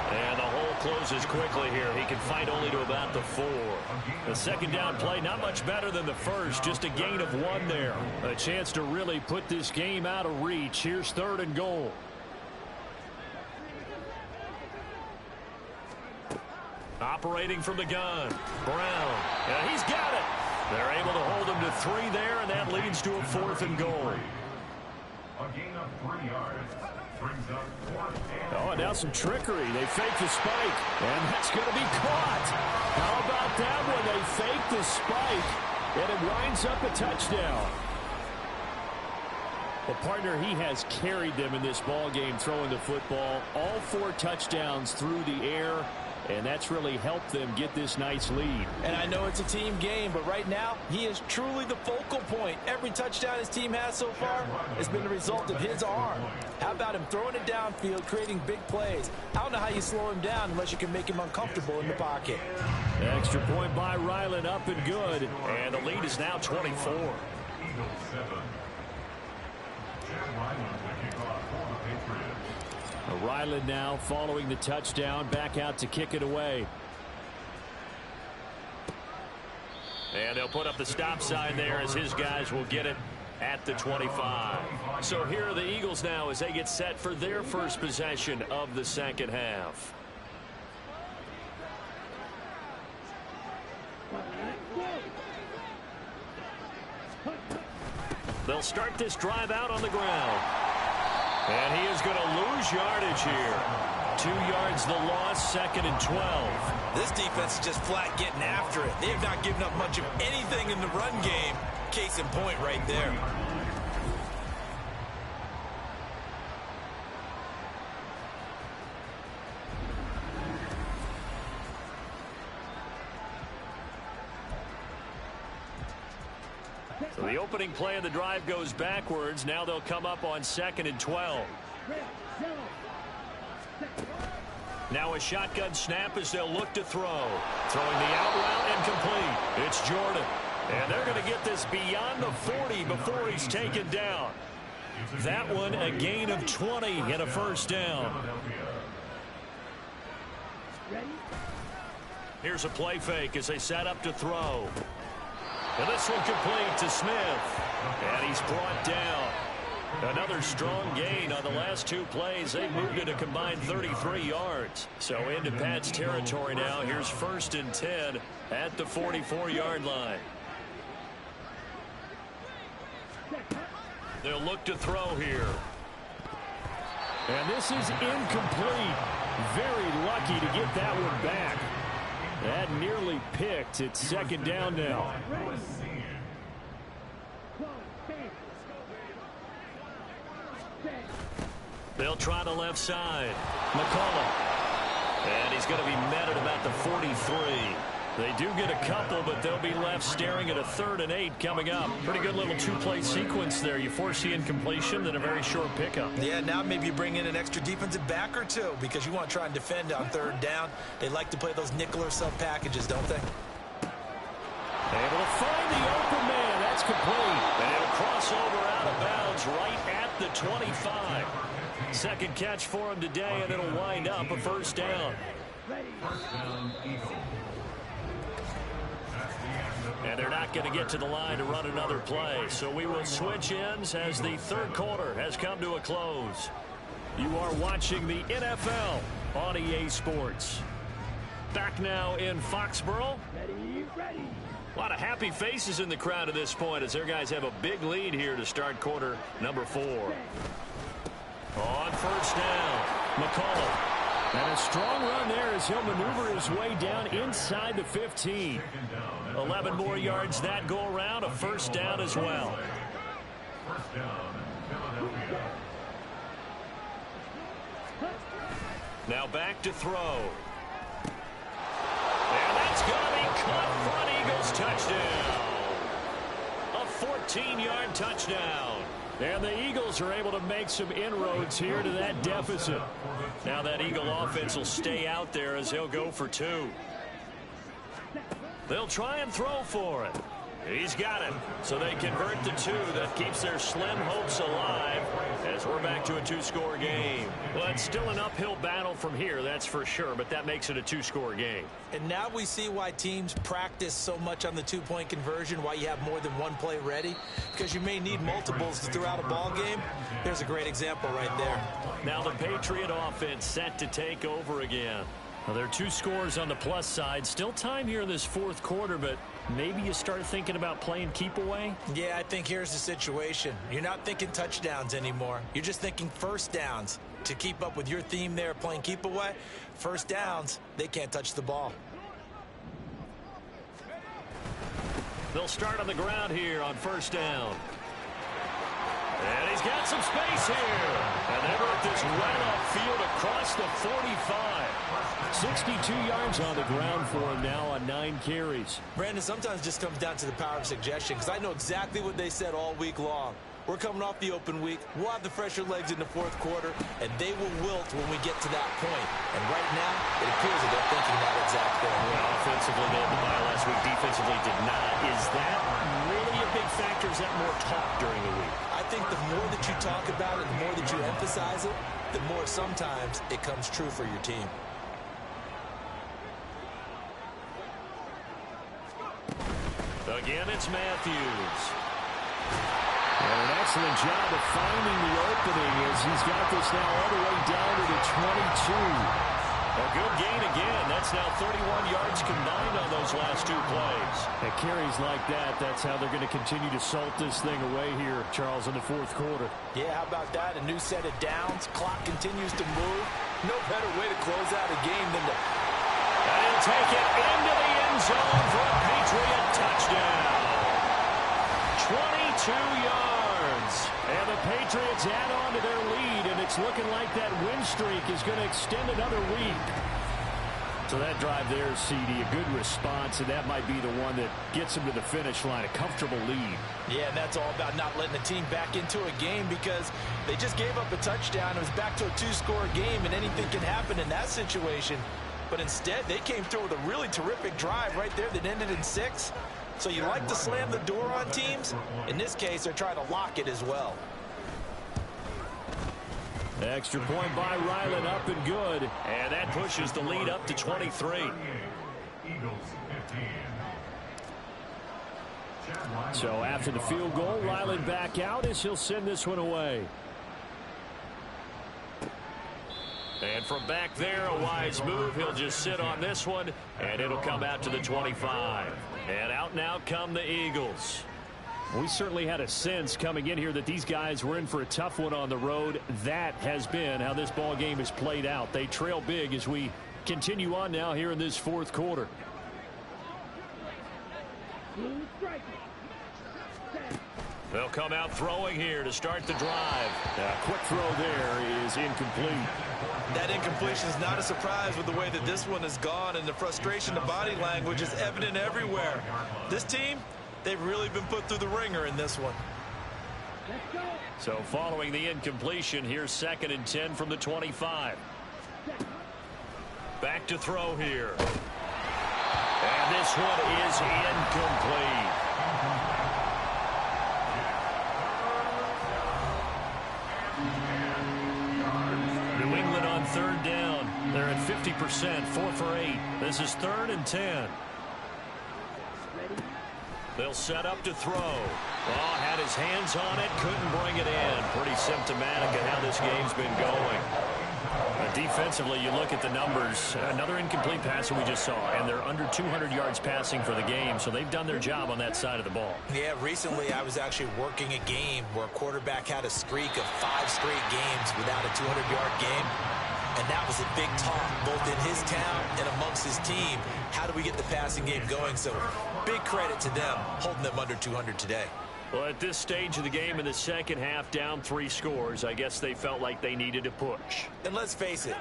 And the hole closes quickly here. He can fight only to about the 4. The 2nd down play, not much better than the first. Just a gain of 1 there. A chance to really put this game out of reach. Here's 3rd and goal. Operating from the gun. Brown. And he's got it. They're able to hold him to 3 there, and that leads to a 4th and goal. A gain of 3 yards. Brings up 4th and Oh, and now some trickery. They fake the spike, and that's going to be caught. How about that one? They fake the spike, and it winds up a touchdown. Well, partner, he has carried them in this ball game throwing the football. All 4 touchdowns through the air. And that's really helped them get this nice lead. And I know it's a team game, but right now, he is truly the focal point. Every touchdown his team has so far has been the result of his arm. How about him throwing it downfield, creating big plays? I don't know how you slow him down unless you can make him uncomfortable in the pocket. Extra point by Ryland, up and good. And the lead is now 24. Eagles 7. Chad Ryland will kick off for the Patriots. Ryland now following the touchdown, back out to kick it away. And they'll put up the stop sign there as his guys will get it at the 25. So here are the Eagles now as they get set for their first possession of the 2nd half. They'll start this drive out on the ground. And he is going to lose yardage here. 2 yards the loss, 2nd and 12. This defense is just flat getting after it. They have not given up much of anything in the run game. Case in point right there. So the opening play of the drive goes backwards. Now they'll come up on 2nd and 12. Now a shotgun snap as they'll look to throw. Throwing the out route and complete. It's Jordan. And they're going to get this beyond the 40 before he's taken down. That one a gain of 20 and a 1st down. Here's a play fake as they set up to throw. And this one complete to Smith. And he's brought down. Another strong gain on the last 2 plays. They moved it a combined 33 yards. So into Pat's territory now. Here's 1st and 10 at the 44-yard line. They'll look to throw here. And this is incomplete. Very lucky to get that one back. That nearly picked. It's 2nd down now. They'll try the left side. McCullough. And he's going to be met at about the 43. They do get a couple, but they'll be left staring at a 3rd and 8 coming up. Pretty good little 2-play sequence there. You force the incompletion, then a very short pickup. Yeah, now maybe you bring in an extra defensive back or 2 because you want to try and defend on 3rd down. They like to play those nickel or sub packages, don't they? Able to find the open man. That's complete. And it'll cross over out of bounds right at the 25. 2nd catch for him today, and it'll wind up a 1st down. First down, Eagles. And they're not going to get to the line to run another play. So we will switch ends as the 3rd quarter has come to a close. You are watching the NFL on EA Sports. Back now in Foxborough. A lot of happy faces in the crowd at this point as their guys have a big lead here to start quarter number 4. On 1st down, McCullough. And a strong run there as he'll maneuver his way down inside the 15. 11 more yards that go around, a 1st down as well. First down, Philadelphia. Now back to throw. And that's going to be caught. Front Eagles touchdown. A 17-yard touchdown. And the Eagles are able to make some inroads here to that deficit. Now that Eagle offense will stay out there as he'll go for 2. They'll try and throw for it. He's got it. So they convert to 2. That keeps their slim hopes alive as we're back to a 2-score game. Well, it's still an uphill battle from here, that's for sure, but that makes it a 2-score game. And now we see why teams practice so much on the 2-point conversion, why you have more than one play ready, because you may need multiples throughout a ball game. There's a great example right there. Now the Patriot offense set to take over again. Well, there are 2 scores on the plus side. Still time here in this 4th quarter, but maybe you start thinking about playing keep away? Yeah, I think here's the situation. You're not thinking touchdowns anymore. You're just thinking first downs. To keep up with your theme there, playing keep away, first downs, they can't touch the ball. They'll start on the ground here on first down. And he's got some space here. And they work this right upfield across the 45. 62 yards on the ground for him now on 9 carries. Brandon, sometimes it just comes down to the power of suggestion, because I know exactly what they said all week long. We're coming off the open week. We'll have the fresher legs in the 4th quarter, and they will wilt when we get to that point. And right now, it appears that they're thinking that exact thing. Well, offensively, they had the bye last week. Defensively, did not. Is that really a big factor? Is that more talk during the week? I think the more that you talk about it, the more that you emphasize it, the more sometimes it comes true for your team. Again, it's Matthews. And an excellent job of finding the opening as he's got this now all the way down to the 22. A good gain again. That's now 31 yards combined on those last 2 plays. At carries like that, that's how they're going to continue to salt this thing away here, Charles, in the 4th quarter. Yeah, how about that? A new set of downs. Clock continues to move. No better way to close out a game than to... And he'll take it into the end zone for a Patriot touchdown. 22 yards. And the Patriots add on to their lead, and it's looking like that win streak is going to extend another week. So that drive there, CD, a good response, and that might be the one that gets them to the finish line, a comfortable lead. Yeah, and that's all about not letting the team back into a game, because they just gave up a touchdown. It was back to a 2-score game, and anything can happen in that situation. But instead, they came through with a really terrific drive right there that ended in 6. So you like to slam the door on teams. In this case, they're trying to lock it as well. Extra point by Ryland, up and good. And that pushes the lead up to 23. So after the field goal, Ryland back out as he'll send this one away. And from back there, a wise move. He'll just sit on this one, and it'll come out to the 25. And out now come the Eagles. We certainly had a sense coming in here that these guys were in for a tough one on the road. That has been how this ball game has played out. They trail big as we continue on now here in this 4th quarter. They'll come out throwing here to start the drive. A quick throw there is incomplete. That incompletion is not a surprise with the way that this one has gone, and the frustration, the body language is evident everywhere. This team, they've really been put through the ringer in this one. So following the incompletion, here's 2nd and 10 from the 25. Back to throw here. And this one is incomplete. New England on 3rd down. They're at 50%, 4 for 8. This is 3rd and 10. They'll set up to throw. Oh, had his hands on it, couldn't bring it in. Pretty symptomatic of how this game's been going. Defensively, you look at the numbers. Another incomplete pass that we just saw, and they're under 200 yards passing for the game, so they've done their job on that side of the ball. Yeah, recently I was actually working a game where a quarterback had a streak of 5 straight games without a 200-yard game. And that was a big talk, both in his town and amongst his team. How do we get the passing game going? So big credit to them, holding them under 200 today. Well, at this stage of the game in the second half, down 3 scores, I guess they felt like they needed to push. And let's face it,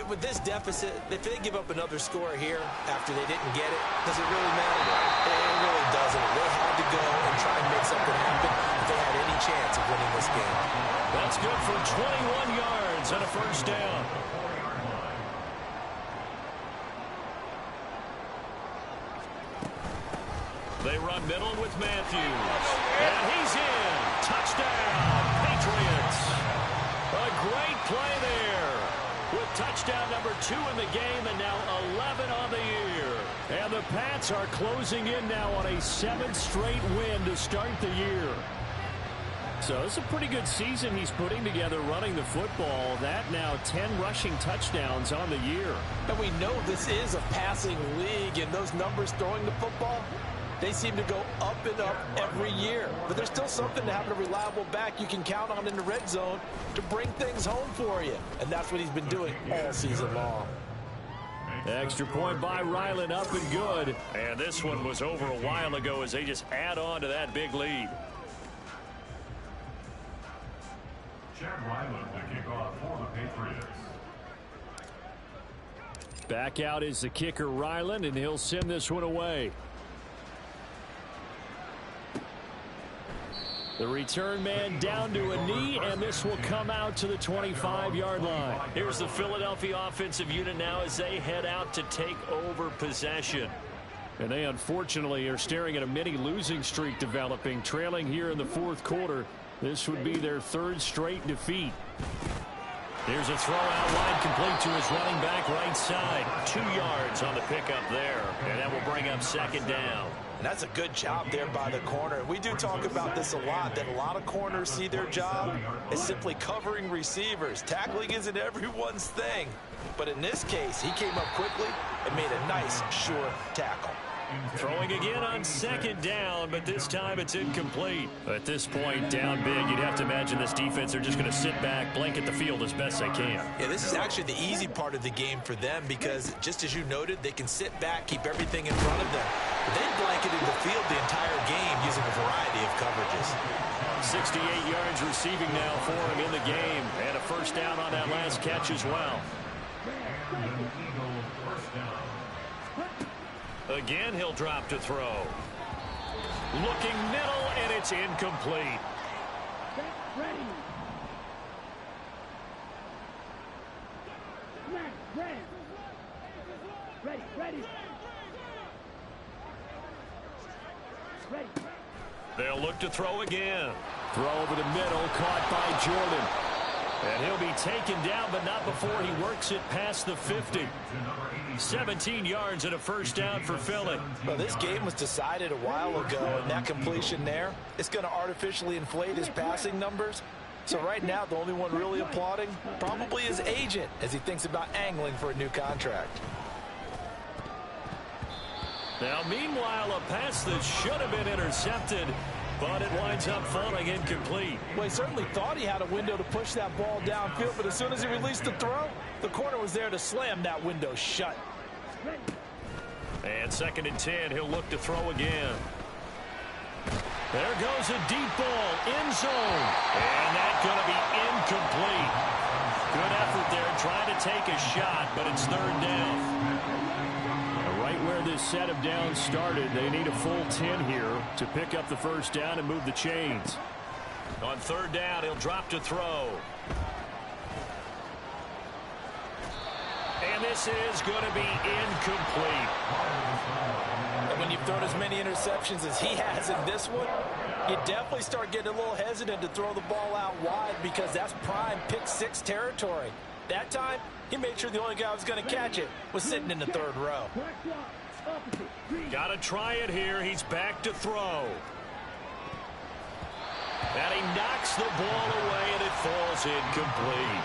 with this deficit, if they give up another score here after they didn't get it, does it really matter? It really doesn't. They had to go and and try and make something happen if they had any chance of winning this game. That's good for 21 yards and a first down. They run middle with Matthews. And he's in. Touchdown, Patriots. A great play there. With touchdown number 2 in the game and now 11 on the year. And the Pats are closing in now on a 7th straight win to start the year. So it's a pretty good season he's putting together running the football. That now 10 rushing touchdowns on the year. And we know this is a passing league, and those numbers throwing the football, they seem to go up and up every year. But there's still something to having a reliable back you can count on in the red zone to bring things home for you. And that's what he's been doing all season long. Extra point by Ryland, up and good. And this one was over a while ago as they just add on to that big lead. Chad Ryland to kick off for the Patriots. Back out is the kicker, Ryland, and he'll send this one away. The return man down to a knee, and this will come out to the 25-yard line. Here's the Philadelphia offensive unit now as they head out to take over possession. And they unfortunately are staring at a mini losing streak developing, trailing here in the 4th quarter. This would be their 3rd straight defeat. Here's a throw out wide, complete to his running back right side. 2 yards on the pickup there, and that will bring up 2nd down. And that's a good job there by the corner. We do talk about this a lot, that a lot of corners see their job as simply covering receivers. Tackling isn't everyone's thing. But in this case, he came up quickly and made a nice, sure tackle. Throwing again on 2nd down, but this time it's incomplete. At this point, down big, you'd have to imagine this defense are just going to sit back, blanket the field as best they can. Yeah, this is actually the easy part of the game for them because, just as you noted, they can sit back, keep everything in front of them. But they blanketed the field the entire game using a variety of coverages. 68 yards receiving now for him in the game, and a first down on that last catch as well. Again, he'll drop to throw. Looking middle, and it's incomplete. Ready. They'll look to throw again. Throw over the middle, caught by Jordan. And he'll be taken down, but not before he works it past the 50. 17 yards and a first down for Philly. Well, this game was decided a while ago, and that completion there, it's going to artificially inflate his passing numbers. So right now, the only one really applauding probably his agent as he thinks about angling for a new contract. Now, meanwhile, a pass that should have been intercepted, but it winds up falling incomplete. Well, he certainly thought he had a window to push that ball downfield, but as soon as he released the throw, the corner was there to slam that window shut. And 2nd and 10, he'll look to throw again. There goes a deep ball, end zone. And that's going to be incomplete. Good effort there, trying to take a shot, but it's 3rd down. Right where this set of downs started, they need a full 10 here to pick up the first down and move the chains. On 3rd down, he'll drop to throw. And this is going to be incomplete. And when you've thrown as many interceptions as he has in this one, you definitely start getting a little hesitant to throw the ball out wide because that's prime pick 6 territory. That time, he made sure the only guy who was going to catch it was sitting in the 3rd row. Got to try it here. He's back to throw. And he knocks the ball away, and it falls incomplete.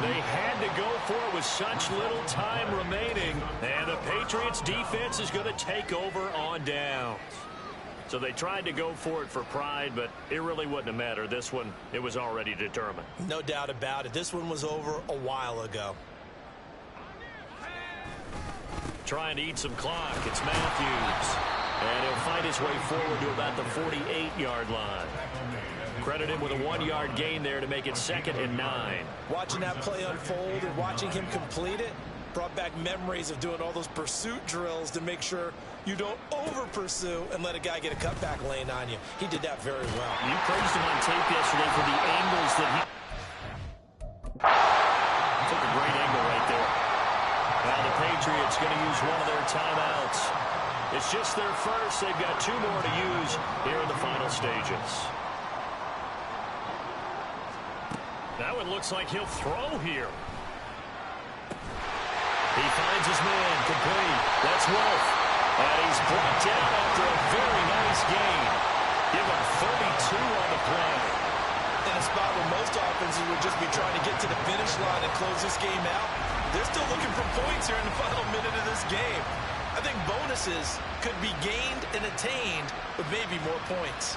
They had to go for it with such little time remaining. And the Patriots defense is going to take over on downs. So they tried to go for it for pride, but it really wouldn't have mattered. This one, it was already determined. No doubt about it. This one was over a while ago. Trying to eat some clock. It's Matthews. And he'll find his way forward to about the 48-yard line. Credited with a 1-yard gain there to make it 2nd and 9. Watching that play unfold and watching him complete it, Brought back memories of doing all those pursuit drills to make sure you don't over-pursue and let a guy get a cutback lane on you. He did that very well. You praised him on tape yesterday for the angles that he took a great angle right there. Now the Patriots going to use one of their timeouts. It's just their first. They've got 2 more to use here in the final stages. Now it looks like he'll throw here. He finds his man, complete. That's Wolf. And he's brought down after a very nice gain. Give him 32 on the play. In a spot where most offenses would just be trying to get to the finish line and close this game out, they're still looking for points here in the final minute of this game. I think bonuses could be gained and attained with maybe more points.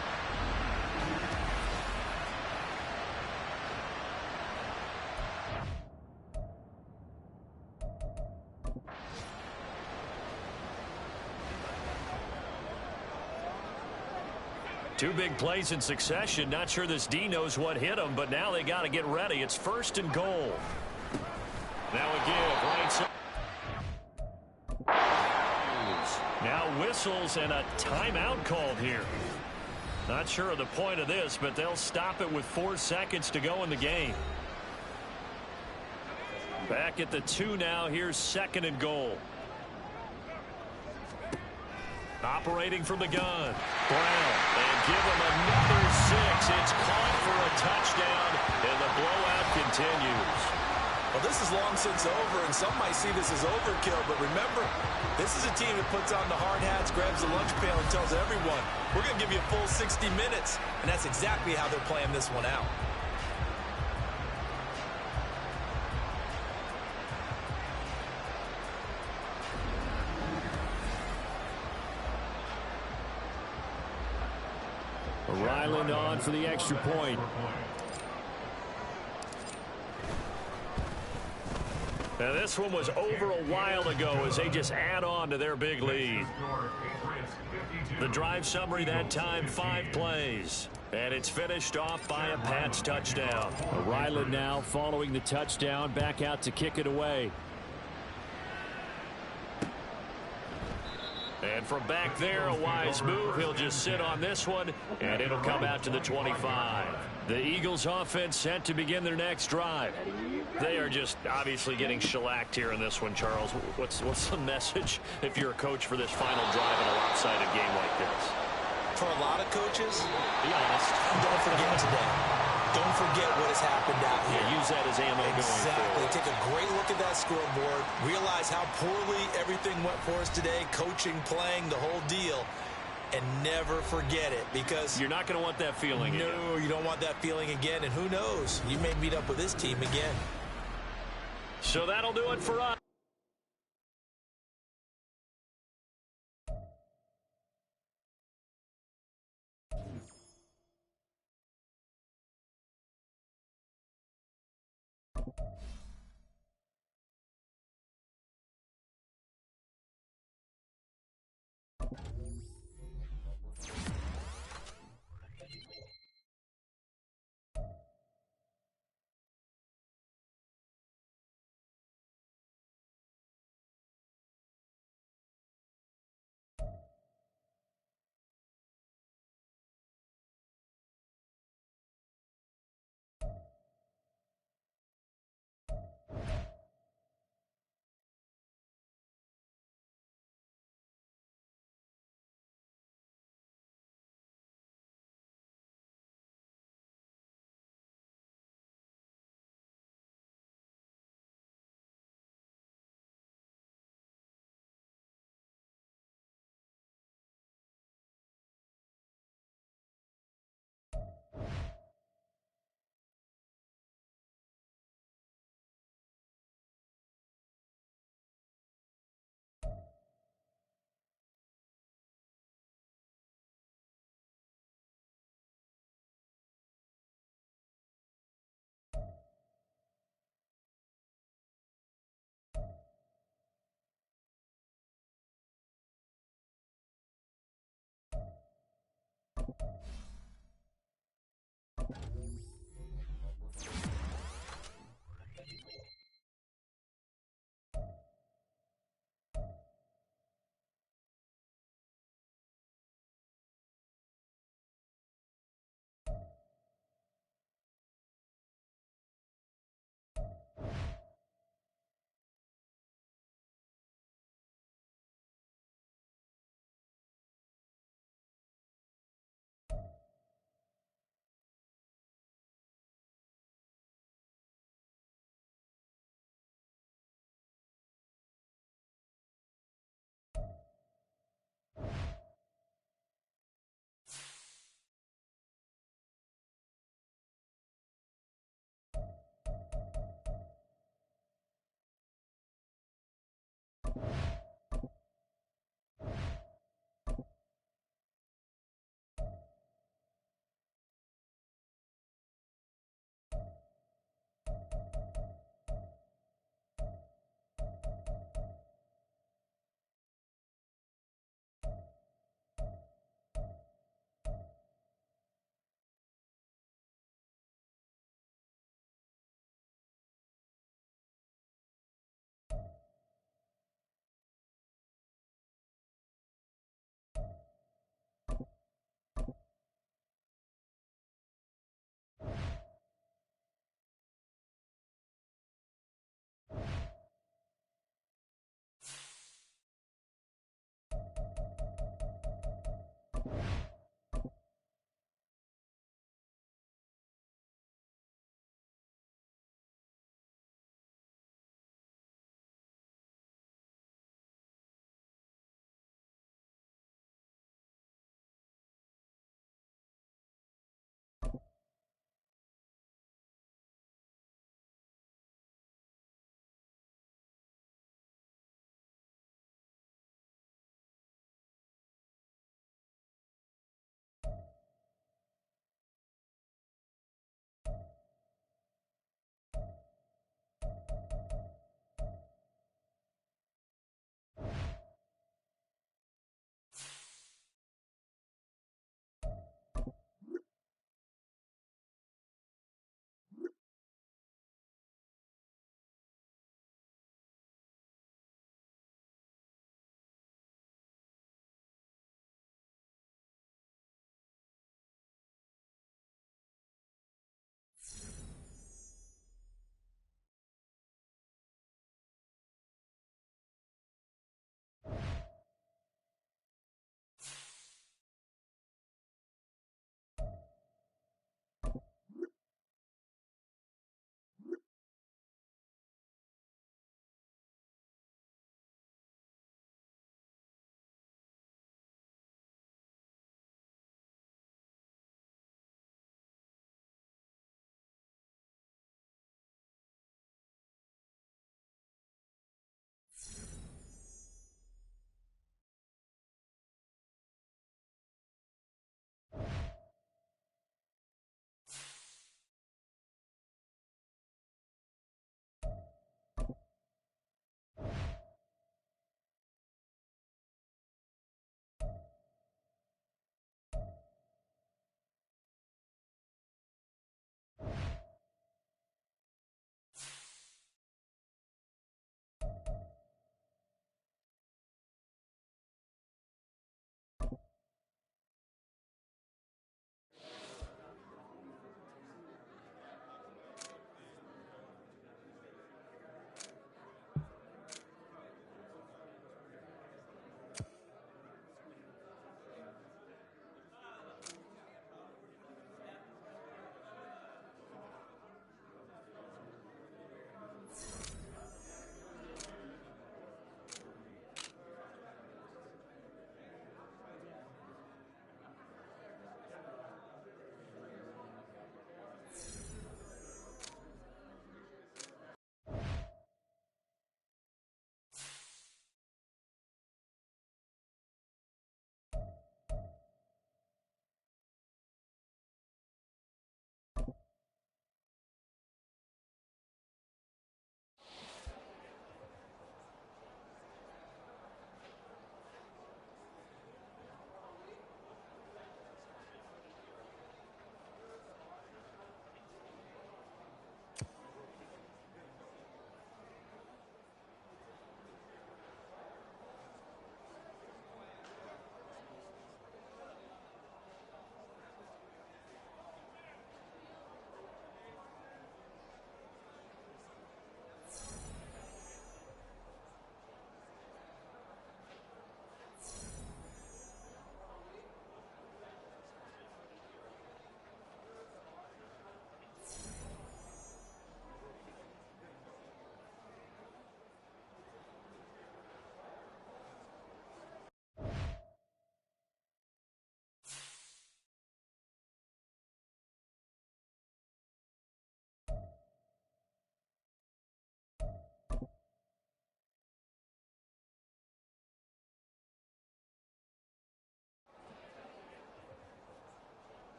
Two big plays in succession. Not sure this D knows what hit him, but now they got to get ready. It's 1st and goal. Now a give. Right side. Now whistles and a timeout called here. Not sure of the point of this, but they'll stop it with 4 seconds to go in the game. Back at the 2 now. Here's 2nd and goal. Operating from the gun. Brown. And give him another 6. It's caught for a touchdown, and the blowout continues. Well, this is long since over, and some might see this as overkill, but remember, this is a team that puts on the hard hats, grabs the lunch pail, and tells everyone, we're going to give you a full 60 minutes, and that's exactly how they're playing this one out. Ryland on for the extra point. Now this one was over a while ago as they just add on to their big lead. The drive summary that time, 5 plays. And it's finished off by a Pats touchdown. Ryland now following the touchdown, back out to kick it away. And from back there, a wise move. He'll just sit on this one, and it'll come out to the 25. The Eagles offense set to begin their next drive. They are just obviously getting shellacked here in this one, Charles. What's the message if you're a coach for this final drive in a lopsided game like this? For a lot of coaches, be honest. Don't forget today. Don't forget what has happened out here. Yeah, use that as ammo going forward. Take a great look at that scoreboard. Realize how poorly everything went for us today. Coaching, playing, the whole deal. And never forget it, because you're not going to want that feeling again. No, you don't want that feeling again. And who knows? You may meet up with this team again. So that'll do it for us.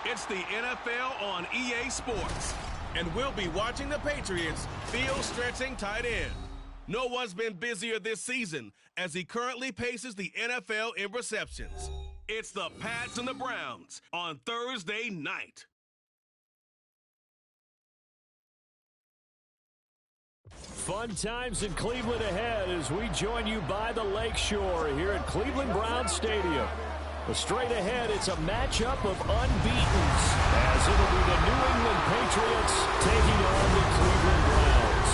It's the NFL on EA Sports, and we'll be watching the Patriots field-stretching tight end. No one's been busier this season as he currently paces the NFL in receptions. It's the Pats and the Browns on Thursday night. Fun times in Cleveland ahead as we join you by the Lakeshore here at Cleveland Browns Stadium. Straight ahead, it's a matchup of unbeatens as it'll be the New England Patriots taking on the Cleveland Browns.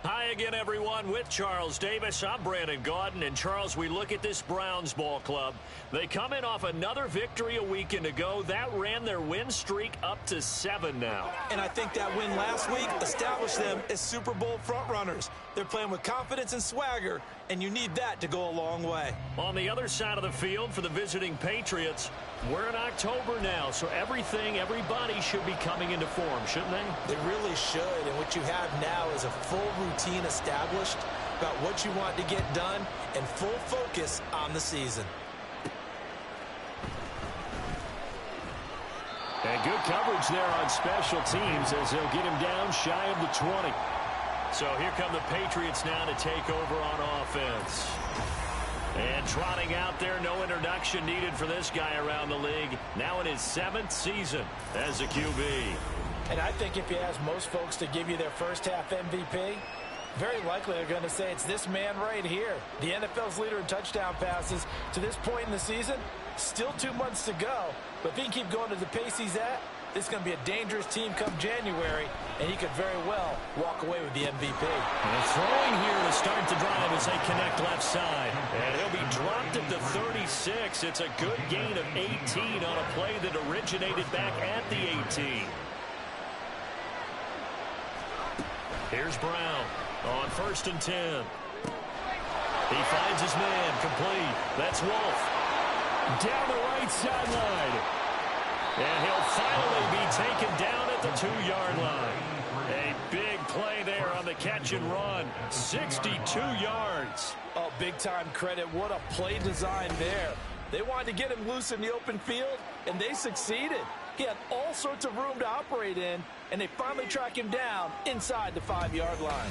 Hi again, everyone. With Charles Davis, I'm Brandon Gaudin. And, Charles, we look at this Browns ball club. They come in off another victory a weekend ago. That ran their win streak up to 7 now. And I think that win last week established them as Super Bowl frontrunners. They're playing with confidence and swagger, and you need that to go a long way. On the other side of the field for the visiting Patriots, we're in October now, so everybody should be coming into form, shouldn't they? They really should, and what you have now is a full routine established about what you want to get done and full focus on the season. And good coverage there on special teams as they'll get him down shy of the 20. So here come the Patriots now to take over on offense. And trotting out there, no introduction needed for this guy around the league. Now in his 7th season as a QB. And I think if you ask most folks to give you their first half MVP, very likely they're going to say it's this man right here. The NFL's leader in touchdown passes to this point in the season. Still 2 months to go. But if he can keep going at the pace he's at, this is going to be a dangerous team come January, and he could very well walk away with the MVP. And throwing here to start the drive as they connect left side. And he'll be dropped at the 36. It's a good gain of 18 on a play that originated back at the 18. Here's Brown on 1st and 10. He finds his man complete. That's Wolf. Down the right sideline. And he'll finally be taken down at the 2-yard line. A big play there on the catch and run. 62 yards. Oh, big-time credit. What a play design there. They wanted to get him loose in the open field, and they succeeded. He had all sorts of room to operate in, and they finally track him down inside the 5-yard line.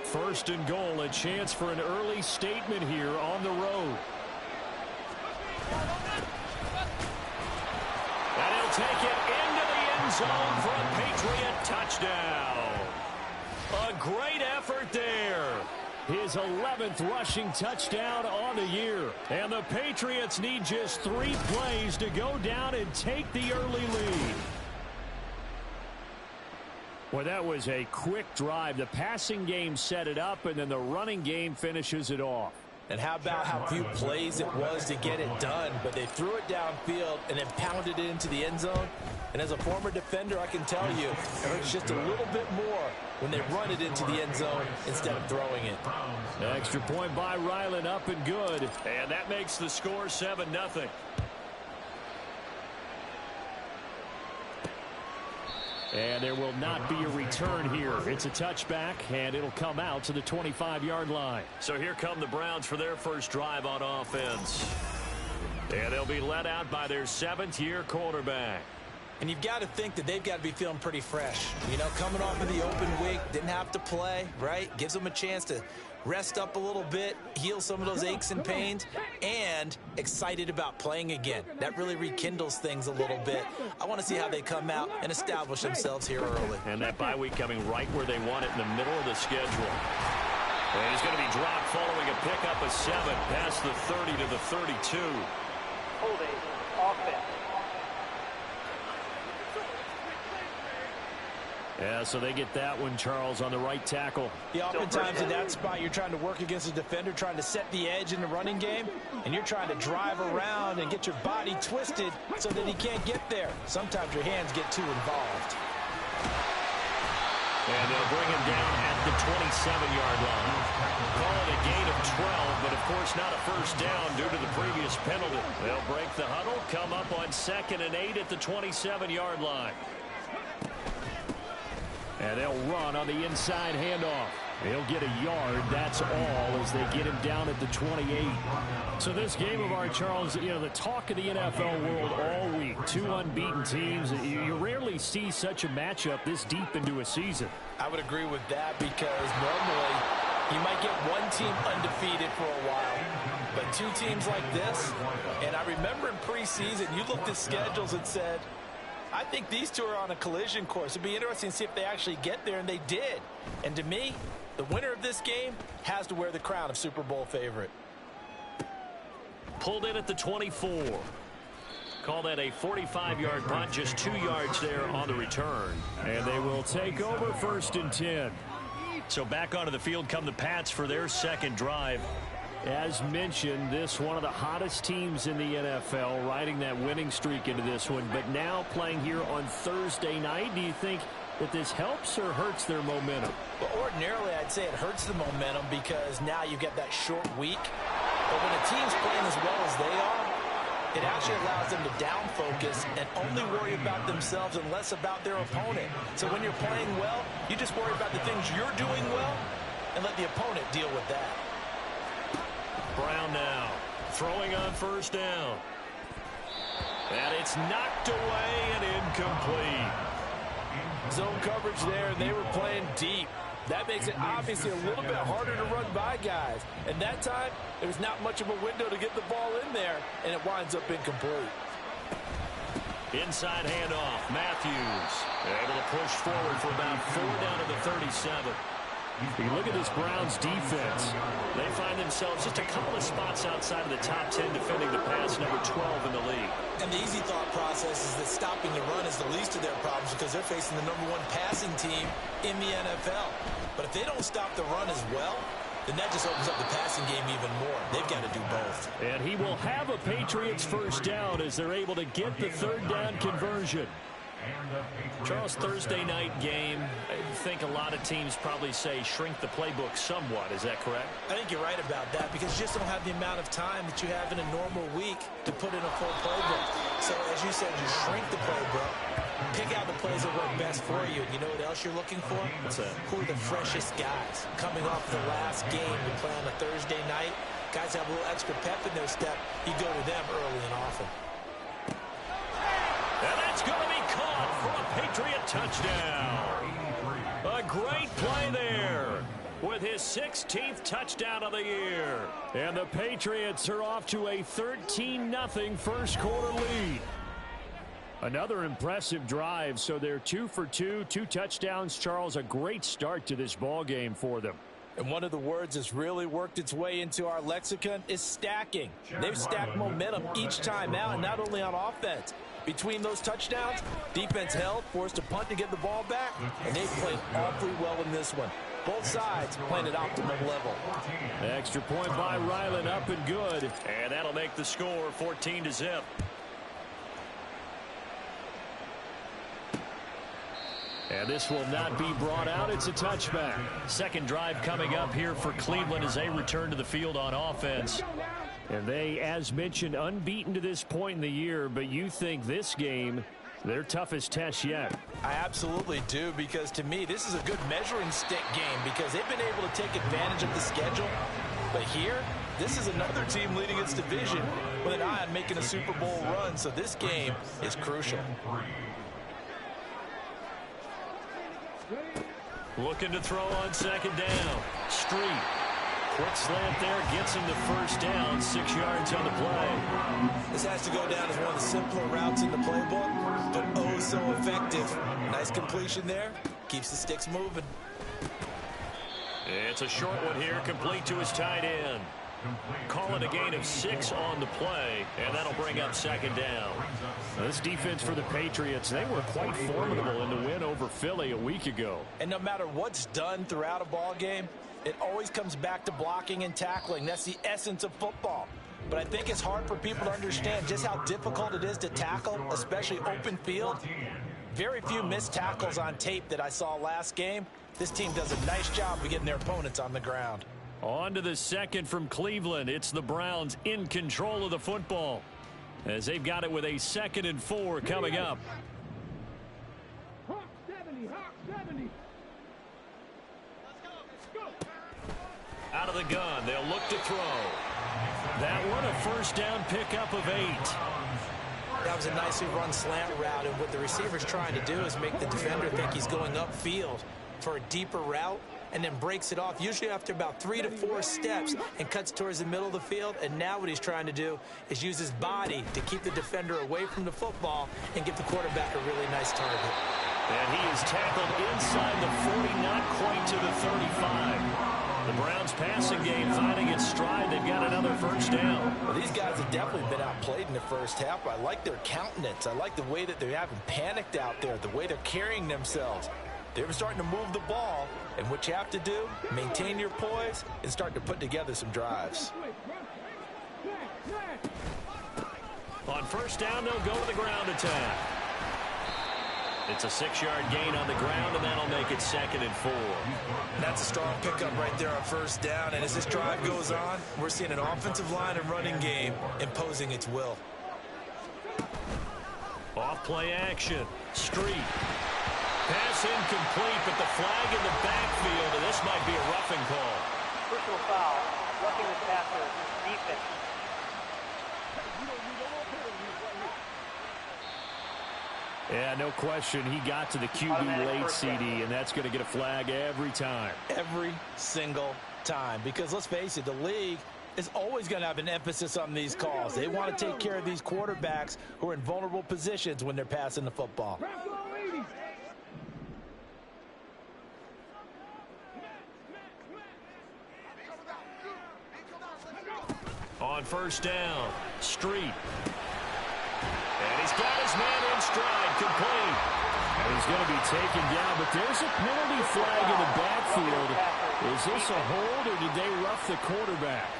First and goal, a chance for an early statement here on the road. And he'll take it into the end zone for a Patriot touchdown. A great effort there. His 11th rushing touchdown on the year. And the Patriots need just 3 plays to go down and take the early lead. Well, that was a quick drive. The passing game set it up, and then the running game finishes it off. And how about how few plays it was to get it done, but they threw it downfield and then pounded it into the end zone. And as a former defender, I can tell you, it hurts just a little bit more when they run it into the end zone instead of throwing it. Extra point by Ryland, up and good. And that makes the score 7-0. And there will not be a return here. It's a touchback, and it'll come out to the 25-yard line. So here come the Browns for their first drive on offense. And they'll be led out by their 7th-year quarterback. And you've got to think that they've got to be feeling pretty fresh. You know, coming off of the open week, didn't have to play, right? Gives them a chance to rest up a little bit, heal some of those aches and pains, and excited about playing again. That really rekindles things a little bit. I want to see how they come out and establish themselves here early. And that bye week coming right where they want it, in the middle of the schedule. And he's going to be dropped following a pickup of 7 past the 30 to the 32. Holding offense. Yeah, so they get that one, Charles, on the right tackle. Yeah, oftentimes in that spot, you're trying to work against a defender, trying to set the edge in the running game, and you're trying to drive around and get your body twisted so that he can't get there. Sometimes your hands get too involved. And they'll bring him down at the 27-yard line. Call it a gain of 12, but of course not a first down due to the previous penalty. They'll break the huddle, come up on 2nd and 8 at the 27-yard line. And they'll run on the inside handoff. He'll get a yard, that's all, as they get him down at the 28. So this game of ours, Charles, you know, the talk of the NFL world all week. Two unbeaten teams. You rarely see such a matchup this deep into a season. I would agree with that because normally you might get one team undefeated for a while. But two teams like this, and I remember in preseason, you looked at schedules and said, I think these two are on a collision course. It'd be interesting to see if they actually get there, and they did. And to me, the winner of this game has to wear the crown of Super Bowl favorite. Pulled in at the 24. Call that a 45-yard punt, just 2 yards there on the return. And they will take over 1st and 10. So back onto the field come the Pats for their second drive. As mentioned, this one of the hottest teams in the NFL, riding that winning streak into this one, but now playing here on Thursday night. Do you think that this helps or hurts their momentum? Well, ordinarily, I'd say it hurts the momentum because now you get that short week. But when a team's playing as well as they are, it actually allows them to down focus and only worry about themselves and less about their opponent. So when you're playing well, you just worry about the things you're doing well and let the opponent deal with that. Brown now throwing on 1st down. And it's knocked away and incomplete. Zone coverage there, and they were playing deep. That makes it obviously a little bit harder to run by guys. And that time, there was not much of a window to get the ball in there, and it winds up incomplete. Inside handoff, Matthews able to push forward for about 4 down to the 37. You look at this Browns defense. They find themselves just a couple of spots outside of the top 10 defending the pass, number 12 in the league. And the easy thought process is that stopping the run is the least of their problems because they're facing the #1 passing team in the NFL. But if they don't stop the run as well, then that just opens up the passing game even more. They've got to do both. And he will have a Patriots first down as they're able to get the 3rd down conversion. Charles, Thursday night game, I think a lot of teams probably say shrink the playbook somewhat. Is that correct? I think you're right about that because you just don't have the amount of time that you have in a normal week to put in a full playbook. So as you said, you shrink the playbook, pick out the plays that work best for you. And you know what else you're looking for? What's that? Who are the freshest guys coming off the last game to play on a Thursday night? Guys have a little extra pep in their step. You go to them early and often. And that's going to be caught for a Patriot touchdown. A great play there with his 16th touchdown of the year. And the Patriots are off to a 13-0 first quarter lead. Another impressive drive, so they're 2 for 2, 2 touchdowns. Charles, a great start to this ball game for them. And one of the words that's really worked its way into our lexicon is stacking. They've stacked momentum each time out, not only on offense. Between those touchdowns, defense held, forced a punt to get the ball back, and they've played awfully well in this one. Both sides playing at optimal level. Extra point by Ryland, up and good. And that'll make the score 14-0. And this will not be brought out. It's a touchback. Second drive coming up here for Cleveland as they return to the field on offense. And they, as mentioned, unbeaten to this point in the year, but you think this game, their toughest test yet. I absolutely do, because to me, this is a good measuring stick game because they've been able to take advantage of the schedule. But here, this is another team leading its division with an eye on making a Super Bowl run, so this game is crucial. Looking to throw on second down. Street. Quick slant there, gets him the first down, 6 yards on the play. This has to go down as one of the simpler routes in the playbook, but oh so effective. Nice completion there. Keeps the sticks moving. It's a short one here, complete to his tight end. Call it a gain of 6 on the play, and that'll bring up second down. This defense for the Patriots, they were quite formidable in the win over Philly a week ago. And no matter what's done throughout a ball game, it always comes back to blocking and tackling. That's the essence of football. But I think it's hard for people to understand just how difficult it is to tackle, especially open field. Very few missed tackles on tape that I saw last game. This team does a nice job of getting their opponents on the ground. On to the second from Cleveland. It's the Browns in control of the football as they've got it with a 2nd and 4 coming up. Hawk 70, Hawk 70. Out of the gun, they'll look to throw. That one a first down pickup of 8. That was a nicely run slant route, and what the receiver's trying to do is make the defender think he's going upfield for a deeper route, and then breaks it off, usually after about 3 to 4 steps, and cuts towards the middle of the field. And now what he's trying to do is use his body to keep the defender away from the football and give the quarterback a really nice target. And he is tackled inside the 40, not quite to the 35. The Browns passing game finding its stride. They've got another first down. Well, these guys have definitely been outplayed in the first half. I like their countenance. I like the way that they haven't panicked out there, the way they're carrying themselves. They're starting to move the ball, and what you have to do, maintain your poise and start to put together some drives. On first down, they'll go to the ground attack. It's a 6-yard gain on the ground, and that'll make it 2nd and 4. That's a strong pickup right there on first down, and as this drive goes on, we're seeing an offensive line and running game imposing its will. Off play action. Street. Pass incomplete, but the flag in the backfield, and this might be a roughing call. Personal foul, roughing the passer, defense. Yeah, no question. He got to the QB late, CD, and that's going to get a flag every time. Every single time. Because let's face it, the league is always going to have an emphasis on these calls. They want to take care of these quarterbacks who are in vulnerable positions when they're passing the football. On first down, Street. And he's got his man in stride, complete. And he's going to be taken down, but there's a penalty flag in the backfield. Is this a hold, or did they rough the quarterback?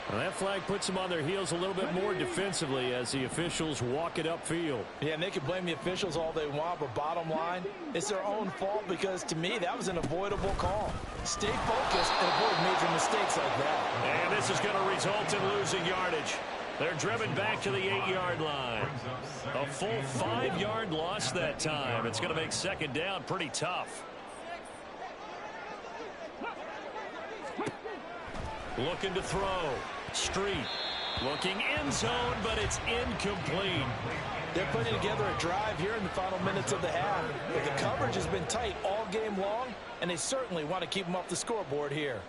Well, that flag puts them on their heels a little bit more defensively as the officials walk it upfield. Yeah, and they can blame the officials all they want, but bottom line, it's their own fault because, to me, that was an avoidable call. Stay focused and avoid major mistakes like that. And this is going to result in losing yardage. They're driven back to the 8-yard line. A full 5-yard loss that time. It's going to make second down pretty tough. Looking to throw. Street. Looking end zone, but it's incomplete. They're putting together a drive here in the final minutes of the half. But the coverage has been tight all game long, and they certainly want to keep them off the scoreboard here.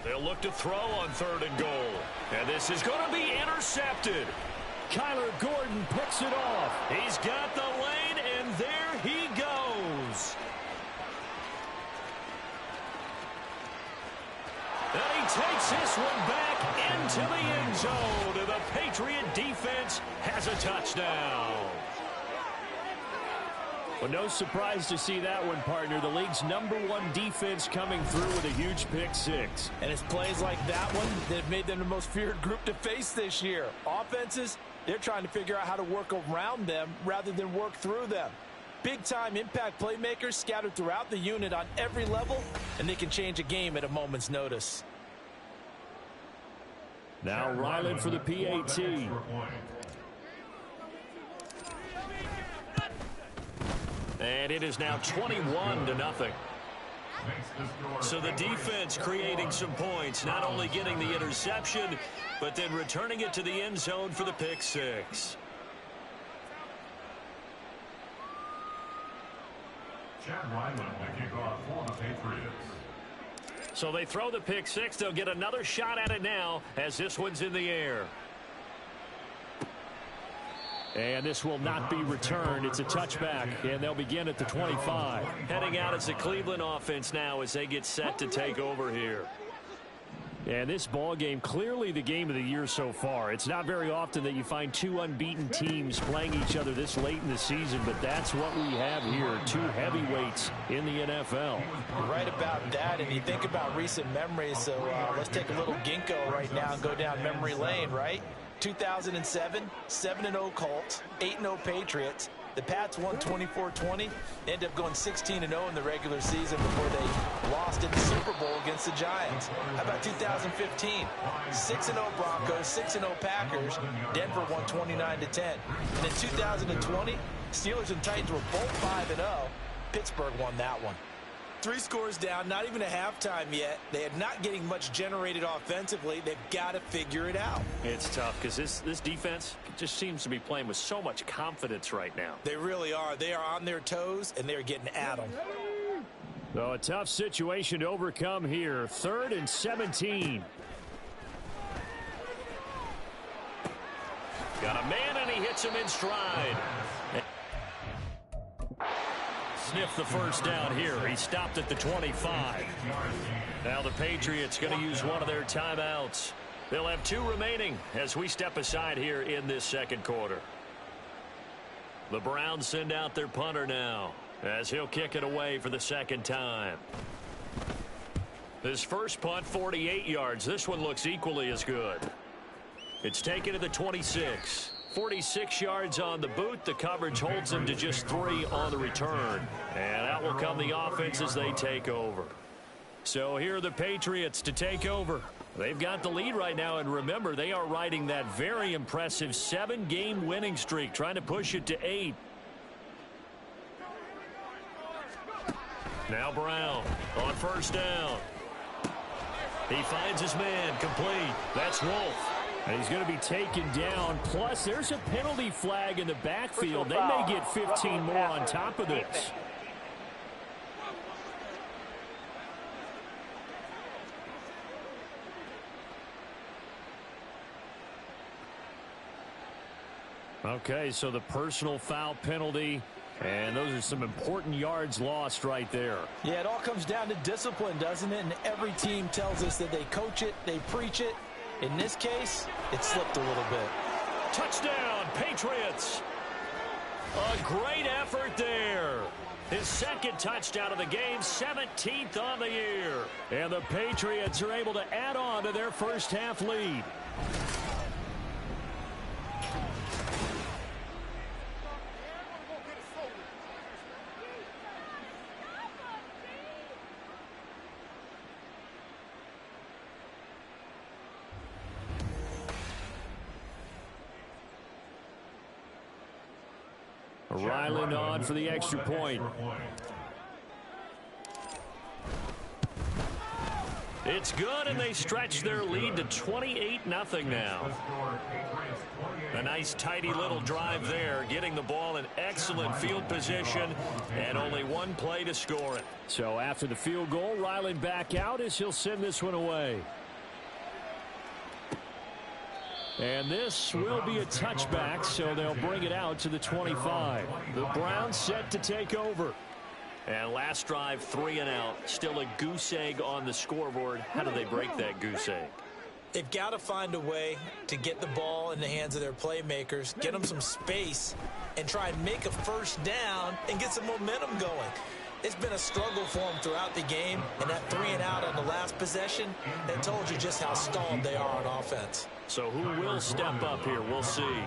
They'll look to throw on 3rd and goal. And this is going to be intercepted. Kyler Gordon picks it off. He's got the lane, and there he goes. And he takes this one back into the end zone. And the Patriot defense has a touchdown. Well, no surprise to see that one, partner. The league's #1 defense coming through with a huge pick-6. And it's plays like that one that have made them the most feared group to face this year. Offenses, they're trying to figure out how to work around them rather than work through them. Big-time impact playmakers scattered throughout the unit on every level, and they can change a game at a moment's notice. Now Ryland for the PAT. And it is now 21-0. So the defense creating some points, not only getting the interception, but then returning it to the end zone for the pick-6. Chad Ryland to kick off for the Patriots. So they throw the pick-6. They'll get another shot at it now as this one's in the air. And this will not be returned. It's a touchback, and they'll begin at the 25. Heading out as the Cleveland offense now as they get set to take over here. And this ball game, clearly the game of the year so far. It's not very often that you find two unbeaten teams playing each other this late in the season, but that's what we have here, two heavyweights in the NFL. You're right about that, and you think about recent memories, so let's take a little ginkgo right now and go down memory lane, right? 2007, 7-0 Colts, 8-0 Patriots. The Pats won 24-20, ended up going 16-0 in the regular season before they lost in the Super Bowl against the Giants. How about 2015? 6-0 Broncos, 6-0 Packers. Denver won 29-10. And in 2020, Steelers and Titans were both 5-0. Pittsburgh won that one. 3 scores down, not even a halftime yet. They are not getting much generated offensively. They've got to figure it out. It's tough because this defense just seems to be playing with so much confidence right now. They really are. They are on their toes, and they're getting at them. So a tough situation to overcome here. 3rd and 17. Got a man, and he hits him in stride. Sniff the first down here. He stopped at the 25. Now the Patriots going to use one of their timeouts. They'll have 2 remaining as we step aside here in this second quarter. The Browns send out their punter now as he'll kick it away for the second time. His first punt, 48 yards. This one looks equally as good. It's taken to the 26. 46 yards on the boot. The coverage holds them to just 3 on the return. And out will come the offense as they take over. So here are the Patriots to take over. They've got the lead right now, and remember, they are riding that very impressive 7-game winning streak, trying to push it to 8. Now Brown on first down. He finds his man, complete. That's Wolf. And he's going to be taken down. Plus, there's a penalty flag in the backfield. They may get 15 more on top of this. Okay, so the personal foul penalty, and those are some important yards lost right there. Yeah, it all comes down to discipline, doesn't it? And every team tells us that they coach it, they preach it. In this case, it slipped a little bit. Touchdown, Patriots. A great effort there. His second touchdown of the game, 17th on the year. And the Patriots are able to add on to their first half lead. Ryland on for the extra point. It's good, and they stretch their lead to 28-0 now. A nice, tidy little drive there, getting the ball in excellent field position, and only one play to score it. So after the field goal, Ryland back out as he'll send this one away. And this will be a touchback, so they'll bring it out to the 25. The Browns set to take over. And last drive, 3 and out. Still a goose egg on the scoreboard. How do they break that goose egg? They've got to find a way to get the ball in the hands of their playmakers, get them some space, and try and make a first down and get some momentum going. It's been a struggle for them throughout the game, and that 3 and out on the last possession, that told you just how stalled they are on offense. So who will step up here? We'll see.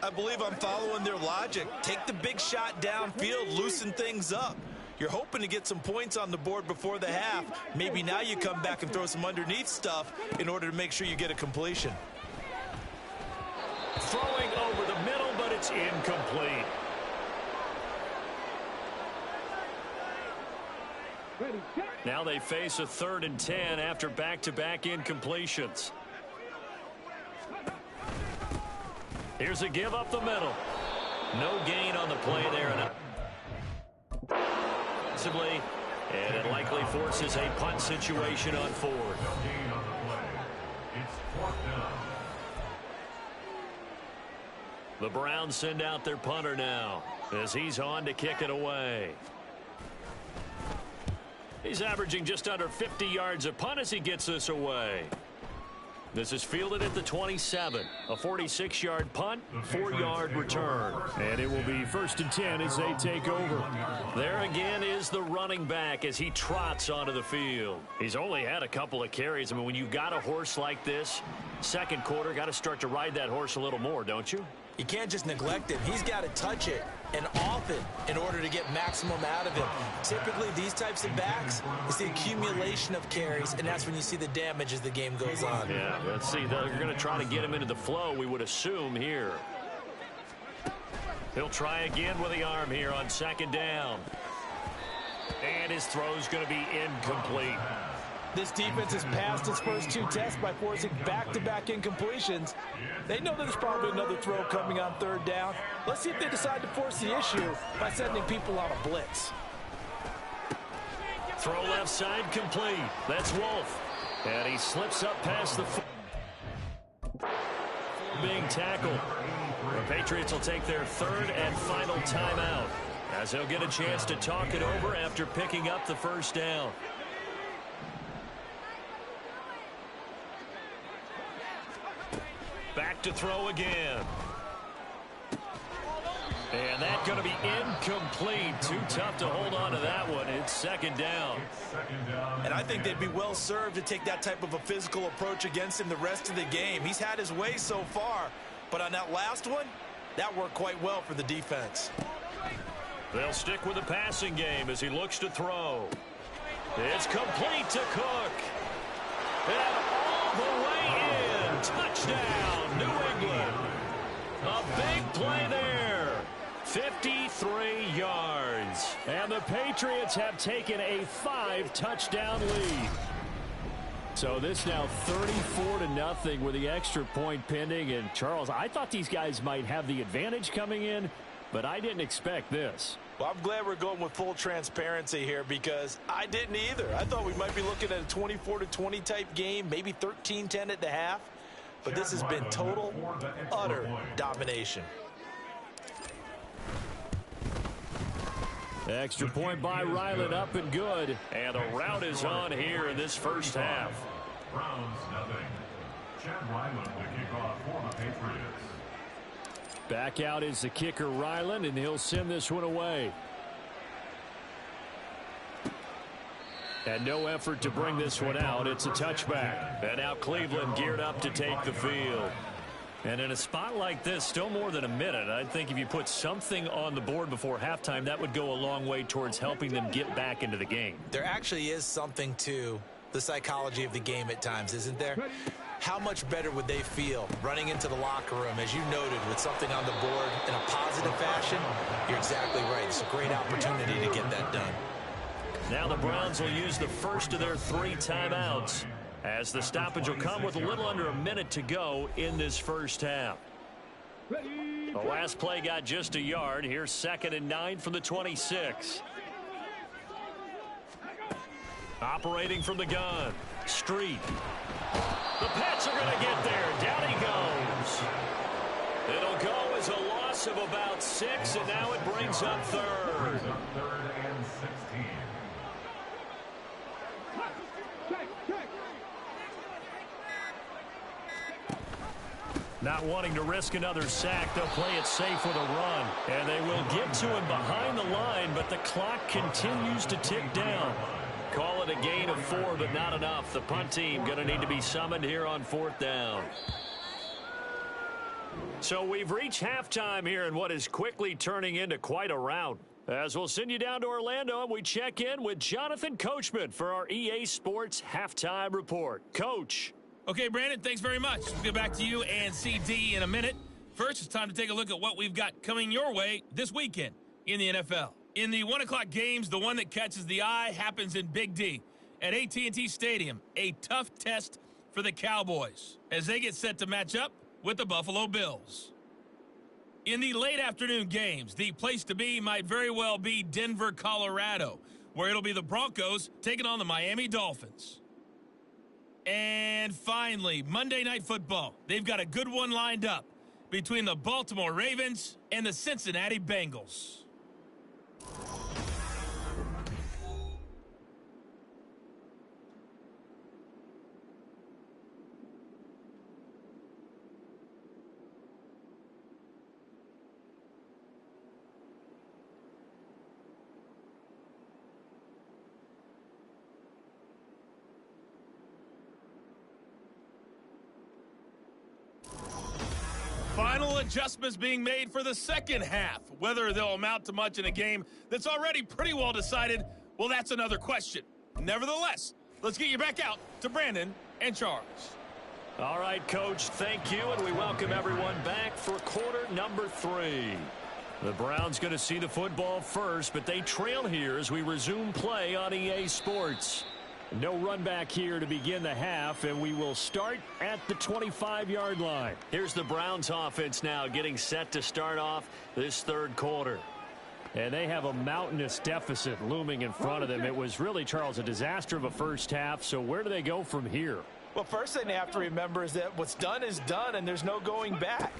I believe I'm following their logic. Take the big shot downfield, loosen things up. You're hoping to get some points on the board before the half. Maybe now you come back and throw some underneath stuff in order to make sure you get a completion. Throwing over the middle, but it's incomplete. Now they face a 3rd and 10 after back-to-back incompletions. Here's a give up the middle. No gain on the play there. And it likely forces a punt situation on 4th. The Browns send out their punter now as he's on to kick it away. He's averaging just under 50 yards a punt as he gets this away. This is fielded at the 27. A 46-yard punt, 4-yard return. And it will be 1st and 10 as they take over. There again is the running back as he trots onto the field. He's only had a couple of carries. I mean, when you've got a horse like this, second quarter, got to start to ride that horse a little more, don't you? You can't just neglect him. He's got to touch it, and often, in order to get maximum out of him. Typically, these types of backs, it's the accumulation of carries, and that's when you see the damage as the game goes on. Yeah, let's see. They're going to try to get him into the flow, we would assume, here. He'll try again with the arm here on 2nd down. And his throw's going to be incomplete. This defense has passed its first 2 tests by forcing back-to-back incompletions. They know that there's probably another throw coming on 3rd down. Let's see if they decide to force the issue by sending people on a blitz. Throw left side complete. That's Wolf. And he slips up past the being tackled. The Patriots will take their 3rd and final timeout as they'll get a chance to talk it over after picking up the 1st down. Back to throw again. And that's going to be incomplete. Too tough to hold on to that one. It's 2nd down. And I think they'd be well served to take that type of a physical approach against him the rest of the game. He's had his way so far, but on that last one, that worked quite well for the defense. They'll stick with the passing game as he looks to throw. It's complete to Cook. And all the way in. Touchdown, New England. A big play there. 53 yards. And the Patriots have taken a 5-touchdown lead. So this now 34-0 with the extra point pending. And Charles, I thought these guys might have the advantage coming in, but I didn't expect this. Well, I'm glad we're going with full transparency here because I didn't either. I thought we might be looking at a 24-20 type game, maybe 13-10 at the half. But this has been total, utter domination. Extra point by Ryland, up and good. And a rout is on here in this first half. Browns nothing. Chad Ryland will kick off for the Patriots. Back out is the kicker, Ryland, and he'll send this one away. And no effort to bring this one out. It's a touchback. And now Cleveland geared up to take the field. And in a spot like this, still more than a minute, I think if you put something on the board before halftime, that would go a long way towards helping them get back into the game. There actually is something to the psychology of the game at times, isn't there? How much better would they feel running into the locker room, as you noted, with something on the board in a positive fashion? You're exactly right. It's a great opportunity to get that done. Now the Browns will use the first of their 3 timeouts as the stoppage will come with a little under a minute to go in this first half. The last play got just a yard. Here's 2nd and 9 from the 26. Operating from the gun. Street. The Pats are going to get there. Down he goes. It'll go as a loss of about 6, and now it brings up 3rd. 3rd and 16. Not wanting to risk another sack, they'll play it safe with a run. And they will get to him behind the line, but the clock continues to tick down. Call it a gain of 4, but not enough. The punt team going to need to be summoned here on 4th down. So we've reached halftime here in what is quickly turning into quite a rout. As we'll send you down to Orlando, and we check in with Jonathan Coachman for our EA Sports Halftime Report. Coach. Okay, Brandon, thanks very much. We'll get back to you and CD in a minute. First, it's time to take a look at what we've got coming your way this weekend in the NFL. In the 1 o'clock games, the one that catches the eye happens in Big D at AT&T Stadium, a tough test for the Cowboys as they get set to match up with the Buffalo Bills. In the late afternoon games, the place to be might very well be Denver, Colorado, where it'll be the Broncos taking on the Miami Dolphins. And finally, Monday Night Football. They've got a good one lined up between the Baltimore Ravens and the Cincinnati Bengals. Final adjustments being made for the second half. Whether they'll amount to much in a game that's already pretty well decided, well, that's another question. Nevertheless, let's get you back out to Brandon and Charles. All right, Coach, thank you, and we welcome everyone back for quarter number 3. The Browns going to see the football first, but they trail here as we resume play on EA Sports. No run back here to begin the half, and we will start at the 25-yard line. Here's the Browns offense now getting set to start off this third quarter. And they have a mountainous deficit looming in front of them. It was really, Charles, a disaster of a first half, so where do they go from here? Well, first thing they have to remember is that what's done is done, and there's no going back.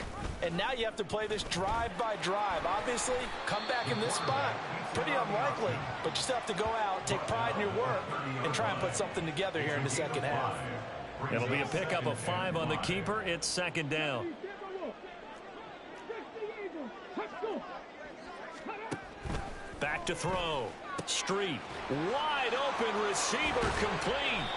And now you have to play this drive by drive. Obviously, come back in this spot, pretty unlikely, but you still have to go out, take pride in your work, and try and put something together here in the second half. It'll be a pickup of 5 on the keeper. It's second down. Back to throw. Street. Wide open receiver complete.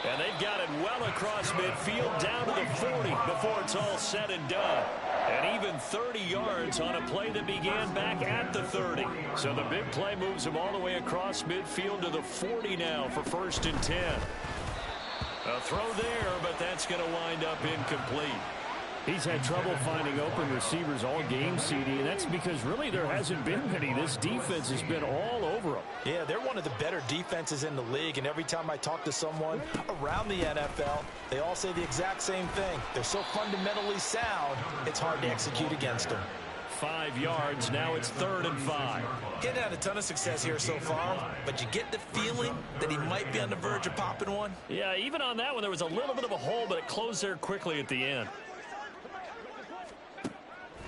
And they've got it well across midfield down to the 40 before it's all said and done. And even 30 yards on a play that began back at the 30. So the big play moves them all the way across midfield to the 40 now for 1st and 10. A throw there, but that's going to wind up incomplete. He's had trouble finding open receivers all game, CD, and that's because really there hasn't been many. This defense has been all over them. Yeah, they're one of the better defenses in the league, and every time I talk to someone around the NFL, they all say the exact same thing. They're so fundamentally sound, it's hard to execute against them. 5 yards, now it's 3rd and 5. Getting had a ton of success here so far, but you get the feeling that he might be on the verge of popping one. Yeah, even on that one, there was a little bit of a hole, but it closed there quickly at the end.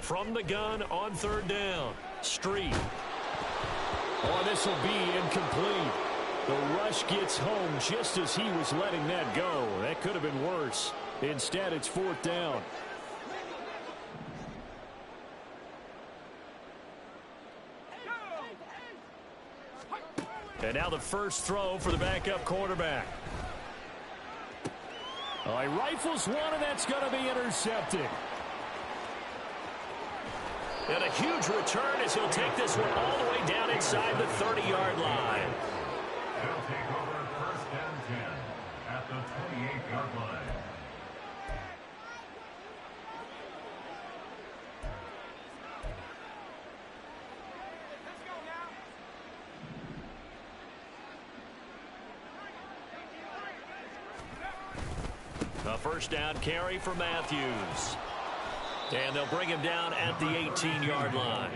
From the gun on 3rd down. Street. Oh, this will be incomplete. The rush gets home just as he was letting that go. That could have been worse. Instead, it's 4th down. And now the first throw for the backup quarterback. Oh, he rifles one, and that's going to be intercepted. And a huge return as he'll take this one all the way down inside the 30-yard line. He'll take over 1st and 10 at the 28-yard line. A 1st down carry for Matthews. And they'll bring him down at the 18-yard line.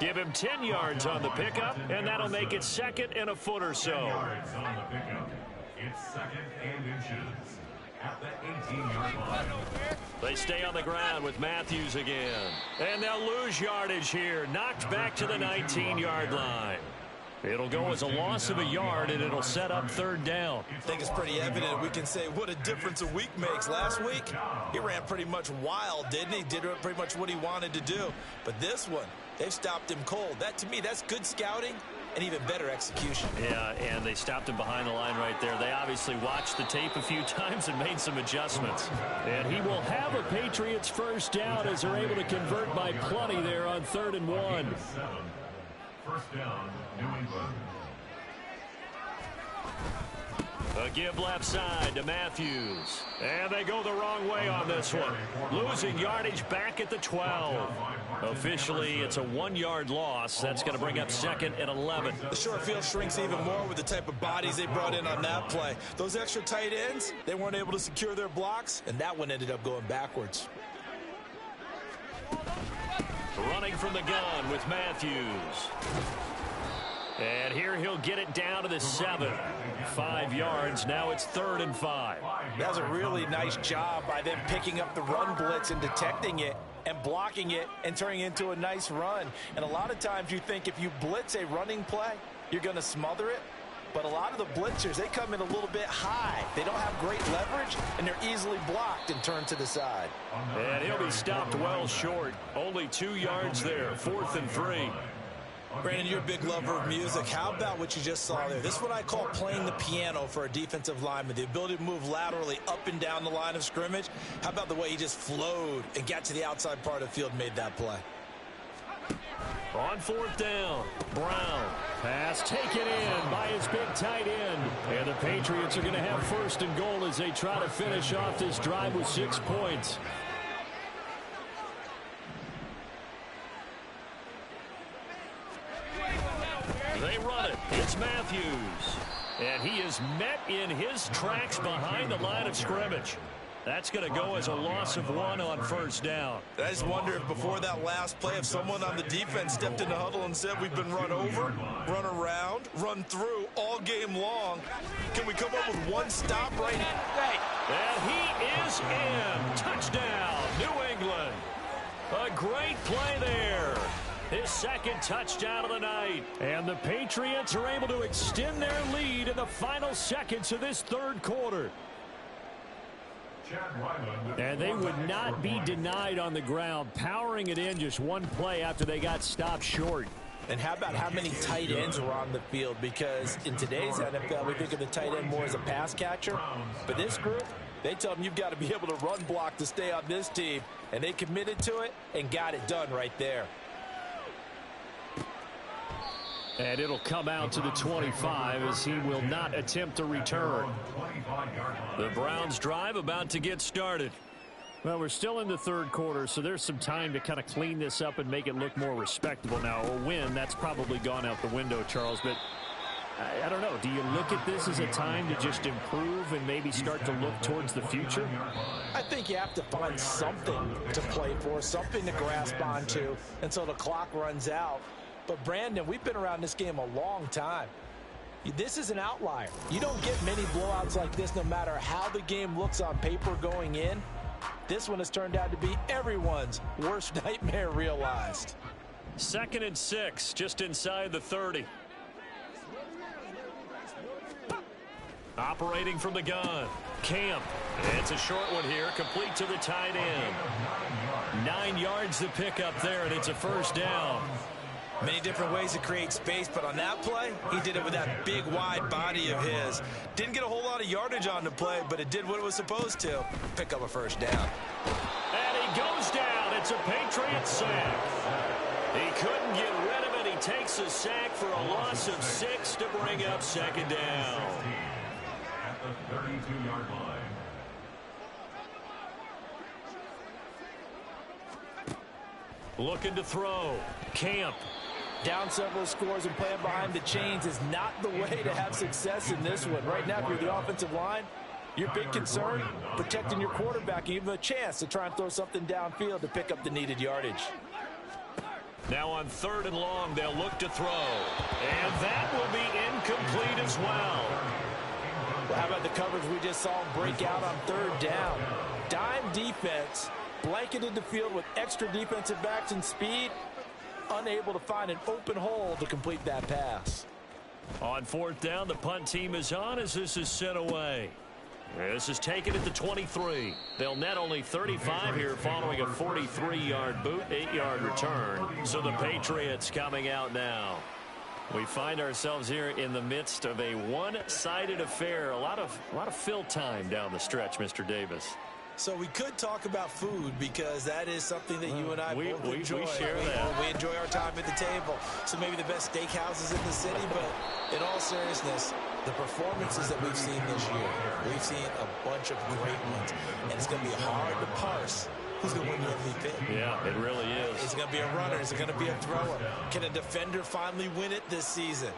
Give him 10 yards on the pickup, and that'll make it 2nd and a foot or so. 10 yards on the pickup. It's 2nd and inches at the 18-yard line. They stay on the ground with Matthews again. And they'll lose yardage here. Knocked back to the 19-yard line. It'll go as a loss of a yard, and it'll set up 3rd down. I think it's pretty evident we can say what a difference a week makes. Last week, he ran pretty much wild, didn't he? Did pretty much what he wanted to do. But this one, they've stopped him cold. That, to me, that's good scouting and even better execution. Yeah, and they stopped him behind the line right there. They obviously watched the tape a few times and made some adjustments. And he will have a Patriots 1st down as they're able to convert by plenty there on 3rd and 1. 1st down, New England. A give left side to Matthews. And they go the wrong way on this one. Losing yardage back at the 12. Officially, it's a 1-yard loss. That's going to bring up 2nd and 11. The short field shrinks even more with the type of bodies they brought in on that play. Those extra tight ends, they weren't able to secure their blocks, and that one ended up going backwards. Running from the gun with Matthews. And here he'll get it down to the 7. 5 yards. Now it's 3rd and 5. That was a really nice job by them picking up the run blitz and detecting it. and blocking it and turning it into a nice run. And a lot of times you think if you blitz a running play, you're going to smother it. But a lot of the blitzers, they come in a little bit high. They don't have great leverage, and they're easily blocked and turned to the side. And he'll be stopped well short. Only 2 yards there, 4th and 3. Brandon, you're a big lover of music. How about what you just saw there? This is what I call playing the piano for a defensive lineman. The ability to move laterally up and down the line of scrimmage. How about the way he just flowed and got to the outside part of the field and made that play? On 4th down, Brown. Pass taken in by his big tight end. And the Patriots are going to have 1st and goal as they try to finish off this drive with 6 points. They run it. It's Matthews. And he is met in his tracks behind the line of scrimmage. That's going to go as a loss of 1 on 1st down. I just wonder if before that last play, if someone on the defense stepped in the huddle and said, we've been run over, run around, run through all game long. Can we come up with one stop right now? And he is in. Touchdown, New England. A great play there. His 2nd touchdown of the night. And the Patriots are able to extend their lead in the final seconds of this 3rd quarter. And they would not be denied on the ground, powering it in just 1 play after they got stopped short. And how about how many tight ends were on the field? Because in today's NFL, we think of the tight end more as a pass catcher. But this group, they tell them you've got to be able to run block to stay on this team. And they committed to it and got it done right there. And it'll come out to the 25 as he will not attempt to return. The Browns drive about to get started. Well, we're still in the 3rd quarter, so there's some time to kind of clean this up and make it look more respectable. Now, a win, that's probably gone out the window, Charles, but I don't know. Do you look at this as a time to just improve and maybe start to look towards the future? I think you have to find something to play for, something to grasp onto until the clock runs out. But, Brandon, we've been around this game a long time. This is an outlier. You don't get many blowouts like this no matter how the game looks on paper going in. This one has turned out to be everyone's worst nightmare realized. 2nd and 6, just inside the 30. Operating from the gun. Camp. It's a short one here, complete to the tight end. 9 yards to pick up there, and it's a 1st down. Many different ways to create space, but on that play, he did it with that big, wide body of his. Didn't get a whole lot of yardage on the play, but it did what it was supposed to. Pick up a 1st down. And he goes down. It's a Patriot sack. He couldn't get rid of it. He takes a sack for a loss of 6 to bring up 2nd down. At the 32-yard line. Looking to throw. Camp. Down several scores and playing behind the chains is not the way to have success in this one. Right now, if you're the offensive line, your big concern, protecting your quarterback and give him a chance to try and throw something downfield to pick up the needed yardage. Now on 3rd and long, they'll look to throw. And that will be incomplete as well. Well, how about the coverage we just saw him break out on 3rd down? Dime defense, blanketed the field with extra defensive backs and speed, unable to find an open hole to complete that pass. On 4th down, the punt team is on as this is sent away. This is taken at the 23. They'll net only 35 here following a 43-yard boot, 8-yard return. So the Patriots coming out now. We find ourselves here in the midst of a one-sided affair. A lot of fill time down the stretch, Mr. Davis. So we could talk about food because that is something that you and I both enjoy. We share that. We enjoy our time at the table. So maybe the best steakhouses in the city, but in all seriousness, the performances that we've seen this year, we've seen a bunch of great ones, and it's going to be hard to parse who's going to win the MVP. Yeah, it really is. Is it going to be a runner? Is it going to be a thrower? Can a defender finally win it this season?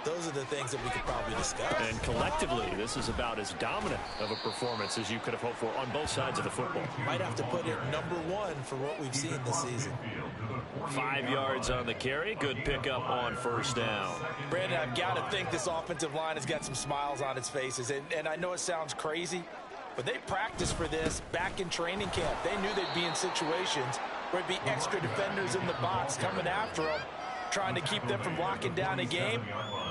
Those are the things that we could probably discuss. And collectively, this is about as dominant of a performance as you could have hoped for on both sides of the football. Might have to put it #1 for what we've seen this season. 5 yards on the carry. Good pickup on 1st down. Brandon, I've got to think this offensive line has got some smiles on its faces. And I know it sounds crazy, but they practiced for this back in training camp. They knew they'd be in situations where it'd be extra defenders in the box coming after them, trying to keep them from locking down a game.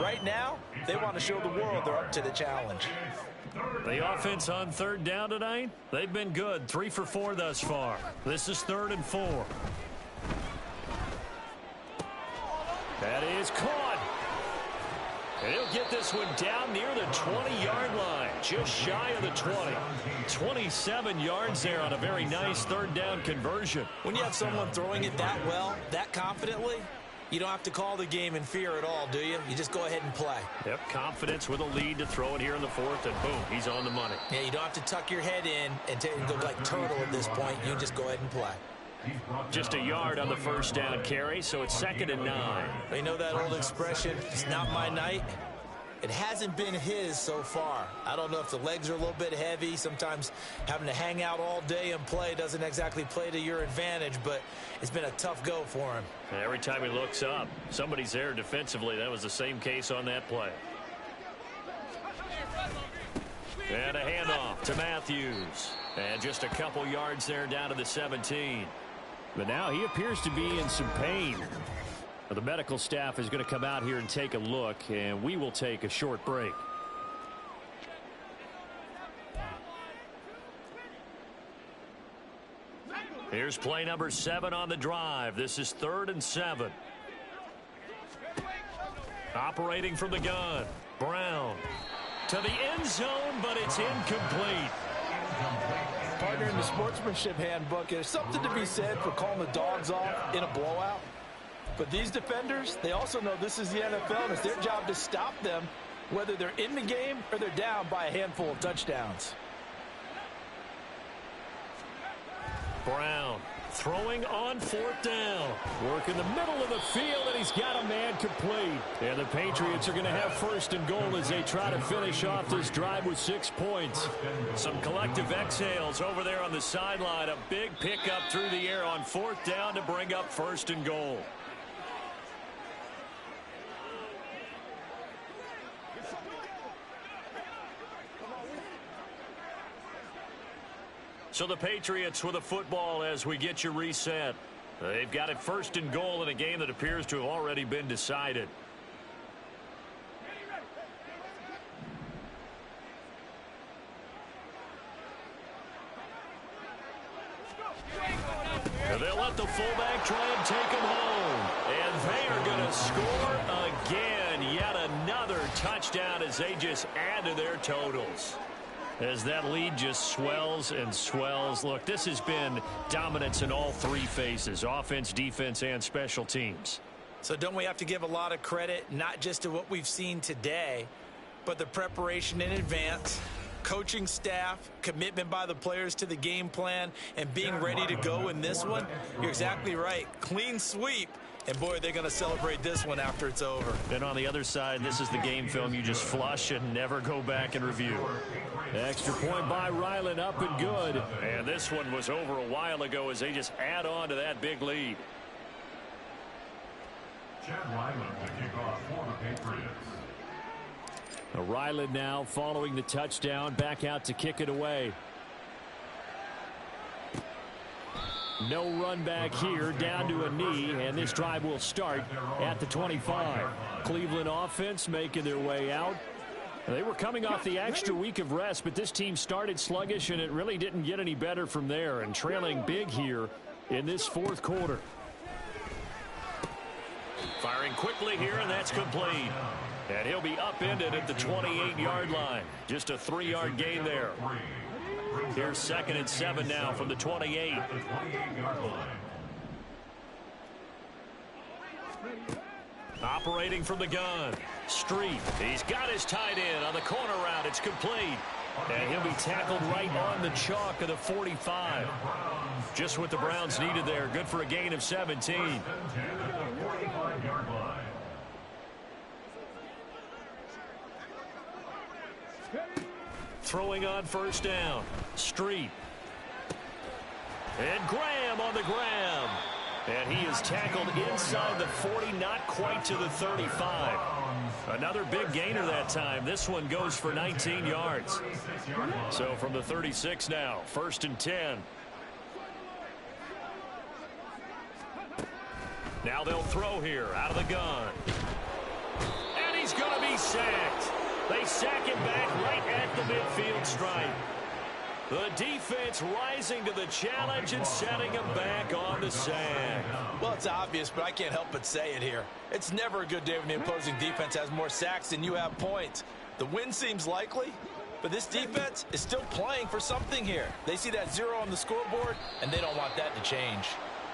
Right now, they want to show the world they're up to the challenge. The offense on third down tonight, they've been good. 3 for 4 thus far. This is 3rd and 4. That is caught. And he'll get this one down near the 20-yard line, just shy of the 20. 27 yards there on a very nice third down conversion. When you have someone throwing it that well, that confidently, you don't have to call the game in fear at all, do you? You just go ahead and play. Yep, confidence with a lead to throw it here in the 4th, and boom, he's on the money. Yeah, you don't have to tuck your head in and go like turtle at this point. You just go ahead and play. Just a yard on the first down carry, so it's 2nd and 9. You know that old expression, it's not my night? It hasn't been his so far. I don't know if the legs are a little bit heavy. Sometimes having to hang out all day and play doesn't exactly play to your advantage, but it's been a tough go for him. And every time he looks up, somebody's there defensively. That was the same case on that play. And a handoff to Matthews. And just a couple yards there down to the 17. But now he appears to be in some pain. The medical staff is going to come out here and take a look, and we will take a short break. Here's play number 7 on the drive. This is 3rd and 7. Operating from the gun. Brown to the end zone, but it's incomplete. Partner, in the sportsmanship handbook, there's something to be said for calling the dogs off in a blowout. But these defenders, they also know this is the NFL, and it's their job to stop them, whether they're in the game or they're down by a handful of touchdowns. Brown throwing on 4th down. Work in the middle of the field, and he's got a man complete. And the Patriots are going to have 1st and goal as they try to finish off this drive with 6 points. Some collective exhales over there on the sideline. A big pickup through the air on 4th down to bring up 1st and goal. So the Patriots with a football as we get you reset. They've got it 1st and goal in a game that appears to have already been decided. And they'll let the fullback try and take him home. And they are going to score again. Yet another touchdown as they just add to their totals. As that lead just swells and swells. Look, this has been dominance in all 3 phases, offense, defense, and special teams. So don't we have to give a lot of credit, not just to what we've seen today, but the preparation in advance, coaching staff, commitment by the players to the game plan, and being ready to go in this one? You're exactly right. Clean sweep. And, boy, they're going to celebrate this one after it's over. And on the other side, this is the game film you just flush and never go back and review. Extra point by Ryland, up and good. And this one was over a while ago as they just add on to that big lead. Chad Ryland to kick off for the Patriots. Ryland now following the touchdown, back out to kick it away. No run back here, down to a knee, and this drive will start at the 25. Cleveland offense making their way out. They were coming off the extra week of rest, but this team started sluggish, and it really didn't get any better from there, and trailing big here in this 4th quarter. Firing quickly here, and that's complete. And he'll be upended at the 28-yard line. Just a 3-yard gain there. Here's 2nd and 7 now from the 28. Operating from the gun. Street. He's got his tight end on the corner route. It's complete. And he'll be tackled right on the chalk of the 45. Just what the Browns needed there. Good for a gain of 17. Throwing on 1st down. Street. And Graham on the grab. And he is tackled inside the 40, not quite to the 35. Another big gainer that time. This one goes for 19 yards. So from the 36 now, 1st and 10. Now they'll throw here out of the gun. And he's going to be sacked. They sack him back right at the midfield stripe. The defense rising to the challenge and setting him back on the sack. Well, it's obvious, but I can't help but say it here. It's never a good day when the opposing defense has more sacks than you have points. The win seems likely, but this defense is still playing for something here. They see that 0 on the scoreboard, and they don't want that to change.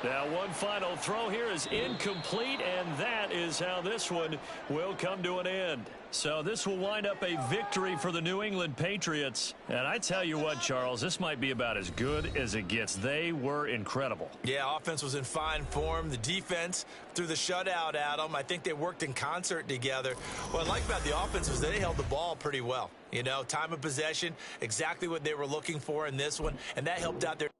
Now one final throw here is incomplete, and that is how this one will come to an end. So this will wind up a victory for the New England Patriots. And I tell you what, Charles, this might be about as good as it gets. They were incredible. Yeah, offense was in fine form. The defense threw the shutout at them. I think they worked in concert together. What I like about the offense was they held the ball pretty well. You know, time of possession, exactly what they were looking for in this one, and that helped out their